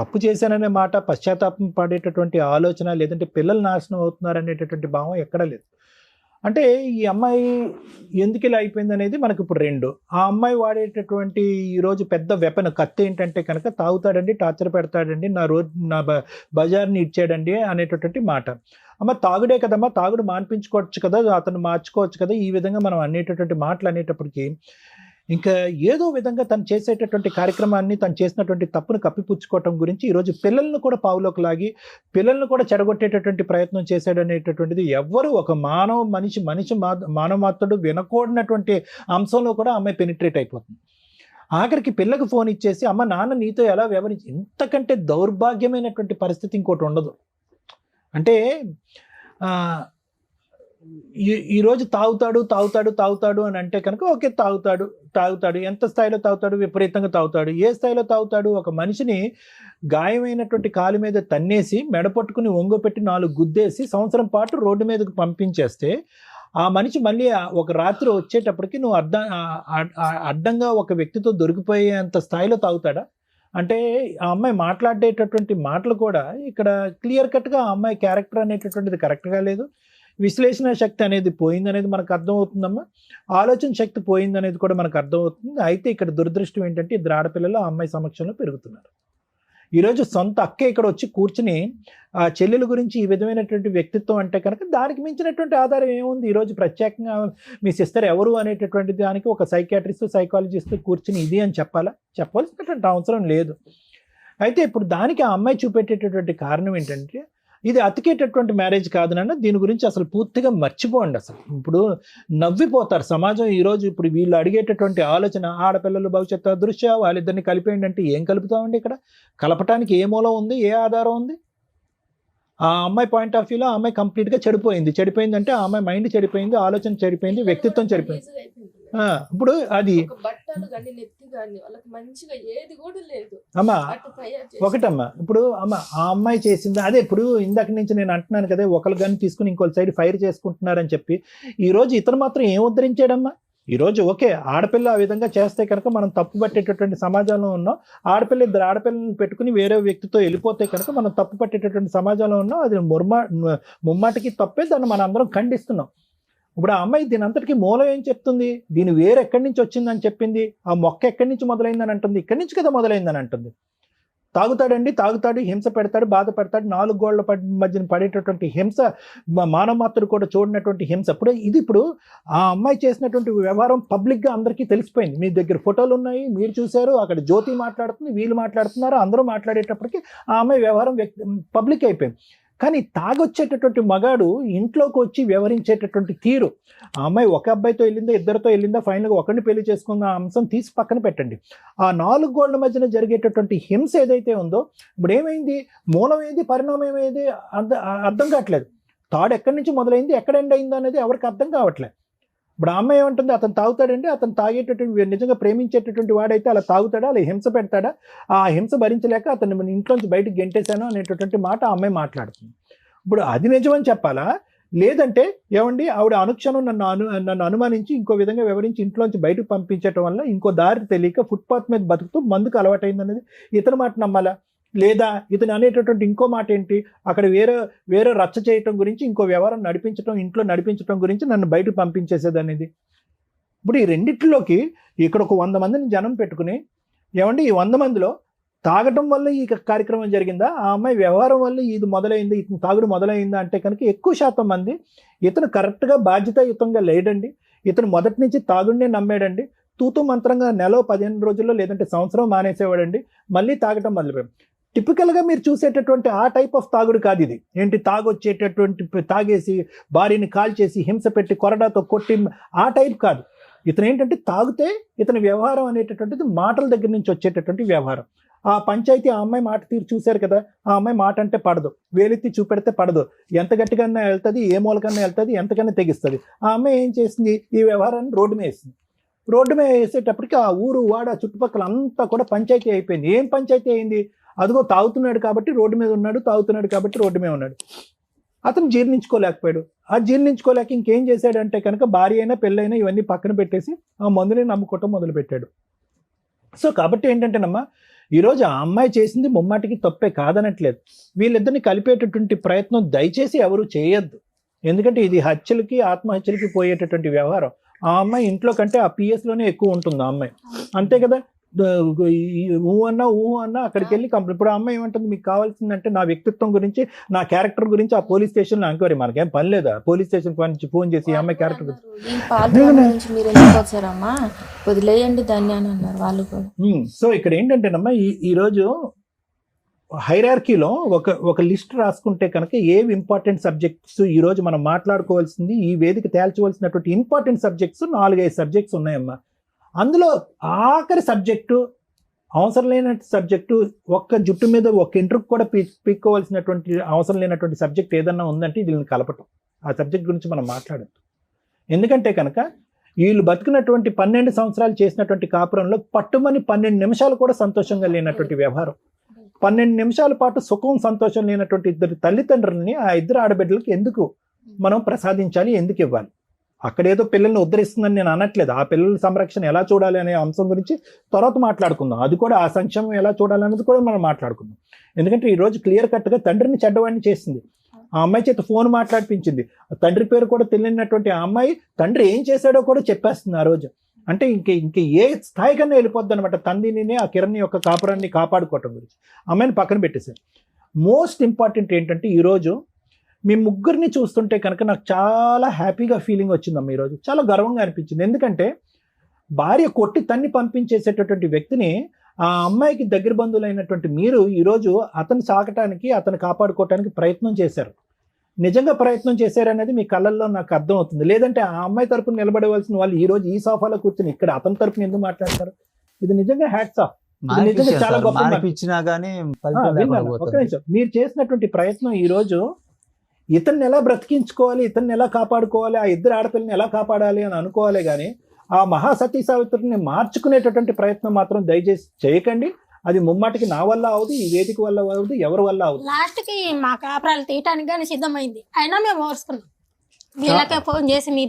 తప్పు చేశాననే మాట, పశ్చాత్తాపం పడేటటువంటి ఆలోచన, లేదంటే పిల్లలు నాశనం అవుతున్నారు అనేటటువంటి భావం ఎక్కడా లేదు. అంటే ఈ అమ్మాయి ఎందుకు ఇలా అయిపోయింది అనేది మనకు ఇప్పుడు రెండు. ఆ అమ్మాయి వాడేటటువంటి ఈరోజు పెద్ద వెపన్ కత్తి ఏంటంటే కనుక తాగుతాడండి, టార్చర్ పెడతాడండి, నా బజార్ని ఇచ్చాడండి అనేటటువంటి మాట. అమ్మ తాగుడే కదమ్మా, తాగుడు మాన్పించుకోవచ్చు కదా, అతను మార్చుకోవచ్చు కదా, ఈ విధంగా మనం అనేటటువంటి మాటలు అనేటప్పటికీ ఇంకా ఏదో విధంగా తను చేసేటటువంటి కార్యక్రమాన్ని, తను చేసినటువంటి తప్పును కప్పిపుచ్చుకోవటం గురించి ఈరోజు పిల్లలను కూడా పావులోకి లాగి పిల్లలను కూడా చెడగొట్టేటటువంటి ప్రయత్నం చేశాడు అనేటటువంటిది ఎవ్వరు ఒక మానవ మాత్రుడు వినకూడనటువంటి అంశంలో కూడా అమ్మాయి పెనిట్రేట్ అయిపోతుంది. ఆఖరికి పిల్లకి ఫోన్ ఇచ్చేసి అమ్మ నాన్న నీతో ఎలా వ్యవహరించి, ఇంతకంటే దౌర్భాగ్యమైనటువంటి పరిస్థితి ఇంకోటి ఉండదు. అంటే ఈరోజు తాగుతాడు అని అంటే కనుక ఓకే, తాగుతాడు ఎంత స్థాయిలో తాగుతాడు, విపరీతంగా తాగుతాడు. ఏ స్థాయిలో తాగుతాడు? ఒక మనిషిని గాయమైనటువంటి కాలు మీద తన్నేసి మెడపట్టుకుని ఒంగోపెట్టి 4 గుద్దేసి సంవత్సరం పాటు రోడ్డు మీదకు పంపించేస్తే ఆ మనిషి మళ్ళీ ఒక రాత్రి వచ్చేటప్పటికి నువ్వు అడ్డంగా ఒక వ్యక్తితో దొరికిపోయేంత స్థాయిలో తాగుతాడా? అంటే ఆ అమ్మాయి మాట్లాడేటటువంటి మాటలు కూడా ఇక్కడ క్లియర్ కట్గా ఆ అమ్మాయి క్యారెక్టర్ అనేటటువంటిది కరెక్ట్గా లేదు. విశ్లేషణ శక్తి అనేది పోయిందనేది మనకు అర్థమవుతుందమ్మా. ఆలోచన శక్తి పోయిందనేది కూడా మనకు అర్థమవుతుంది. అయితే ఇక్కడ దురదృష్టం ఏంటంటే 2 ఆడపిల్లలు ఆ అమ్మాయి సమక్షంలో పెరుగుతున్నారు. ఈరోజు సొంత అక్క ఇక్కడ వచ్చి కూర్చుని ఆ చెల్లెల గురించి ఈ విధమైనటువంటి వ్యక్తిత్వం అంటే కనుక దానికి మించినటువంటి ఆధారం ఏముంది? ఈరోజు ప్రత్యేకంగా మీ సిస్టర్ ఎవరు అనేటటువంటి దానికి ఒక సైకాట్రిస్ట్, సైకాలజిస్ట్ కూర్చుని ఇది అని చెప్పాల్సినటువంటి అవసరం లేదు. అయితే ఇప్పుడు దానికి ఆ అమ్మాయి చూపెట్టేటటువంటి కారణం ఏంటంటే ఇది అతికేటటువంటి మ్యారేజ్ కాదు నాన్న, దీని గురించి అసలు పూర్తిగా మర్చిపోండి. అసలు ఇప్పుడు నవ్విపోతారు సమాజం ఈరోజు. ఇప్పుడు వీళ్ళు అడిగేటటువంటి ఆలోచన ఆడపిల్లలు భవిష్యత్తు అదృశ్య, వాళ్ళిద్దరిని కలిపేయండి అంటే ఏం కలుపుతామండి? ఇక్కడ కలపటానికి ఏ మూలం ఉంది, ఏ ఆధారం ఉంది? ఆ అమ్మాయి పాయింట్ ఆఫ్ వ్యూలో ఆ అమ్మాయి కంప్లీట్గా చెడిపోయింది అంటే ఆ అమ్మాయి మైండ్ చెడిపోయింది, ఆలోచన చెడిపోయింది, వ్యక్తిత్వం చెడిపోయింది. ఇప్పుడు అది అమ్మా ఒకటమ్మా. ఇప్పుడు అమ్మ ఆ అమ్మాయి చేసింది అదే. ఇప్పుడు ఇందాక నుంచి నేను అంటున్నాను కదా, ఒకరు కానీ తీసుకుని ఇంకో సైడ్ ఫైర్ చేసుకుంటున్నారని చెప్పి. ఈరోజు ఇతను మాత్రం ఏం ఉద్ధరించాడమ్మా? ఈరోజు ఓకే ఆడపిల్ల ఆ విధంగా చేస్తే కనుక మనం తప్పు పట్టేటటువంటి సమాజంలో ఉన్నాం. ఇద్దరు ఆడపిల్లలను పెట్టుకుని వేరే వ్యక్తితో వెళ్ళిపోతే కనుక మనం తప్పు పట్టేటటువంటి సమాజంలో ఉన్నాం. అది ముమ్మాటికి తప్పే, దాన్ని మనం అందరం ఖండిస్తున్నాం. ఇప్పుడు ఆ అమ్మాయి దీని అంతటికి మూలం ఏం చెప్తుంది? దీని వేరు ఎక్కడి నుంచి వచ్చిందని చెప్పింది. ఆ మొక్క ఎక్కడి నుంచి మొదలైందని అంటుంది, ఇక్కడి నుంచి కదా మొదలైందని అంటుంది. తాగుతాడు, హింస పెడతాడు, బాధ పెడతాడు, 4 గోళ్ల మధ్యన పడేటటువంటి హింస, మానవమాత్రుడు కూడా చూడనటువంటి హింస. ఇప్పుడు ఆ అమ్మాయి చేసినటువంటి వ్యవహారం పబ్లిక్గా అందరికీ తెలిసిపోయింది. మీ దగ్గర ఫోటోలు ఉన్నాయి, మీరు చూశారు. అక్కడ జ్యోతి మాట్లాడుతుంది, వీళ్ళు మాట్లాడుతున్నారు, అందరూ మాట్లాడేటప్పటికి ఆ అమ్మాయి వ్యవహారం పబ్లిక్ అయిపోయింది. కానీ తాగొచ్చేటటువంటి మగాడు ఇంట్లోకి వచ్చి వ్యవహరించేటటువంటి తీరు, ఆ అమ్మాయి ఒక అబ్బాయితో వెళ్ళిందా, 2తో వెళ్ళిందా, ఫైనల్గా ఒకరిని పెళ్లి చేసుకున్న అంశం తీసి పక్కన పెట్టండి. ఆ 4 గోళ్ల మధ్యన జరిగేటటువంటి హింస ఏదైతే ఉందో, ఇప్పుడు ఏమైంది? మూలం ఏది, పరిణామం ఏది అర్థం కావట్లేదు. తాడు ఎక్కడి నుంచి మొదలైంది, ఎక్కడ ఎండ్ అయింది అనేది ఎవరికి అర్థం కావట్లేదు. ఇప్పుడు ఆ అమ్మాయి ఏమంటుంది? అతను తాగుతాడండి, అతను తాగేటటువంటి నిజంగా ప్రేమించేటటువంటి వాడైతే అలా తాగుతాడా, అలా హింస పెడతాడా? ఆ హింస భరించలేక అతన్ని ఇంట్లోంచి బయటకు గెంటేశాను అనేటటువంటి మాట ఆ అమ్మాయి మాట్లాడుతుంది. ఇప్పుడు అది నిజమని చెప్పాలా? లేదంటే ఏమండి ఆవిడ అనుక్షణం నన్ను అనుమానించి ఇంకో విధంగా వివరించి ఇంట్లోంచి బయటకు పంపించడం వల్ల ఇంకో దారి తెలియక ఫుట్పాత్ మీద బతుకుతూ మందుకు అలవాటైంది అనేది ఇతని మాట నమ్మాలా? లేదా ఇతను అనేటటువంటి ఇంకో మాట ఏంటి? అక్కడ వేరే రచ్చ చేయటం గురించి, ఇంకో వ్యవహారం ఇంట్లో నడిపించడం గురించి నన్ను బయటకు పంపించేసేది అనేది. ఇప్పుడు ఈ రెండిట్లోకి ఇక్కడ ఒక 100 మందిని జనం పెట్టుకుని ఏమండి ఈ 100 మందిలో తాగటం వల్ల ఈ కార్యక్రమం జరిగిందా, ఆ అమ్మాయి వ్యవహారం వల్ల ఇది మొదలైంది, ఇతను తాగుడు మొదలైందా అంటే కనుక ఎక్కువ శాతం మంది ఇతను కరెక్ట్గా బాధ్యతాయుతంగా లేడండి, ఇతను మొదటి నుంచి తాగుడినే నమ్మాడండి, తూతూ మంత్రంగా నెల 15 రోజుల్లో లేదంటే సంవత్సరం మానేసేవాడండి, మళ్ళీ తాగటం మొదలుపెట్టాడు. టిపికల్గా మీరు చూసేటటువంటి ఆ టైప్ ఆఫ్ తాగుడు కాదు ఇది. ఏంటి తాగేసి భార్యని కాల్చేసి హింస పెట్టి కొరడాతో కొట్టి ఆ టైప్ కాదు. ఇతను ఏంటంటే తాగితే ఇతని వ్యవహారం అనేటటువంటిది మాటల దగ్గర నుంచి వచ్చేటటువంటి వ్యవహారం. ఆ పంచాయతీ ఆ అమ్మాయి మాట తీరు చూశారు కదా, ఆ అమ్మాయి మాట అంటే పడదు, వేలెత్తి చూపెడితే పడదు, ఎంత గట్టికన్నా వెళ్తుంది, ఏ మూలకన్నా వెళ్తుంది, ఎంతకన్నా తెగిస్తుంది. ఆ అమ్మాయి ఏం చేసింది? ఈ వ్యవహారాన్ని రోడ్డు మీద వేసింది. రోడ్డు మీద వేసేటప్పటికి ఆ ఊరు వాడ చుట్టుపక్కల అంతా కూడా పంచాయతీ అయిపోయింది. ఏం పంచాయతీ అయింది? అదిగో తాగుతున్నాడు కాబట్టి రోడ్డు మీద ఉన్నాడు, తాగుతున్నాడు కాబట్టి రోడ్డు మీద ఉన్నాడు. అతను జీర్ణించుకోలేకపోయాడు. ఆ జీర్ణించుకోలేక ఇంకేం చేశాడంటే కనుక భార్య అయినా పెళ్ళైనా ఇవన్నీ పక్కన పెట్టేసి ఆ మందుని నమ్ముకోవటం మొదలుపెట్టాడు. సో కాబట్టి ఏంటంటేనమ్మా, ఈరోజు ఆ అమ్మాయి చేసింది ముమ్మాటికి తప్పే కాదనట్లేదు. వీళ్ళిద్దరిని కలిపేటటువంటి ప్రయత్నం దయచేసి ఎవరు చేయొద్దు. ఎందుకంటే ఇది హత్యలకి, ఆత్మహత్యలకి పోయేటటువంటి వ్యవహారం. ఆ అమ్మాయి ఇంట్లో కంటే ఆ పిఎస్లోనే ఎక్కువ ఉంటుంది ఆ అమ్మాయి, అంతే కదా. ఊహ అన్నా అక్కడికి వెళ్ళి కంప్లైంట్. ఇప్పుడు ఆ అమ్మాయి ఏమంటుంది, మీకు కావాల్సిందంటే నా వ్యక్తిత్వం గురించి, నా క్యారెక్టర్ గురించి ఆ పోలీస్ స్టేషన్లో ఎంక్వైరీ. మనకేం పని లేదా పోలీస్ స్టేషన్ నుంచి ఫోన్ చేసి ఈ అమ్మాయి క్యారెక్టర్ గురించి. ఈ పాల్ డ్రామా నుంచి మీరు ఎందుకు వచ్చారమ్మా, వదిలేయండి దాన్ని అని అన్నారు వాళ్ళు కూడా. సో ఇక్కడ ఏంటంటేనమ్మా, ఈరోజు హైరార్కీలో ఒక లిస్ట్ రాసుకుంటే కనుక ఏవి ఇంపార్టెంట్ సబ్జెక్ట్స్ ఈరోజు మనం మాట్లాడుకోవాల్సింది, ఈ వేదిక తేల్చవలసినటువంటి ఇంపార్టెంట్ సబ్జెక్ట్స్ 4-5 సబ్జెక్ట్స్ ఉన్నాయమ్మా. అందులో ఆఖరి సబ్జెక్టు, అవసరం లేనటువంటి సబ్జెక్టు, ఒక్క జుట్టు మీద ఒక ఇంటర్వ్యూ కూడా పీక్కోవాల్సినటువంటి అవసరం లేనటువంటి సబ్జెక్ట్ ఏదన్నా ఉందంటే దీన్ని కలపటం. ఆ సబ్జెక్ట్ గురించి మనం మాట్లాడద్దు. ఎందుకంటే కనుక వీళ్ళు బతికినటువంటి 12 సంవత్సరాలు చేసినటువంటి కాపురంలో పట్టుమని 12 నిమిషాలు కూడా సంతోషంగా లేనటువంటి వ్యవహారం, 12 నిమిషాల పాటు సుఖం సంతోషం లేనటువంటి ఇద్దరు తల్లిదండ్రులని ఆ ఇద్దరు ఆడబిడ్డలకి ఎందుకు మనం ప్రసాదించాలి, ఎందుకు ఇవ్వాలి? అక్కడేదో పిల్లల్ని ఉద్ధరిస్తుందని నేను అనట్లేదు. ఆ పిల్లల సంరక్షణ ఎలా చూడాలి అనే అంశం గురించి తర్వాత మాట్లాడుకుందాం. అది కూడా ఆ సంక్షేమం ఎలా చూడాలి అనేది కూడా మనం మాట్లాడుకుందాం. ఎందుకంటే ఈరోజు క్లియర్ కట్గా తండ్రిని చెడ్డవాడిని చేసింది. ఆ అమ్మాయి చేత ఫోన్ మాట్లాడిపించింది. తండ్రి పేరు కూడా తెలియనటువంటి ఆ అమ్మాయి తండ్రి ఏం చేశాడో కూడా చెప్పేస్తుంది ఆ రోజు. అంటే ఇంక ఏ స్థాయికన్నా వెళ్ళిపోద్ది అనమాట. తండ్రిని, ఆ కిరణ్ యొక్క కాపురాన్ని కాపాడుకోవటం గురించి అమ్మాయిని పక్కన పెట్టేశారు. మోస్ట్ ఇంపార్టెంట్ ఏంటంటే ఈరోజు మీ ముగ్గురిని చూస్తుంటే కనుక నాకు చాలా హ్యాపీగా ఫీలింగ్ వచ్చిందమ్మా. ఈరోజు చాలా గర్వంగా అనిపించింది. ఎందుకంటే భార్య కొట్టి తన్ని పంపించేసేటటువంటి వ్యక్తిని ఆ అమ్మాయికి దగ్గర బంధువులైనటువంటి మీరు ఈరోజు అతను సాకటానికి, అతను కాపాడుకోవటానికి ప్రయత్నం చేశారు. నిజంగా ప్రయత్నం చేశారనేది మీ కళ్ళల్లో నాకు అర్థం అవుతుంది. లేదంటే ఆ అమ్మాయి తరపున నిలబడవలసిన వాళ్ళు ఈరోజు ఈ సోఫాలో కూర్చొని ఇక్కడ అతని తరపున ఎందుకు మాట్లాడతారు? ఇది నిజంగా హ్యాట్స్ ఆఫ్. నిజంగా చాలా గొప్ప. మీరు చేసినటువంటి ప్రయత్నం ఈరోజు ఇతన్ని ఎలా బ్రతికించుకోవాలి, ఇతన్ని ఎలా కాపాడుకోవాలి, ఆ ఇద్దరు ఆడపిల్లని ఎలా కాపాడాలి అని అనుకోవాలి. కానీ ఆ మహాసతీ సావిత్రిని మార్చుకునేటటువంటి ప్రయత్నం మాత్రం దయచేసి చేయకండి. అది ముమ్మాటికి నా వల్ల అవదు, ఈ వేదిక వల్ల అవదు, ఎవరి వల్ల అవదు. లాస్ట్ కి మా కాపురాలు తీయటానికి కానీ సిద్ధమైంది, అయినా మేము ఓర్చుకున్నాం. వీళ్ళకే ఫోన్ చేసి మీ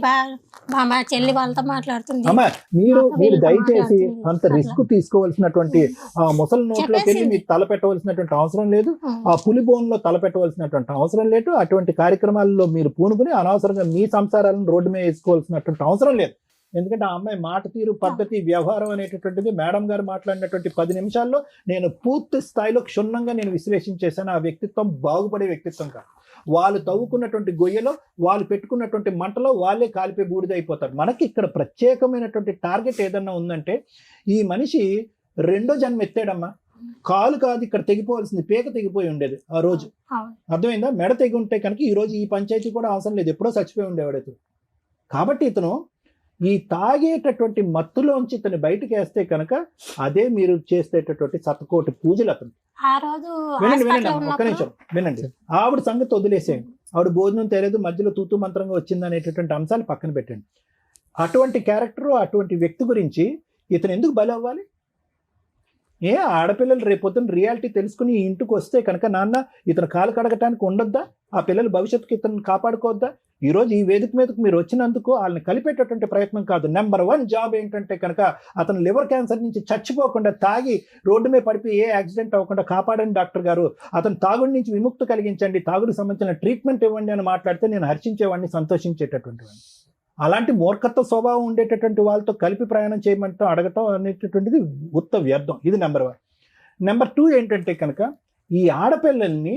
మా చెల్లి వాళ్ళతో మాట్లాడుతుంది. అమ్మా మీరు దయచేసి అంత రిస్క్ తీసుకోవాల్సినటువంటి ఆ ముసలి నోట్లోకి వెళ్ళి మీరు తల పెట్టవలసినటువంటి అవసరం లేదు. ఆ పులి బోన్లో తల పెట్టవలసినటువంటి అవసరం లేదు. అటువంటి కార్యక్రమాల్లో మీరు పూనుకుని అనవసరంగా మీ సంసారాలను రోడ్డు మీద వేసుకోవాల్సినటువంటి అవసరం లేదు. ఎందుకంటే ఆ అమ్మాయి మాట తీరు, పద్ధతి, వ్యవహారం అనేటటువంటిది మేడం గారు మాట్లాడినటువంటి 10 నిమిషాల్లో నేను పూర్తి స్థాయిలో క్షుణ్ణంగా నేను విశ్లేషించేశాను. ఆ వ్యక్తిత్వం బాగుపడే వ్యక్తిత్వం కాదు. వాళ్ళు తవ్వుకున్నటువంటి గొయ్యలో, వాళ్ళు పెట్టుకున్నటువంటి మంటలో వాళ్ళే కాలిపోయి బూడిదైపోతారు. మనకి ఇక్కడ ప్రత్యేకమైనటువంటి టార్గెట్ ఏదన్నా ఉందంటే, ఈ మనిషి 2వ జన్మ ఎత్తాడమ్మా. కాలు కాదు ఇక్కడ తెగిపోవాల్సింది, పేక తెగిపోయి ఉండేది ఆ రోజు. అర్థమైందా? మెడ తెగి ఉంటే కనుక ఈ రోజు ఈ పంచాయతీ కూడా అవసరం లేదు, ఎప్పుడో చచ్చిపోయి ఉండేవాడు. కాబట్టి ఇతను ఈ తాగేటటువంటి మత్తులోంచి ఇతను బయటకు వేస్తే కనుక అదే మీరు చేసేటటువంటి 100 పూజలు అతను. వినండి ఒక్క నిమిషం వినండి. ఆవిడ సంగతి వదిలేసేయండి. ఆవిడ భోజనం తెలియదు, మధ్యలో తూతూ మంత్రంగా వచ్చింది అనేటటువంటి అంశాలు పక్కన పెట్టండి. అటువంటి క్యారెక్టర్, అటువంటి వ్యక్తి గురించి ఇతను ఎందుకు బలి అవ్వాలి? ఆడపిల్లలు రేపొద్దున రియాలిటీ తెలుసుకుని ఈ ఇంటికి వస్తే కనుక నాన్న ఇతను కాలు కడగటానికి ఉండొద్దా? ఆ పిల్లల భవిష్యత్తుకి ఇతను కాపాడుకోవద్దా? ఈరోజు ఈ వేదిక మీదకు మీరు వచ్చినందుకు వాళ్ళని కలిపేటటువంటి ప్రయత్నం కాదు. నెంబర్ 1 జాబ్ ఏంటంటే కనుక అతను లివర్ క్యాన్సర్ నుంచి చచ్చిపోకుండా, తాగి రోడ్డు మీద పడిపోయి ఏ యాక్సిడెంట్ అవ్వకుండా కాపాడండి డాక్టర్ గారు, అతను తాగుడి నుంచి విముక్తి కలిగించండి, తాగుడికి సంబంధించిన ట్రీట్మెంట్ ఇవ్వండి అని మాట్లాడితే నేను హర్షించేవాడిని, సంతోషించేటటువంటి వాడిని. అలాంటి మూర్ఖత్వ స్వభావం ఉండేటటువంటి వాళ్ళతో కలిపి ప్రయాణం చేయమంటూ అడగటం అనేటటువంటిది ఉత్త వ్యర్థం. ఇది నెంబర్ 1. నెంబర్ 2 ఏంటంటే కనుక ఈ ఆడపిల్లల్ని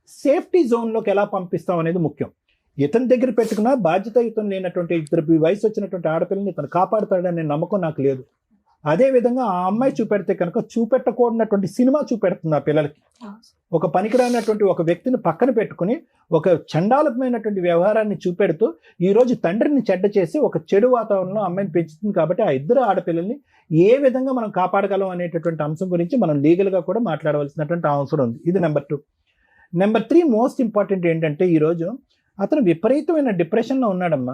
సేఫ్టీ జోన్లోకి ఎలా పంపిస్తాం అనేది ముఖ్యం. ఇతని దగ్గర పెట్టుకున్న బాధ్యత ఇతను లేనటువంటి 2 వయసు వచ్చినటువంటి ఆడపిల్లని ఇతను కాపాడుతాడనే నమ్మకం నాకు లేదు. అదేవిధంగా ఆ అమ్మాయి చూపెడితే కనుక చూపెట్టకూడనటువంటి సినిమా చూపెడుతుంది ఆ పిల్లలకి. ఒక పనికిరానటువంటి ఒక వ్యక్తిని పక్కన పెట్టుకుని ఒక చండాలమైనటువంటి వ్యవహారాన్ని చూపెడుతూ ఈరోజు తండ్రిని చెడ్డ చేసి ఒక చెడు వాతావరణంలో అమ్మాయిని పెంచుతుంది. కాబట్టి ఆ ఇద్దరు ఆడపిల్లల్ని ఏ విధంగా మనం కాపాడగలం అనేటటువంటి అంశం గురించి మనం లీగల్గా కూడా మాట్లాడవలసినటువంటి అవసరం ఉంది. ఇది నెంబర్ 2. నెంబర్ 3 మోస్ట్ ఇంపార్టెంట్ ఏంటంటే ఈరోజు అతను విపరీతమైన డిప్రెషన్లో ఉన్నాడమ్మా.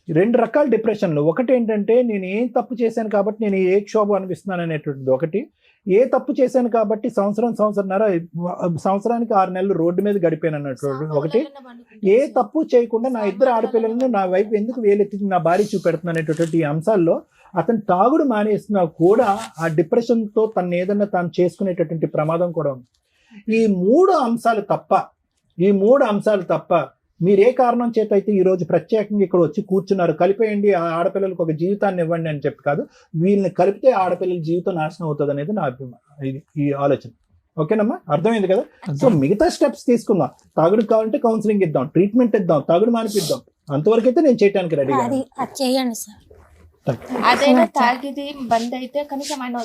2 రకాల డిప్రెషన్లు. ఒకటి ఏంటంటే నేను ఏం తప్పు చేశాను కాబట్టి నేను ఏ క్షోభ అనిపిస్తున్నాను అనేటువంటిది ఒకటి. ఏ తప్పు చేశాను కాబట్టి సంవత్సరానికి 6 నెలలు రోడ్డు మీద గడిపాను అన్నటువంటి ఒకటి. ఏ తప్పు చేయకుండా నా ఇద్దరు ఆడపిల్లలను నా వైపు ఎందుకు వేలెత్తి నా భార్య చూపెడుతున్నా అనేటటువంటి ఈ అంశాల్లో అతను తాగుడు మానేస్తున్నా కూడా ఆ డిప్రెషన్తో తను ఏదన్నా తాను చేసుకునేటటువంటి ప్రమాదం కూడా ఉంది. ఈ 3 అంశాలు తప్ప మీరు ఏ కారణం చేత అయితే ఈ రోజు ప్రత్యేకంగా ఇక్కడ వచ్చి కూర్చున్నారు, కలిపేయండి ఆ ఆడపిల్లలకు ఒక జీవితాన్ని ఇవ్వండి అని చెప్పి కాదు, వీళ్ళని కలిపితే ఆడపిల్లల జీవితం నాశనం అవుతుంది అనేది నా అభిప్రాయం, ఈ ఆలోచన. ఓకేనమ్మా, అర్థమైంది కదా? సో మిగతా స్టెప్స్ తీసుకుందాం. తాగుడు కావాలంటే కౌన్సిలింగ్ ఇద్దాం, ట్రీట్మెంట్ ఇద్దాం, తాగుడు మానిపిద్దాం. అంతవరకు అయితే నేను చేయడానికి రెడీ. అది చేయండి సార్. అదైనా తాగిది బంద్ అయితే కనీసం ఆయన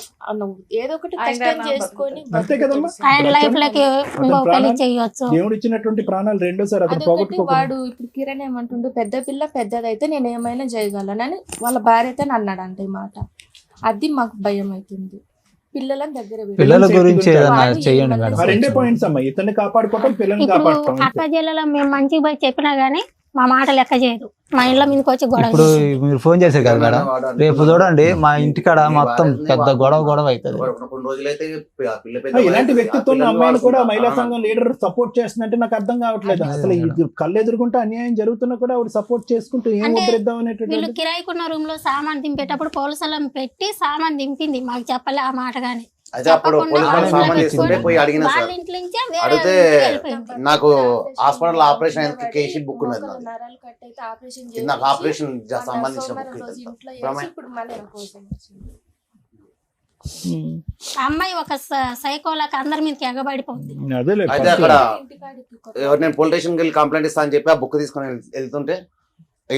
ఏదో ఒకటి కష్టం చేసుకొని అంతే కదమ్మా, ఆయన లైఫ్ లోకి ఇంకో పెళ్లి చేయొచ్చు. దేవుడు ఇచ్చినటువంటి ప్రాణాలు రెండోసారి అతను అదొకటి. పోగొట్టుకోకూడదు. వాడు ఇప్పుడు కిరణ్ ఏమంటుండు, పెద్ద పిల్ల పెద్దదైతే నేను ఏమైనా చేయగలనని వాళ్ళ భార్య అయితే అన్నాడంట ఈ మాట. అది మాకు భయం అవుతుంది. పిల్లలని దగ్గర పెట్టి పిల్లల గురించి ఏదైనా వాళ్ళు చేయండి ఏమన్నా మేడం. ఆ రెండే పాయింట్స్ అమ్మా, ఇతన్ని కాపాడుకోవటం, పిల్లల్ని ఇప్పుడు కాపాడుకోవటం. అక్క జిల్లాలో మేము మంచిగా పోయి చెప్పినా గానీ మా మాట లెక్క చేయదు. మా ఇంట్లో మీదకి వచ్చి గొడవ ఇప్పుడు చేస్తుంది. మీరు ఫోన్ చేశారు కదా మేడం, రేపు చూడండి మా ఇంటికాడ మొత్తం పెద్ద గొడవ అవుతుంది. కొన్ని రోజులైతే ఆ పిల్ల ఆ, పెద్ద ఇలాంటి వయసు, వ్యక్తిత్వం ఆ పిల్లలు అమ్మాయిని కూడా వాడుకుంటారు. మహిళా సంఘం లీడర్ సపోర్ట్ చేస్తుందంటే నాకు అర్థం కావట్లేదు. అదే అసలు ఇది కళ్ళు ఎదుర్కొంటే అన్యాయం జరుగుతున్నా కూడా ఆవిడ సపోర్ట్ చేసుకుంటూ ఏం అంటే ఉద్ధరిద్దాం వీళ్ళు అనేటువంటి. కిరాయికున్న రూమ్ లో సామాన్ దింపేటప్పుడు పోలీసులను పెట్టి సామాన్ దింపింది, మాకు చెప్పలే ఆ మాట గానీ. అయితే అప్పుడు చెప్పకుండా పోలీసు వాళ్ళు వాళ్ళ సామాన్ ఇంట్లో చేస్తుంటే పోయి అడిగిన వాళ్ళ సార్, ఇంట్లో నుంచే వేరే అడిగితే ఇంటికి వెళ్ళిపోయింది. నాకు హాస్పిటల్ ఆపరేషన్ అయ్యేందుకు కేసీ బుక్ ఉన్నది నాది. నరాలు కట్ అయితే ఆపరేషన్ ఇది నాకు ఆపరేషన్ సంబంధించిన బుక్ రోజు ఇది. ఇంట్లో ప్రమే- వేసి ఇప్పుడు మళ్ళీ నాకు కోసం వచ్చింది. ఆ అమ్మాయి ఒక సైకోలాకి అందరి మీదకి ఎగబడిపోతుంది. అదేలే అయితే అక్కడ ఇంటికాడికి కొత్త ఎవరు నేను పోలీస్ స్టేషన్కి వెళ్ళి కంప్లైంట్ ఇస్తా అని చెప్పి ఆ బుక్ తీసుకొని వెళ్తుంటే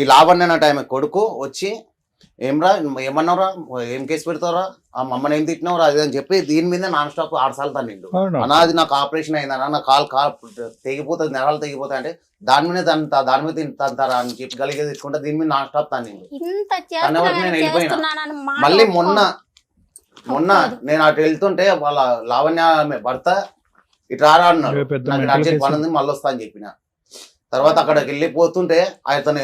ఈ లావణ్య అన్న టైం కొడుకు వచ్చి ఏమ్రా ఏమన్నావురా, ఏం కేసు పెడతావురా, ఆ మమ్మల్ని ఏం తిట్టినవరా అది అని చెప్పి దీని మీద నాన్ స్టాప్ 6 సార్లు తన్నిండు. అవునా? అనాది నాకు ఆపరేషన్ అయిందన్నా, నా కాలు తెగిపోతుంది, నరాలు తెగిపోతాయి అంటే దాని మీద దాని మీద తంతారా అని చెప్పి గలిగే తీసుకుంటే దీని మీద నాన్ స్టాప్ తన్నిండు. ఇంత వరకు నేను వెళ్ళిపోయినా. చేస్తున్నానని మాట మళ్ళీ ఒప్పుకోదు. మొన్న నేను అటు వెళ్తుంటే వాళ్ళ లావణ్య ఆమె భర్త ఇటు రారా అన్నాడు. ఏ పెద్ద నాకు మెంటల్ అర్జెంట్ కేసు. పని ఉంది మళ్ళీ వస్తా అని చెప్పిన. తర్వాత అక్కడికి వెళ్ళిపోతుంటే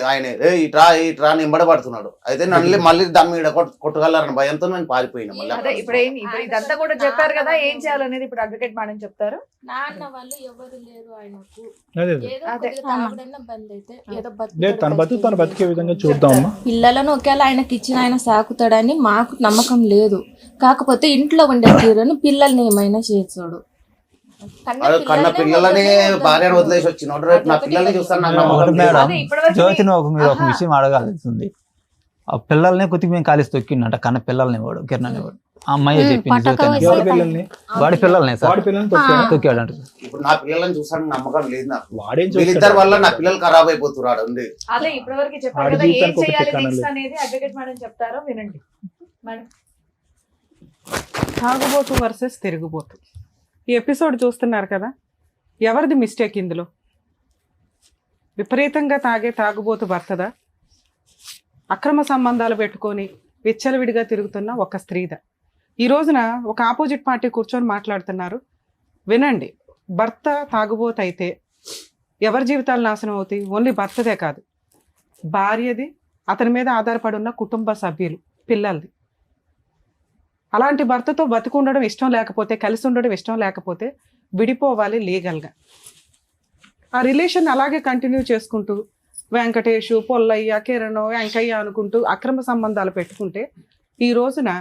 ఆయన ఇట్రా అని ఎంబడబడుతున్నాడు. అయితే నన్ను మళ్ళీ దాని మీద కొట్టగలరని భయంతో నేను పారిపోయినా. అదే మళ్ళీ ఇప్పుడు ఇప్పుడు ఇదంతా కూడా చెప్పారు కదా, ఏం చేయాలనేది ఇప్పుడు అడ్వకేట్ మేడం చెప్తారు. నాన్న వాళ్ళు ఎవరు లేరు ఆయనకు. అదే ఏదో అదే. కొద్దిగా తాగుడన్నా బంద్ అయితే ఏదో లేదు, తన బతుకు తను బతికే బతుకుతాడు. విధంగా చూద్దామమ్మా. పిల్లలను ఒకేలా ఆయనకి ఇచ్చిన ఆయన సాకుతాడని మాకు నమ్మకం లేదు. కాకపోతే ఇంట్లో ఉండే తీరును పిల్లల్ని ఏమైనా చేసాడు. కన్న పిల్లలని భార్యను వదిలేసి వచ్చినాడు. రేపు నా పిల్లల్ని చూస్తాను నాకు ఒకటి నమ్మకం మేడం, లేదు. అదే ఇప్పటివరకు జ్యోతిని మీరు ఒక ఆహా. విషయం అడగాల్సింది. ఆ పిల్లల్ని కొద్దిగా మేము కాలేసి తొక్కిండట, కన్న పిల్లల్ని వాడు కిరణ్ వాడు. ఆ అమ్మాయి చెప్పింది పట్టక జ్యోతి అని. ఎవరి పిల్లల్ని? వాడి పిల్లల్ని సార్ వాడి పిల్లల్ని తొక్కాడా? తొక్కాడంట. ఇప్పుడు నా పిల్లల్ని చూస్తాను నమ్మకం లేదు నాకు. వాడేం వీళ్ళిద్దరి చూస్తాడు? వల్ల నా పిల్లలు ఖరాబ్ అయిపోతున్నాడు ఉంది. అదే ఇప్పటివరకు చెప్పారు వాడి కదా, ఏం జీవితానికి ఒక చేయాలి టిక్కాన నెక్స్ట్ లేదు. అనేది అడ్వకేట్ మేడం చెప్తారో వినండి మేడం. తాగుబోతు వర్సెస్ తిరుగుబోతు. ఈ ఎపిసోడ్ చూస్తున్నారు కదా, ఎవరిది మిస్టేక్ ఇందులో? విపరీతంగా తాగే తాగుబోతు భర్తదా, అక్రమ సంబంధాలు పెట్టుకొని విచ్చలవిడిగా తిరుగుతున్న ఒక స్త్రీదా? ఈ రోజున ఒక ఆపోజిట్ పార్టీ కూర్చొని మాట్లాడుతున్నారు. వినండి, భర్త తాగుబోతు అయితే ఎవరి జీవితాలు నాశనం అవుతాయి? ఓన్లీ భర్తదే కాదు, భార్యది, అతని మీద ఆధారపడి ఉన్న కుటుంబ సభ్యులు, పిల్లలది. అలాంటి భర్తతో బతికుండడం ఇష్టం లేకపోతే, కలిసి ఉండడం ఇష్టం లేకపోతే విడిపోవాలి లీగల్గా. ఆ రిలేషన్ అలాగే కంటిన్యూ చేసుకుంటూ వెంకటేషు, పొల్లయ్య, కిరణ్, వెంకయ్య అనుకుంటూ అక్రమ సంబంధాలు పెట్టుకుంటే ఈ రోజున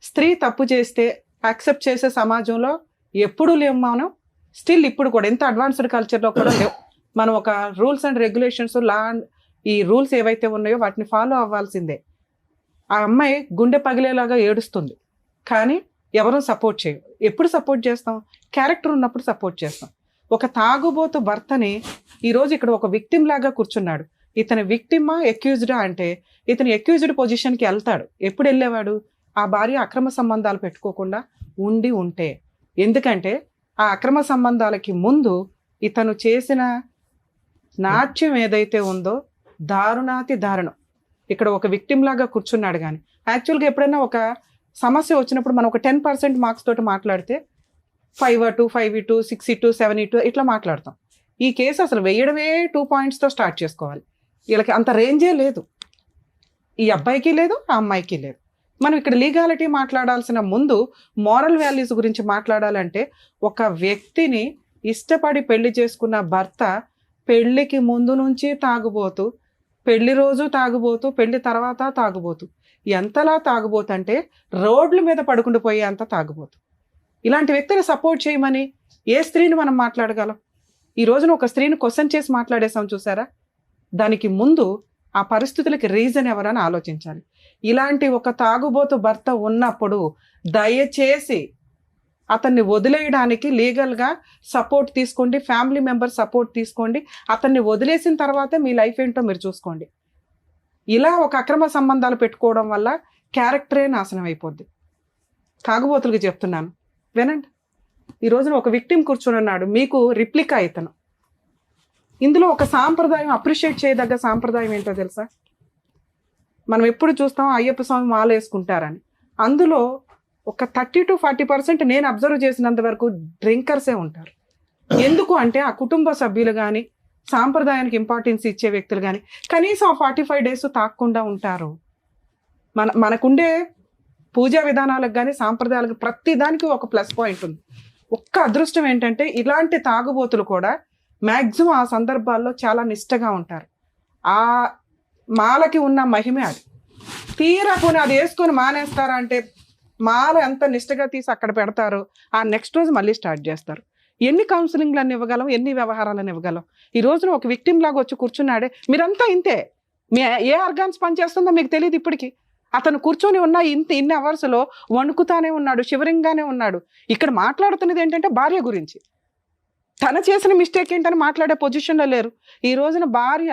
స్త్రీ తప్పు చేస్తే యాక్సెప్ట్ చేసే సమాజంలో ఎప్పుడూ లేవు మనం. స్టిల్ ఇప్పుడు కూడా ఎంత అడ్వాన్స్డ్ కల్చర్లో కూడా లేవు. మనం ఒక రూల్స్ అండ్ రెగ్యులేషన్స్, ఈ రూల్స్ ఏవైతే ఉన్నాయో వాటిని ఫాలో అవ్వాల్సిందే. ఆ అమ్మాయి గుండె పగిలేలాగా ఏడుస్తుంది, కానీ ఎవరూ సపోర్ట్ చేయరు. ఎప్పుడు సపోర్ట్ చేస్తాం? క్యారెక్టర్ ఉన్నప్పుడు సపోర్ట్ చేస్తాం. ఒక తాగుబోతు భర్తని ఈరోజు ఇక్కడ ఒక విక్టిమ్ లాగా కూర్చున్నాడు. ఇతని విక్టిమా ఎక్యూజ్డా అంటే ఇతను ఎక్యూజ్డ్ పొజిషన్కి వెళ్తాడు. ఎప్పుడు వెళ్ళేవాడు? ఆ భార్య అక్రమ సంబంధాలు పెట్టుకోకుండా ఉంటే. ఎందుకంటే ఆ అక్రమ సంబంధాలకి ముందు ఇతను చేసిన నాట్యం ఏదైతే ఉందో దారుణాతి దారుణం. ఇక్కడ ఒక విక్టిమ్ లాగా కూర్చున్నాడు. కానీ యాక్చువల్గా ఎప్పుడైనా ఒక సమస్య వచ్చినప్పుడు మనం ఒక 10% మార్క్స్ తోటి మాట్లాడితే 5-2, 5-2, 6-2, 7-2 ఇట్లా మాట్లాడతాం. ఈ కేసు అసలు వేయడమే 2 పాయింట్స్తో స్టార్ట్ చేసుకోవాలి. వీళ్ళకి అంత రేంజే లేదు, ఈ అబ్బాయికి లేదు, ఆ అమ్మాయికి లేదు. మనం ఇక్కడ లీగాలిటీ మాట్లాడాల్సిన ముందు మోరల్ వాల్యూస్ గురించి మాట్లాడాలంటే, ఒక వ్యక్తిని ఇష్టపడి పెళ్లి చేసుకున్న భర్త పెళ్లికి ముందు నుంచి తాగుబోతూ, పెళ్లి రోజు తాగుబోతూ, పెళ్లి తర్వాత తాగుబోతూ, ఎంతలా తాగుబోతు అంటే రోడ్ల మీద పడుకుండిపోయే అంత తాగుబోతు. ఇలాంటి వ్యక్తిని సపోర్ట్ చేయమని ఏ స్త్రీని మనం మాట్లాడగలం? ఈ రోజున ఒక స్త్రీని క్వశ్చన్ చేసి మాట్లాడేసాం చూసారా, దానికి ముందు ఆ పరిస్థితులకి రీజన్ ఎవరని ఆలోచించాలి. ఇలాంటి ఒక తాగుబోతు భర్త ఉన్నప్పుడు దయచేసి అతన్ని వదిలేయడానికి లీగల్గా సపోర్ట్ తీసుకోండి, ఫ్యామిలీ మెంబర్ సపోర్ట్ తీసుకోండి. అతన్ని వదిలేసిన తర్వాతే మీ లైఫ్ ఏంటో మీరు చూసుకోండి. ఇలా ఒక అక్రమ సంబంధాలు పెట్టుకోవడం వల్ల క్యారెక్టరే నాశనం అయిపోద్ది. తాగుబోతులకు చెప్తున్నాను, వినండి. ఈ రోజున ఒక విక్టిమ్ కూర్చొని ఉన్నాడు, మీకు రిప్లికా ఇతను. ఇందులో ఒక సాంప్రదాయం, అప్రిషియేట్ చేయదగ్గ సాంప్రదాయం ఏంటో తెలుసా? మనం ఎప్పుడు చూస్తాం అయ్యప్ప స్వామి మాల వేసుకుంటారని. అందులో ఒక 30 to 40% నేను అబ్జర్వ్ చేసినంత వరకు డ్రింకర్సే ఉంటారు. ఎందుకు అంటే ఆ కుటుంబ సభ్యులు కానీ, సాంప్రదాయానికి ఇంపార్టెన్స్ ఇచ్చే వ్యక్తులు కానీ కనీసం 45 days తాగకుండా ఉంటారు. మనకుండే పూజా విధానాలకు కానీ, సాంప్రదాయాలకు ప్రతి దానికి ఒక ప్లస్ పాయింట్ ఉంది. ఒక్క అదృష్టం ఏంటంటే ఇలాంటి తాగుబోతులు కూడా మ్యాక్సిమం ఆ సందర్భాల్లో చాలా నిష్టగా ఉంటారు. ఆ మాలకి ఉన్న మహిమే అది. తీరా పోనీ అది వేసుకొని మానేస్తారా అంటే మాల ఎంత నిష్టగా తీసి అక్కడ పెడతారు, ఆ నెక్స్ట్ రోజు మళ్ళీ స్టార్ట్ చేస్తారు. ఎన్ని కౌన్సిలింగ్లను ఇవ్వగలం, ఎన్ని వ్యవహారాలను ఇవ్వగలం? ఈ రోజున ఒక విక్టిమ్ లాగా వచ్చి కూర్చున్నాడే, మీరంతా ఇంతే. మీ ఏ ఆర్గాన్స్ పనిచేస్తుందో మీకు తెలియదు ఇప్పటికీ. అతను కూర్చొని ఉన్న ఇన్ని అవర్స్లో వణుకుతానే ఉన్నాడు, శివరింగానే ఉన్నాడు. ఇక్కడ మాట్లాడుతున్నది ఏంటంటే భార్య గురించి. తన చేసిన మిస్టేక్ ఏంటని మాట్లాడే పొజిషన్లో లేరు. ఈ రోజున భార్య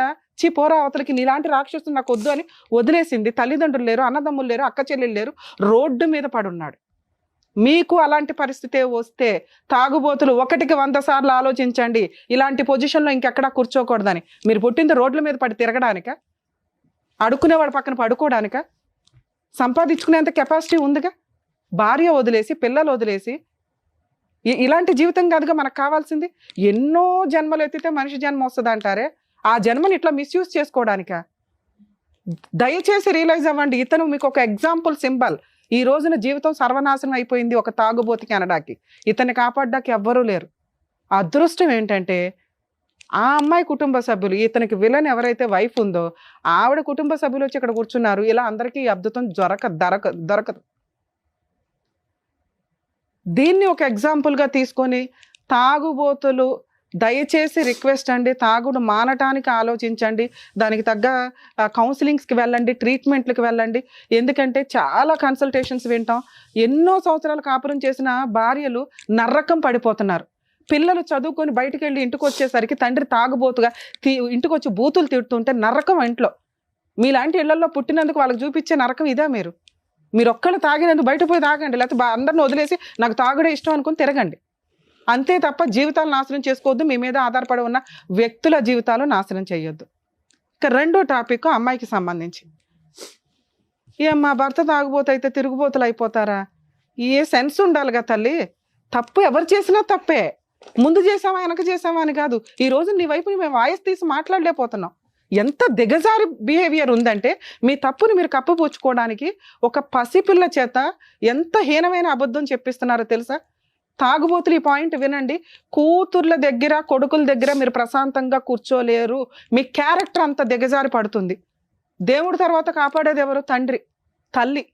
పోరా అవతలకి, నీలాంటి రాక్షసుడు నాకు వద్దు అని వదిలేసింది. తల్లిదండ్రులు లేరు, అన్నదమ్ములు లేరు, అక్క చెల్లెలు లేరు, రోడ్డు మీద పడున్నాడు. మీకు అలాంటి పరిస్థితే వస్తే తాగుబోతులు 1కి 100 సార్లు ఆలోచించండి. ఇలాంటి పొజిషన్లో ఇంకెక్కడా కూర్చోకూడదని. మీరు పుట్టింది రోడ్ల మీద పడి తిరగడానిక? అడుక్కునేవాడు పక్కన పడుకోవడానిక? సంపాదించుకునేంత కెపాసిటీ ఉందిగా. భార్య వదిలేసి, పిల్లలు వదిలేసి ఇలాంటి జీవితం కాదుగా మనకు కావాల్సింది. ఎన్నో జన్మలు ఎత్తితే మనిషి జన్మ వస్తుంది అంటారే, ఆ జన్మని ఇట్లా మిస్యూజ్ చేసుకోవడానిక? దయచేసి రియలైజ్ అవ్వండి. ఇతను మీకు ఒక ఎగ్జాంపుల్, సింబల్. ఈ రోజున జీవితం సర్వనాశనం అయిపోయింది ఒక తాగుబోతుకి అనడానికి. ఇతన్ని కాపాడడానికి ఎవ్వరూ లేరు. అదృష్టం ఏంటంటే ఆ అమ్మాయి కుటుంబ సభ్యులు, ఇతనికి విలన్ ఎవరైతే వైఫ్ ఉందో ఆవిడ కుటుంబ సభ్యులు వచ్చి ఇక్కడ కూర్చున్నారు. ఇలా అందరికీ అద్భుతం దొరకదు. దీన్ని ఒక ఎగ్జాంపుల్గా తీసుకొని తాగుబోతులు దయచేసి రిక్వెస్ట్ అండి, తాగుడు మానటానికి ఆలోచించండి. దానికి తగ్గ కౌన్సిలింగ్స్కి వెళ్ళండి, ట్రీట్మెంట్లకు వెళ్ళండి. ఎందుకంటే చాలా కన్సల్టేషన్స్ వింటాం. ఎన్నో సంవత్సరాలు కాపురం చేసిన భార్యలు నరకం పడిపోతున్నారు. పిల్లలు చదువుకొని బయటికి వెళ్ళి ఇంటికి వచ్చేసరికి తండ్రి తాగుబోతుగా ఇంటికి వచ్చి బూతులు తిడుతుంటే నరకం ఇంట్లో. మీలాంటి ఇళ్లలో పుట్టినందుకు వాళ్ళకి చూపించే నరకం ఇదే. మీరు ఒక్కళ్ళు తాగినందుకు బయట పోయి తాగండి, లేకపోతే అందరిని వదిలేసి నాకు తాగుడే ఇష్టం అనుకుని తిరగండి. అంతే తప్ప జీవితాలు నాశనం చేసుకోవద్దు. మీ మీద ఆధారపడి ఉన్న వ్యక్తుల జీవితాలు నాశనం చేయొద్దు. ఇక రెండో టాపిక్ అమ్మాయికి సంబంధించి. మా భర్త తాగుబోతు అయితే తిరుగుబోతులు అయిపోతారా? ఏ సెన్స్ ఉండాలిగా తల్లి. తప్పు ఎవరు చేసినా తప్పే. ముందు చేసావా వెనక చేసావా అని కాదు. ఈ రోజు నీ వైపు మేము వాయిస్ తీసి మాట్లాడలేకపోతున్నాం. ఎంత దిగజారి బిహేవియర్ ఉందంటే మీ తప్పుని మీరు కప్పిపుచ్చుకోవడానికి ఒక పసిపిల్ల చేత ఎంత హీనమైన అబద్ధం చెప్పిస్తున్నారో తెలుసా? తాగుబోతులు ఈ పాయింట్ వినండి. కూతుర్ల దగ్గర, కొడుకుల దగ్గర మీరు ప్రశాంతంగా కూర్చోలేరు. మీ క్యారెక్టర్ అంత దిగజారి పడుతుంది. దేవుడి తర్వాత కాపాడేది ఎవరు? తండ్రి, తల్లి.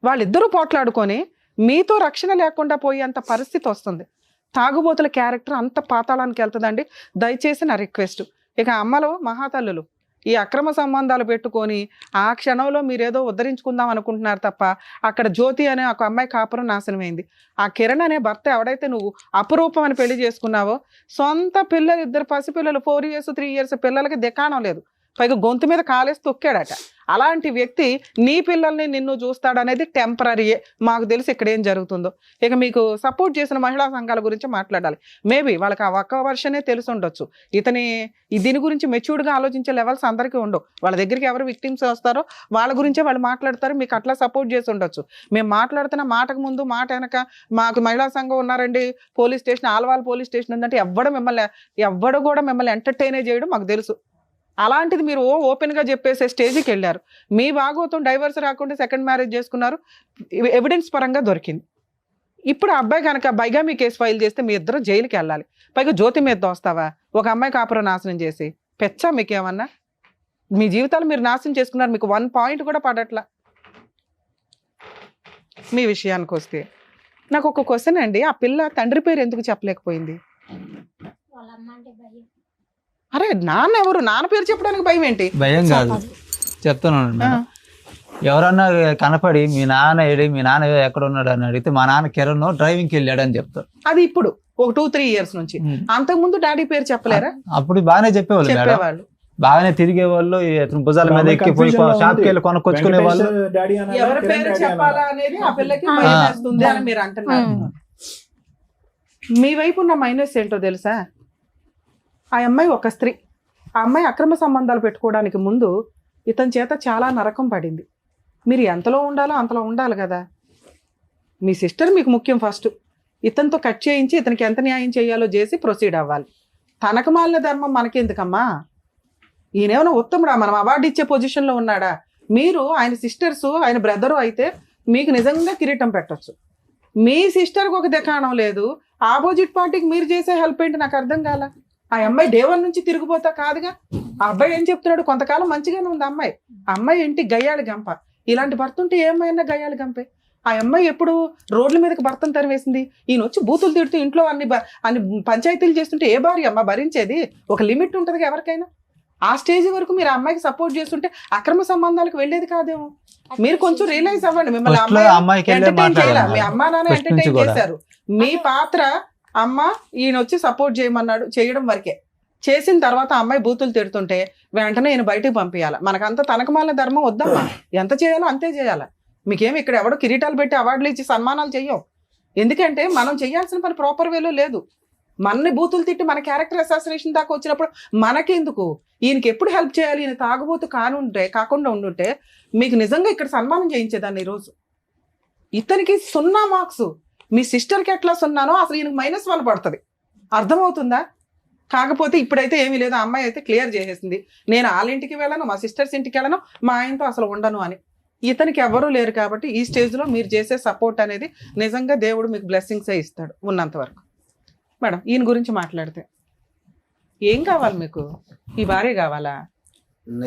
వాళ్ళిద్దరూ పోట్లాడుకొని మీతో రక్షణ లేకుండా పోయేంత పరిస్థితి వస్తుంది. తాగుబోతుల క్యారెక్టర్ అంత పాతాళానికి వెళ్తుందండి. దయచేసి నా రిక్వెస్ట్. ఇక అమ్మలు, మహాతల్లులు, ఈ అక్రమ సంబంధాలు పెట్టుకొని ఆ క్షణంలో మీరేదో ఉద్ధరించుకుందాం అనుకుంటున్నారు తప్ప అక్కడ జ్యోతి అనే ఒక అమ్మాయి కాపురం నాశనమైంది. ఆ కిరణ్ అనే భర్త ఎవడైతే నువ్వు అపురూపం అని పెళ్లి చేసుకున్నావో, సొంత పిల్లలు, 2 పసిపిల్లలు, 4 years 3 years పిల్లలకి దికాణం లేదు, పైగా గొంతు మీద కాలేసి తొక్కాడట. అలాంటి వ్యక్తి నీ పిల్లల్ని నిన్ను చూస్తాడనేది టెంపరీయే. మాకు తెలిసి ఇక్కడ ఏం జరుగుతుందో. ఇక మీకు సపోర్ట్ చేసిన మహిళా సంఘాల గురించి మాట్లాడాలి. మేబీ వాళ్ళకి ఆ ఒక్క వర్షనే తెలిసి ఉండొచ్చు. దీని గురించి మెచ్యూర్డ్గా ఆలోచించే లెవెల్స్ అందరికీ ఉండవు. వాళ్ళ దగ్గరికి ఎవరు విక్టిమ్స్ వస్తారో వాళ్ళ గురించే వాళ్ళు మాట్లాడతారు. మీకు అట్లా సపోర్ట్ చేసి ఉండొచ్చు. మేము మాట్లాడుతున్న మాటకు ముందు మాట వెనక మాకు మహిళా సంఘం ఉన్నారండి, police station, Alwal police station ఉందంటే ఎవ్వడు కూడా మిమ్మల్ని ఎంటర్టైనే చేయడం మాకు తెలుసు. అలాంటిది మీరు ఓపెన్గా చెప్పేసే స్టేజ్కి వెళ్ళారు. మీ భాగోతం డైవర్స్ రాకుండా సెకండ్ మ్యారేజ్ చేసుకున్నారు, ఎవిడెన్స్ పరంగా దొరికింది. ఇప్పుడు ఆ అబ్బాయి కనుక బైగామీ కేసు ఫైల్ చేస్తే మీ ఇద్దరు జైలుకి వెళ్ళాలి. పైగా జ్యోతి మీద దోస్తావా? ఒక అమ్మాయి కాపురం నాశనం చేసి పెచ్చా మీకేమన్నా? మీ జీవితాలు మీరు నాశనం చేసుకున్నారు. మీకు 1 point కూడా పడట్లా. మీ విషయానికి వస్తే నాకు ఒక క్వశ్చన్ అండి. ఆ పిల్ల తండ్రి పేరు ఎందుకు చెప్పలేకపోయింది? వాళ్ళ అమ్మ అంటే భయం. అరే నాన్న ఎవరు? నాన్న పేరు చెప్పడానికి భయం ఏంటి? భయం కాదు, చెప్తున్నాను మేడం. ఎవరన్నా కనపడి మీ నాన్న ఏడి, మీ నాన్న ఎక్కడ ఉన్నాడు అని అడిగితే మా నాన్న కిరణ్ డ్రైవింగ్కి వెళ్ళాడు అని చెప్తారు. అది ఇప్పుడు ఒక 2-3 years నుంచి. అంతకు ముందు డాడీ పేరు చెప్పలేరా? అప్పుడు బాగానే చెప్పేవాళ్ళు మేడం, చెప్పేవాళ్ళు. బాగానే తిరిగే వాళ్ళు, భుజాల మీద ఎక్కిపోయి షాప్కి వెళ్ళి కొనుక్కొచ్చుకునే వాళ్ళు. డాడీ ఎవరి పేరు చెప్పాలా అనేది ఆ పిల్లకి భయం వేస్తుంది అని మీరు అంటున్నారు. మీ వైపు ఉన్న మైనస్ ఏంటో తెలుసా? ఆ అమ్మాయి ఒక స్త్రీ. ఆ అమ్మాయి అక్రమ సంబంధాలు పెట్టుకోవడానికి ముందు ఇతని చేత చాలా నరకం పడింది. మీరు ఎంతలో ఉండాలో అంతలో ఉండాలి కదా. మీ సిస్టర్ మీకు ముఖ్యం. ఫస్ట్ ఇతనితో కట్ చేయించి ఇతనికి ఎంత న్యాయం చేయాలో చేసి ప్రొసీడ్ అవ్వాలి. తనకు మాలిన ధర్మం మనకెందుకమ్మా? ఈయనేమైనా ఉత్తముడా? మనం అవార్డు ఇచ్చే పొజిషన్లో ఉన్నాడా? మీరు ఆయన సిస్టర్స్, ఆయన బ్రదరు అయితే మీకు నిజంగా కిరీటం పెట్టొచ్చు. మీ సిస్టర్కి ఒక దుకాణం లేదు, ఆపోజిట్ పార్టీకి మీరు చేసే హెల్ప్ ఏంటి నాకు అర్థం కాల. ఆ అమ్మాయి డేవన్ నుంచి తిరిగిపోతా కాదుగా. ఆ అబ్బాయి ఏం చెప్తున్నాడు? కొంతకాలం మంచిగానే ఉంది అమ్మాయి. ఆ అమ్మాయి ఇంటి గయ్యాళి గంప. ఇలాంటి భర్త ఉంటే ఏమైనా గయ్యాళి గంపే. ఆ అమ్మాయి ఎప్పుడు రోడ్ల మీదకి భర్తను తరివేసింది. ఈయన వచ్చి బూతులు తిడుతూ ఇంట్లో అన్ని పంచాయతీలు చేస్తుంటే ఏ భార్య అమ్మ భరించేది? ఒక లిమిట్ ఉంటుంది ఎవరికైనా. ఆ స్టేజ్ వరకు మీరు ఆ అమ్మాయికి సపోర్ట్ చేస్తుంటే అక్రమ సంబంధాలకు వెళ్ళేది కాదేమో. మీరు కొంచెం రియలైజ్ అవ్వండి. మిమ్మల్ని ఎంటర్టైన్ చేయాలి, మీ అమ్మా నాన్న ఎంటర్టైన్ చేశారు. మీ పాత్ర అమ్మ ఈయన వచ్చి సపోర్ట్ చేయమన్నాడు, చేయడం వరకే. చేసిన తర్వాత అమ్మాయి బూతులు తిడుతుంటే వెంటనే ఈయన బయటకు పంపించాలి. మనకంతా తనకమాల ధర్మం వద్దమ్మా. ఎంత చేయాలో అంతే చేయాలి. మీకేమి ఇక్కడ ఎవడో కిరీటాలు పెట్టి అవార్డులు ఇచ్చి సన్మానాలు చెయ్యం. ఎందుకంటే మనం చేయాల్సిన పని ప్రాపర్ వేలో లేదు. మనని బూతులు తిట్టి మన క్యారెక్టర్ అసాసినేషన్ దాకా వచ్చినప్పుడు మనకెందుకు? ఈయనకి ఎప్పుడు హెల్ప్ చేయాలి? ఈయన తాగుబోతు కాకుండా ఉండుంటే మీకు నిజంగా ఇక్కడ సన్మానం చేయించేదాన్ని ఈరోజు. ఇతనికి 0 మార్క్స్, మీ సిస్టర్కి ఎట్లా 0నో అసలు ఈయనకి -1 పడుతుంది. అర్థమవుతుందా? కాకపోతే ఇప్పుడైతే ఏమీ లేదు. ఆ అమ్మాయి అయితే క్లియర్ చేసేసింది, నేను వాళ్ళ ఇంటికి వెళ్ళను, మా సిస్టర్స్ ఇంటికి వెళ్ళను, మా ఆయనతో అసలు ఉండను అని. ఇతనికి ఎవరూ లేరు కాబట్టి ఈ స్టేజ్లో మీరు చేసే సపోర్ట్ అనేది నిజంగా దేవుడు మీకు బ్లెస్సింగ్సే ఇస్తాడు ఉన్నంత వరకు. మేడం, ఈయన గురించి మాట్లాడితే ఏం కావాలి మీకు? ఈ భార్య కావాలా?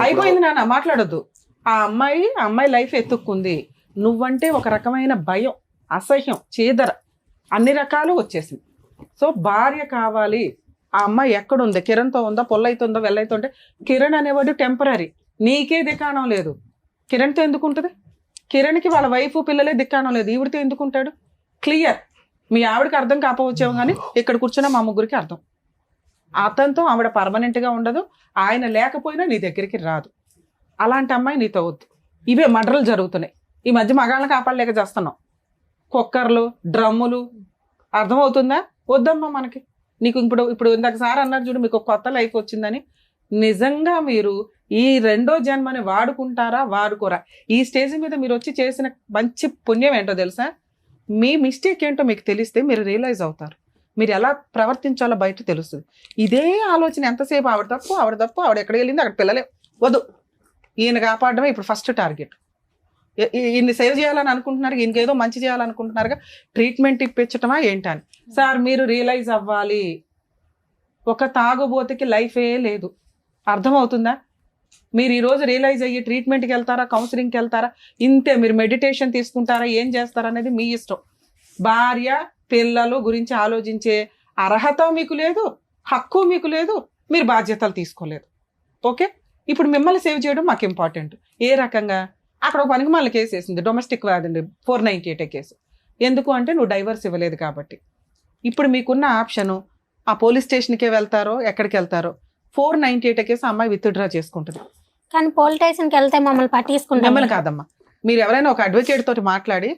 అయిపోయింది నాన్న, మాట్లాడొద్దు. ఆ అమ్మాయి లైఫ్ ఎత్తుక్కుంది. నువ్వంటే ఒక రకమైన భయం, అసహ్యం, చీదర అన్ని రకాలు వచ్చేసింది. సో భార్య కావాలి. ఆ అమ్మాయి ఎక్కడుంది? కిరణ్తో ఉందా? పొల్లైతుందో వెళ్ళైతుంటే కిరణ్ అనేవాడు టెంపరీ. నీకే దిక్కాణం లేదు. కిరణ్తో ఎందుకు ఉంటుంది? కిరణ్కి వాళ్ళ వైఫ్ పిల్లలే దిక్కాణం లేదు. ఈవిడితో ఎందుకుంటాడు? క్లియర్. మీ ఆవిడకి అర్థం కాకపోవచ్చేమో కానీ ఇక్కడ కూర్చున్న మా ముగ్గురికి అర్థం. అతనితో ఆవిడ పర్మనెంట్గా ఉండదు, ఆయన లేకపోయినా నీ దగ్గరికి రాదు. అలాంటి అమ్మాయి నీతో వద్దు. ఇవే మర్డర్లు జరుగుతున్నాయి ఈ మధ్య. మగాళ్ళని కాపాడలేక చేస్తున్నాం. కుక్కర్లు, డ్రమ్ములు. అర్థమవుతుందా? వద్దమ్మా మనకి. నీకు ఇప్పుడు ఇందాక సార్ అన్నారు చూడు, మీకు కొత్త లైఫ్ వచ్చిందని. నిజంగా మీరు ఈ 2వ జన్మని వాడుకుంటారా వాడుకోరా? ఈ స్టేజ్ మీద మీరు వచ్చి చేసిన మంచి పుణ్యం ఏంటో తెలుసా? మీ మిస్టేక్ ఏంటో మీకు తెలిస్తే మీరు రియలైజ్ అవుతారు. మీరు ఎలా ప్రవర్తించాలో బయట తెలుస్తుంది. ఇదే ఆలోచన ఎంతసేపు ఆవిడ తప్పు, ఆవిడ ఎక్కడికి వెళ్ళింది, అక్కడ పిల్లలే వద్దు. ఈయన కాపాడడమే ఇప్పుడు ఫస్ట్ టార్గెట్. ఈయన్ని సేవ్ చేయాలని అనుకుంటున్నారు, ఈయనకేదో మంచి చేయాలనుకుంటున్నారుగా. ట్రీట్మెంట్ ఇప్పించటమా ఏంటని. సార్ మీరు రియలైజ్ అవ్వాలి, ఒక తాగుబోతుకి లైఫే లేదు. అర్థమవుతుందా? మీరు ఈరోజు రియలైజ్ అయ్యి ట్రీట్మెంట్కి వెళ్తారా, కౌన్సిలింగ్కి వెళ్తారా, ఇంతే. మీరు మెడిటేషన్ తీసుకుంటారా, ఏం చేస్తారా అనేది మీ ఇష్టం. భార్య పిల్లలు గురించి ఆలోచించే అర్హత మీకు లేదు, హక్కు మీకు లేదు, మీరు బాధ్యతలు తీసుకోలేదు. ఓకే, ఇప్పుడు మిమ్మల్ని సేవ్ చేయడం మాకు ఇంపార్టెంట్. ఏ రకంగా? అక్కడ ఒక పనికి మళ్ళీ కేసు వేసింది, డొమెస్టిక్ వ్యాధి 498 కేసు. ఎందుకు అంటే నువ్వు డైవర్స్ ఇవ్వలేదు కాబట్టి. ఇప్పుడు మీకున్న ఆప్షను ఆ పోలీస్ స్టేషన్కే వెళ్తారో ఎక్కడికి వెళ్తారో. 498 కేసు అమ్మాయి విత్డ్రా చేసుకుంటుంది. కానీ పోలీస్ స్టేషన్కి వెళ్తే మమ్మల్ని పట్టించుకుంటాం. మిమ్మల్ని కాదమ్మా, మీరు ఎవరైనా ఒక అడ్వకేట్ తోటి మాట్లాడి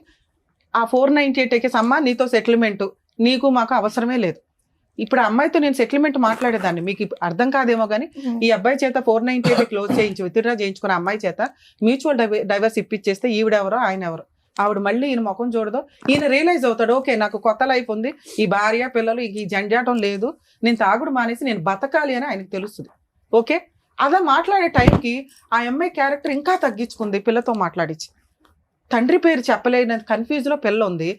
ఆ 498 కేసు అమ్మ నీతో సెటిల్మెంట్ నీకు మాకు అవసరమే లేదు. ఇప్పుడు అమ్మాయితో నేను సెటిల్మెంట్ మాట్లాడేదాన్ని, మీకు అర్థం కాదేమో కానీ ఈ అబ్బాయి చేత 498 క్లోజ్ చేయించి విత్డ్రా చేయించుకున్న అమ్మాయి చేత మ్యూచువల్ డైవర్స్ ఇప్పించేస్తే ఈవిడెవరో ఆయన ఎవరో, ఆవిడ మళ్ళీ ఈయన ముఖం చూడదు. ఈయన రియలైజ్ అవుతాడు, ఓకే నాకు కొత్త లైఫ్ ఉంది, ఈ భార్య పిల్లలు ఈ జంజాటం లేదు, నేను తాగుడు మానేసి నేను బతకాలి అని ఆయనకు తెలుస్తుంది. ఓకే, అలా మాట్లాడే టైంకి ఆ అమ్మాయి క్యారెక్టర్ ఇంకా తగ్గించుకుంది. పిల్లతో మాట్లాడించి తండ్రి పేరు చెప్పలేని కన్ఫ్యూజ్లో పిల్ల ఉంది.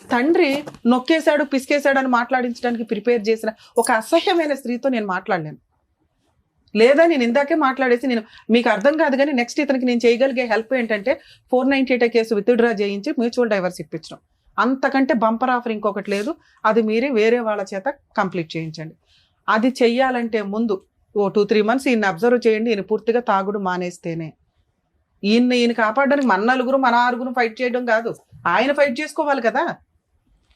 తండ్రి నొక్కేశాడు, పిసికేశాడు అని మాట్లాడించడానికి ప్రిపేర్ చేసిన ఒక అసహ్యమైన స్త్రీతో నేను మాట్లాడలేను. లేదా నేను ఇందాకే మాట్లాడేసి నేను మీకు అర్థం కాదు కానీ నెక్స్ట్ ఇతనికి నేను చేయగలిగే హెల్ప్ ఏంటంటే 498 కేసు విత్డ్రా చేయించి మ్యూచువల్ డైవర్స్ ఇప్పించడం. అంతకంటే బంపర్ ఆఫర్ ఇంకొకటి లేదు. అది మీరే వేరే వాళ్ళ చేత కంప్లీట్ చేయించండి. అది చెయ్యాలంటే ముందు ఓ 2-3 months ఈయన్ని అబ్జర్వ్ చేయండి. ఈయన పూర్తిగా తాగుడు మానేస్తేనే. ఈయన కాపాడడానికి మన 4 మన 6 ఫైట్ చేయడం కాదు, ఆయన ఫైట్ చేసుకోవాలి కదా.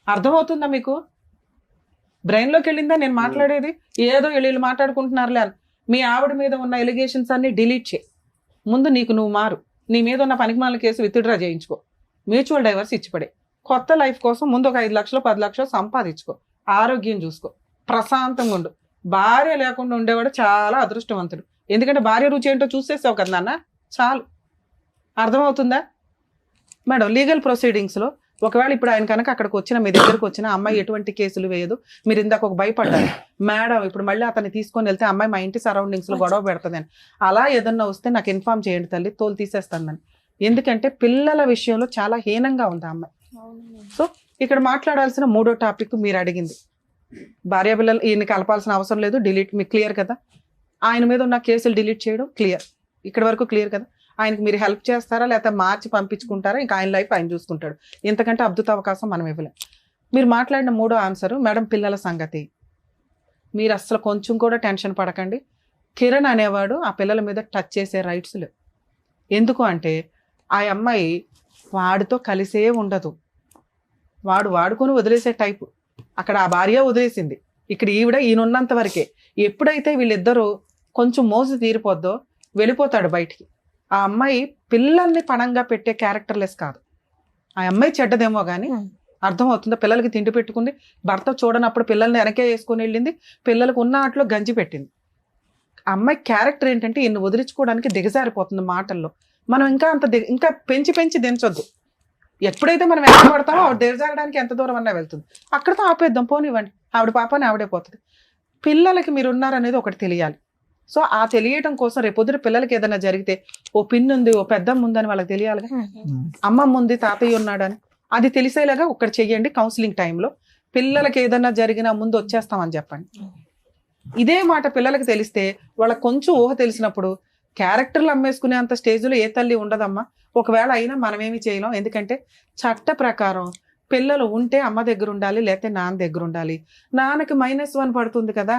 అర్థమవుతుందా మీకు? బ్రెయిన్లోకి వెళ్ళిందా నేను మాట్లాడేది? ఏదో వీళ్ళు మాట్లాడుకుంటున్నారులే అని. మీ ఆవిడ మీద ఉన్న ఎలిగేషన్స్ అన్ని డిలీట్ చేయి. ముందు నీకు నువ్వు మారు. నీ మీద ఉన్న పనికిమాల కేసు విత్డ్రా చేయించుకో. మ్యూచువల్ డైవర్స్ ఇచ్చిపడే. కొత్త లైఫ్ కోసం ముందు ఒక 5 లక్షలు 10 లక్షలు సంపాదించుకో. ఆరోగ్యం చూసుకో. ప్రశాంతంగా ఉండు. భార్య లేకుండా ఉండేవాడు చాలా అదృష్టవంతుడు. ఎందుకంటే భార్య రుచి ఏంటో చూసేసావు కదా నాన్న, చాలు. అర్థమవుతుందా మేడం? లీగల్ ప్రొసీడింగ్స్లో ఒకవేళ ఇప్పుడు ఆయన కనుక అక్కడికి వచ్చిన మీ దగ్గరకు వచ్చిన అమ్మాయి ఎటువంటి కేసులు వేయదు. మీరు ఇందాక ఒక భయపడ్డారు మేడం, ఇప్పుడు మళ్ళీ అతన్ని తీసుకొని వెళ్తే అమ్మాయి మా ఇంటి సరౌండింగ్స్లో గొడవ పెడుతుందని. అలా ఏదన్నా వస్తే నాకు ఇన్ఫార్మ్ చేయండి తల్లి, తోలు తీసేస్తాను. ఎందుకంటే పిల్లల విషయంలో చాలా హీనంగా ఉంది ఆ అమ్మాయి. సో ఇక్కడ మాట్లాడాల్సిన 3వ టాపిక్ మీరు అడిగింది. భార్య పిల్లలు ఈయన కలపాల్సిన అవసరం లేదు, డిలీట్. మీకు క్లియర్ కదా? ఆయన మీద ఉన్న కేసులు డిలీట్ చేయడం క్లియర్. ఇక్కడ వరకు క్లియర్ కదా? ఆయనకి మీరు హెల్ప్ చేస్తారా లేకపోతే మార్చి పంపించుకుంటారా? ఇంకా ఆయన లైఫ్ ఆయన చూసుకుంటాడు. ఇంతకంటే అద్భుత అవకాశం మనం ఇవ్వలేం. మీరు మాట్లాడిన 3వ ఆన్సర్ మేడం, పిల్లల సంగతి. మీరు అసలు కొంచెం కూడా టెన్షన్ పడకండి. కిరణ్ అనేవాడు ఆ పిల్లల మీద టచ్ చేసే రైట్స్ లేవు. ఎందుకు అంటే ఆ అమ్మాయి వాడితో కలిసే ఉండదు. వాడు వాడుకొని వదిలేసే టైపు. అక్కడ ఆ భార్య వదిలేసింది, ఇక్కడ ఈయనున్నంత వరకే. ఎప్పుడైతే వీళ్ళిద్దరూ కొంచెం మోజు తీరిపోద్దో వెళ్ళిపోతాడు బయటికి. ఆ అమ్మాయి పిల్లల్ని పణంగా పెట్టే క్యారెక్టర్లెస్ కాదు. ఆ అమ్మాయి చెడ్డదేమో కానీ అర్థమవుతుందా? పిల్లలకి తిండి పెట్టుకుంది, భర్త చూడనప్పుడు పిల్లల్ని వెనకే వేసుకొని వెళ్ళింది, పిల్లలకు ఉన్న ఆటలో గంజి పెట్టింది. ఆ అమ్మాయి క్యారెక్టర్ ఏంటంటే ఈయన్ని వదిలించుకోవడానికి దిగజారిపోతుంది మాటల్లో. మనం ఇంకా పెంచి దించొద్దు. ఎప్పుడైతే మనం వెనక పడతామో ఆవిడ దిగజారడానికి ఎంత దూరం అన్నా వెళ్తుంది. అక్కడతో ఆపేద్దాం, పోనివ్వండి, ఆవిడ పాపని ఆవిడే పోతుంది. పిల్లలకి మీరు ఉన్నారనేది ఒకటి తెలియాలి. సో ఆ తెలియటం కోసం రేపొద్దున పిల్లలకి ఏదైనా జరిగితే ఓ పిన్ ఉంది, ఓ పెద్దమ్మ ఉందని వాళ్ళకి తెలియాలిగా. అమ్మమ్మ ఉంది, తాతయ్య ఉన్నాడని అది తెలిసేలాగా ఒకటి చెయ్యండి. కౌన్సిలింగ్ టైంలో పిల్లలకి ఏదైనా జరిగినా ముందు వచ్చేస్తామని చెప్పండి. ఇదే మాట పిల్లలకి తెలిస్తే వాళ్ళకి కొంచెం ఊహ తెలిసినప్పుడు క్యారెక్టర్లు అమ్మేసుకునే అంత స్టేజ్లో ఏ తల్లి ఉండదమ్మా. ఒకవేళ అయినా మనమేమి చేయలేం. ఎందుకంటే చట్ట ప్రకారం పిల్లలు ఉంటే అమ్మ దగ్గర ఉండాలి, లేకపోతే నాన్న దగ్గర ఉండాలి. నాన్నకి -1 పడుతుంది కదా,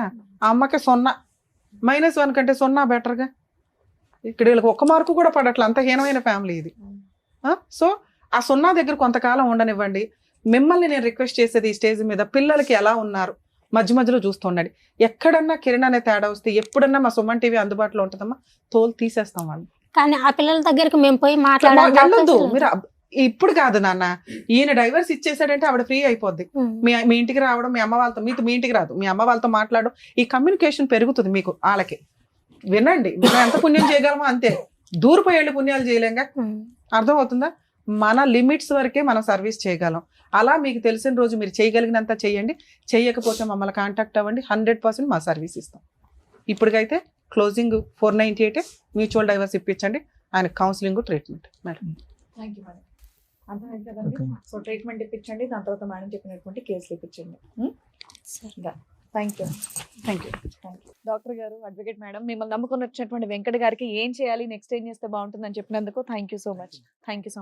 అమ్మకి 0. -1 కంటే 0 బెటర్గా. ఇక్కడ వీళ్ళకి 1 మార్కు కూడా పడట్ల, అంత హీనమైన ఫ్యామిలీ ఇది. సో ఆ 0 దగ్గర కొంతకాలం ఉండనివ్వండి. మిమ్మల్ని నేను రిక్వెస్ట్ చేసేది ఈ స్టేజ్ మీద పిల్లలకి ఎలా ఉన్నారు మధ్య మధ్యలో చూస్తుండండి. ఎక్కడన్నా కిరణ్ అనే తేడా వస్తే ఎప్పుడన్నా మా సుమన్ టీవీ అందుబాటులో ఉంటుందమ్మా, తోలు తీసేస్తాం వాళ్ళు. కానీ ఆ పిల్లల దగ్గరికి మేము పోయి వెళ్ళొద్దు మీరు. ఇప్పుడు కాదు నాన్న, ఈయన డైవర్స్ ఇచ్చేసాడంటే ఆవిడ ఫ్రీ అయిపోద్ది. మీ ఇంటికి రావడం, మీ అమ్మ వాళ్ళతో, మీ ఇంటికి రాదు, మీ అమ్మ వాళ్ళతో మాట్లాడడం, ఈ కమ్యూనికేషన్ పెరుగుతుంది మీకు. వాళ్ళకి వినండి, మనం ఎంత పుణ్యం చేయగలమో అంతే, దూరపోయి వెళ్ళి పుణ్యాలు చేయలేంగా. అర్థమవుతుందా? మన లిమిట్స్ వరకే మనం సర్వీస్ చేయగలం. అలా మీకు తెలిసిన రోజు మీరు చేయగలిగినంత చేయండి. చేయకపోతే మమ్మల్ని కాంటాక్ట్ అవ్వండి, 100% మా సర్వీస్ ఇస్తాం. ఇప్పటికైతే క్లోజింగ్ 498 మ్యూచువల్ డైవర్స్ ఇప్పించండి. ఆయన counselling, treatment. Madam thank you madam. అర్థమైంది కదండి. సో ట్రీట్మెంట్ ఇప్పించండి, దాని తర్వాత మేడం చెప్పినటువంటి కేసులు ఇప్పించండి. Thank you. డాక్టర్ గారు, అడ్వకేట్ మేడం, మిమ్మల్ని నమ్ముకుని వచ్చినటువంటి వెంకట గారికి ఏం చేయాలి, నెక్స్ట్ ఏం చేస్తే బాగుంటుందని చెప్పినందుకు థ్యాంక్ యూ సో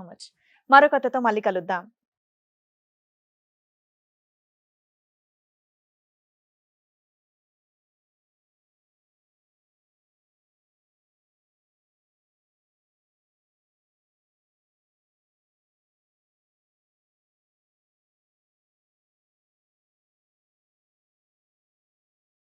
మచ్. మరో కథతో మళ్ళీ కలుద్దాం.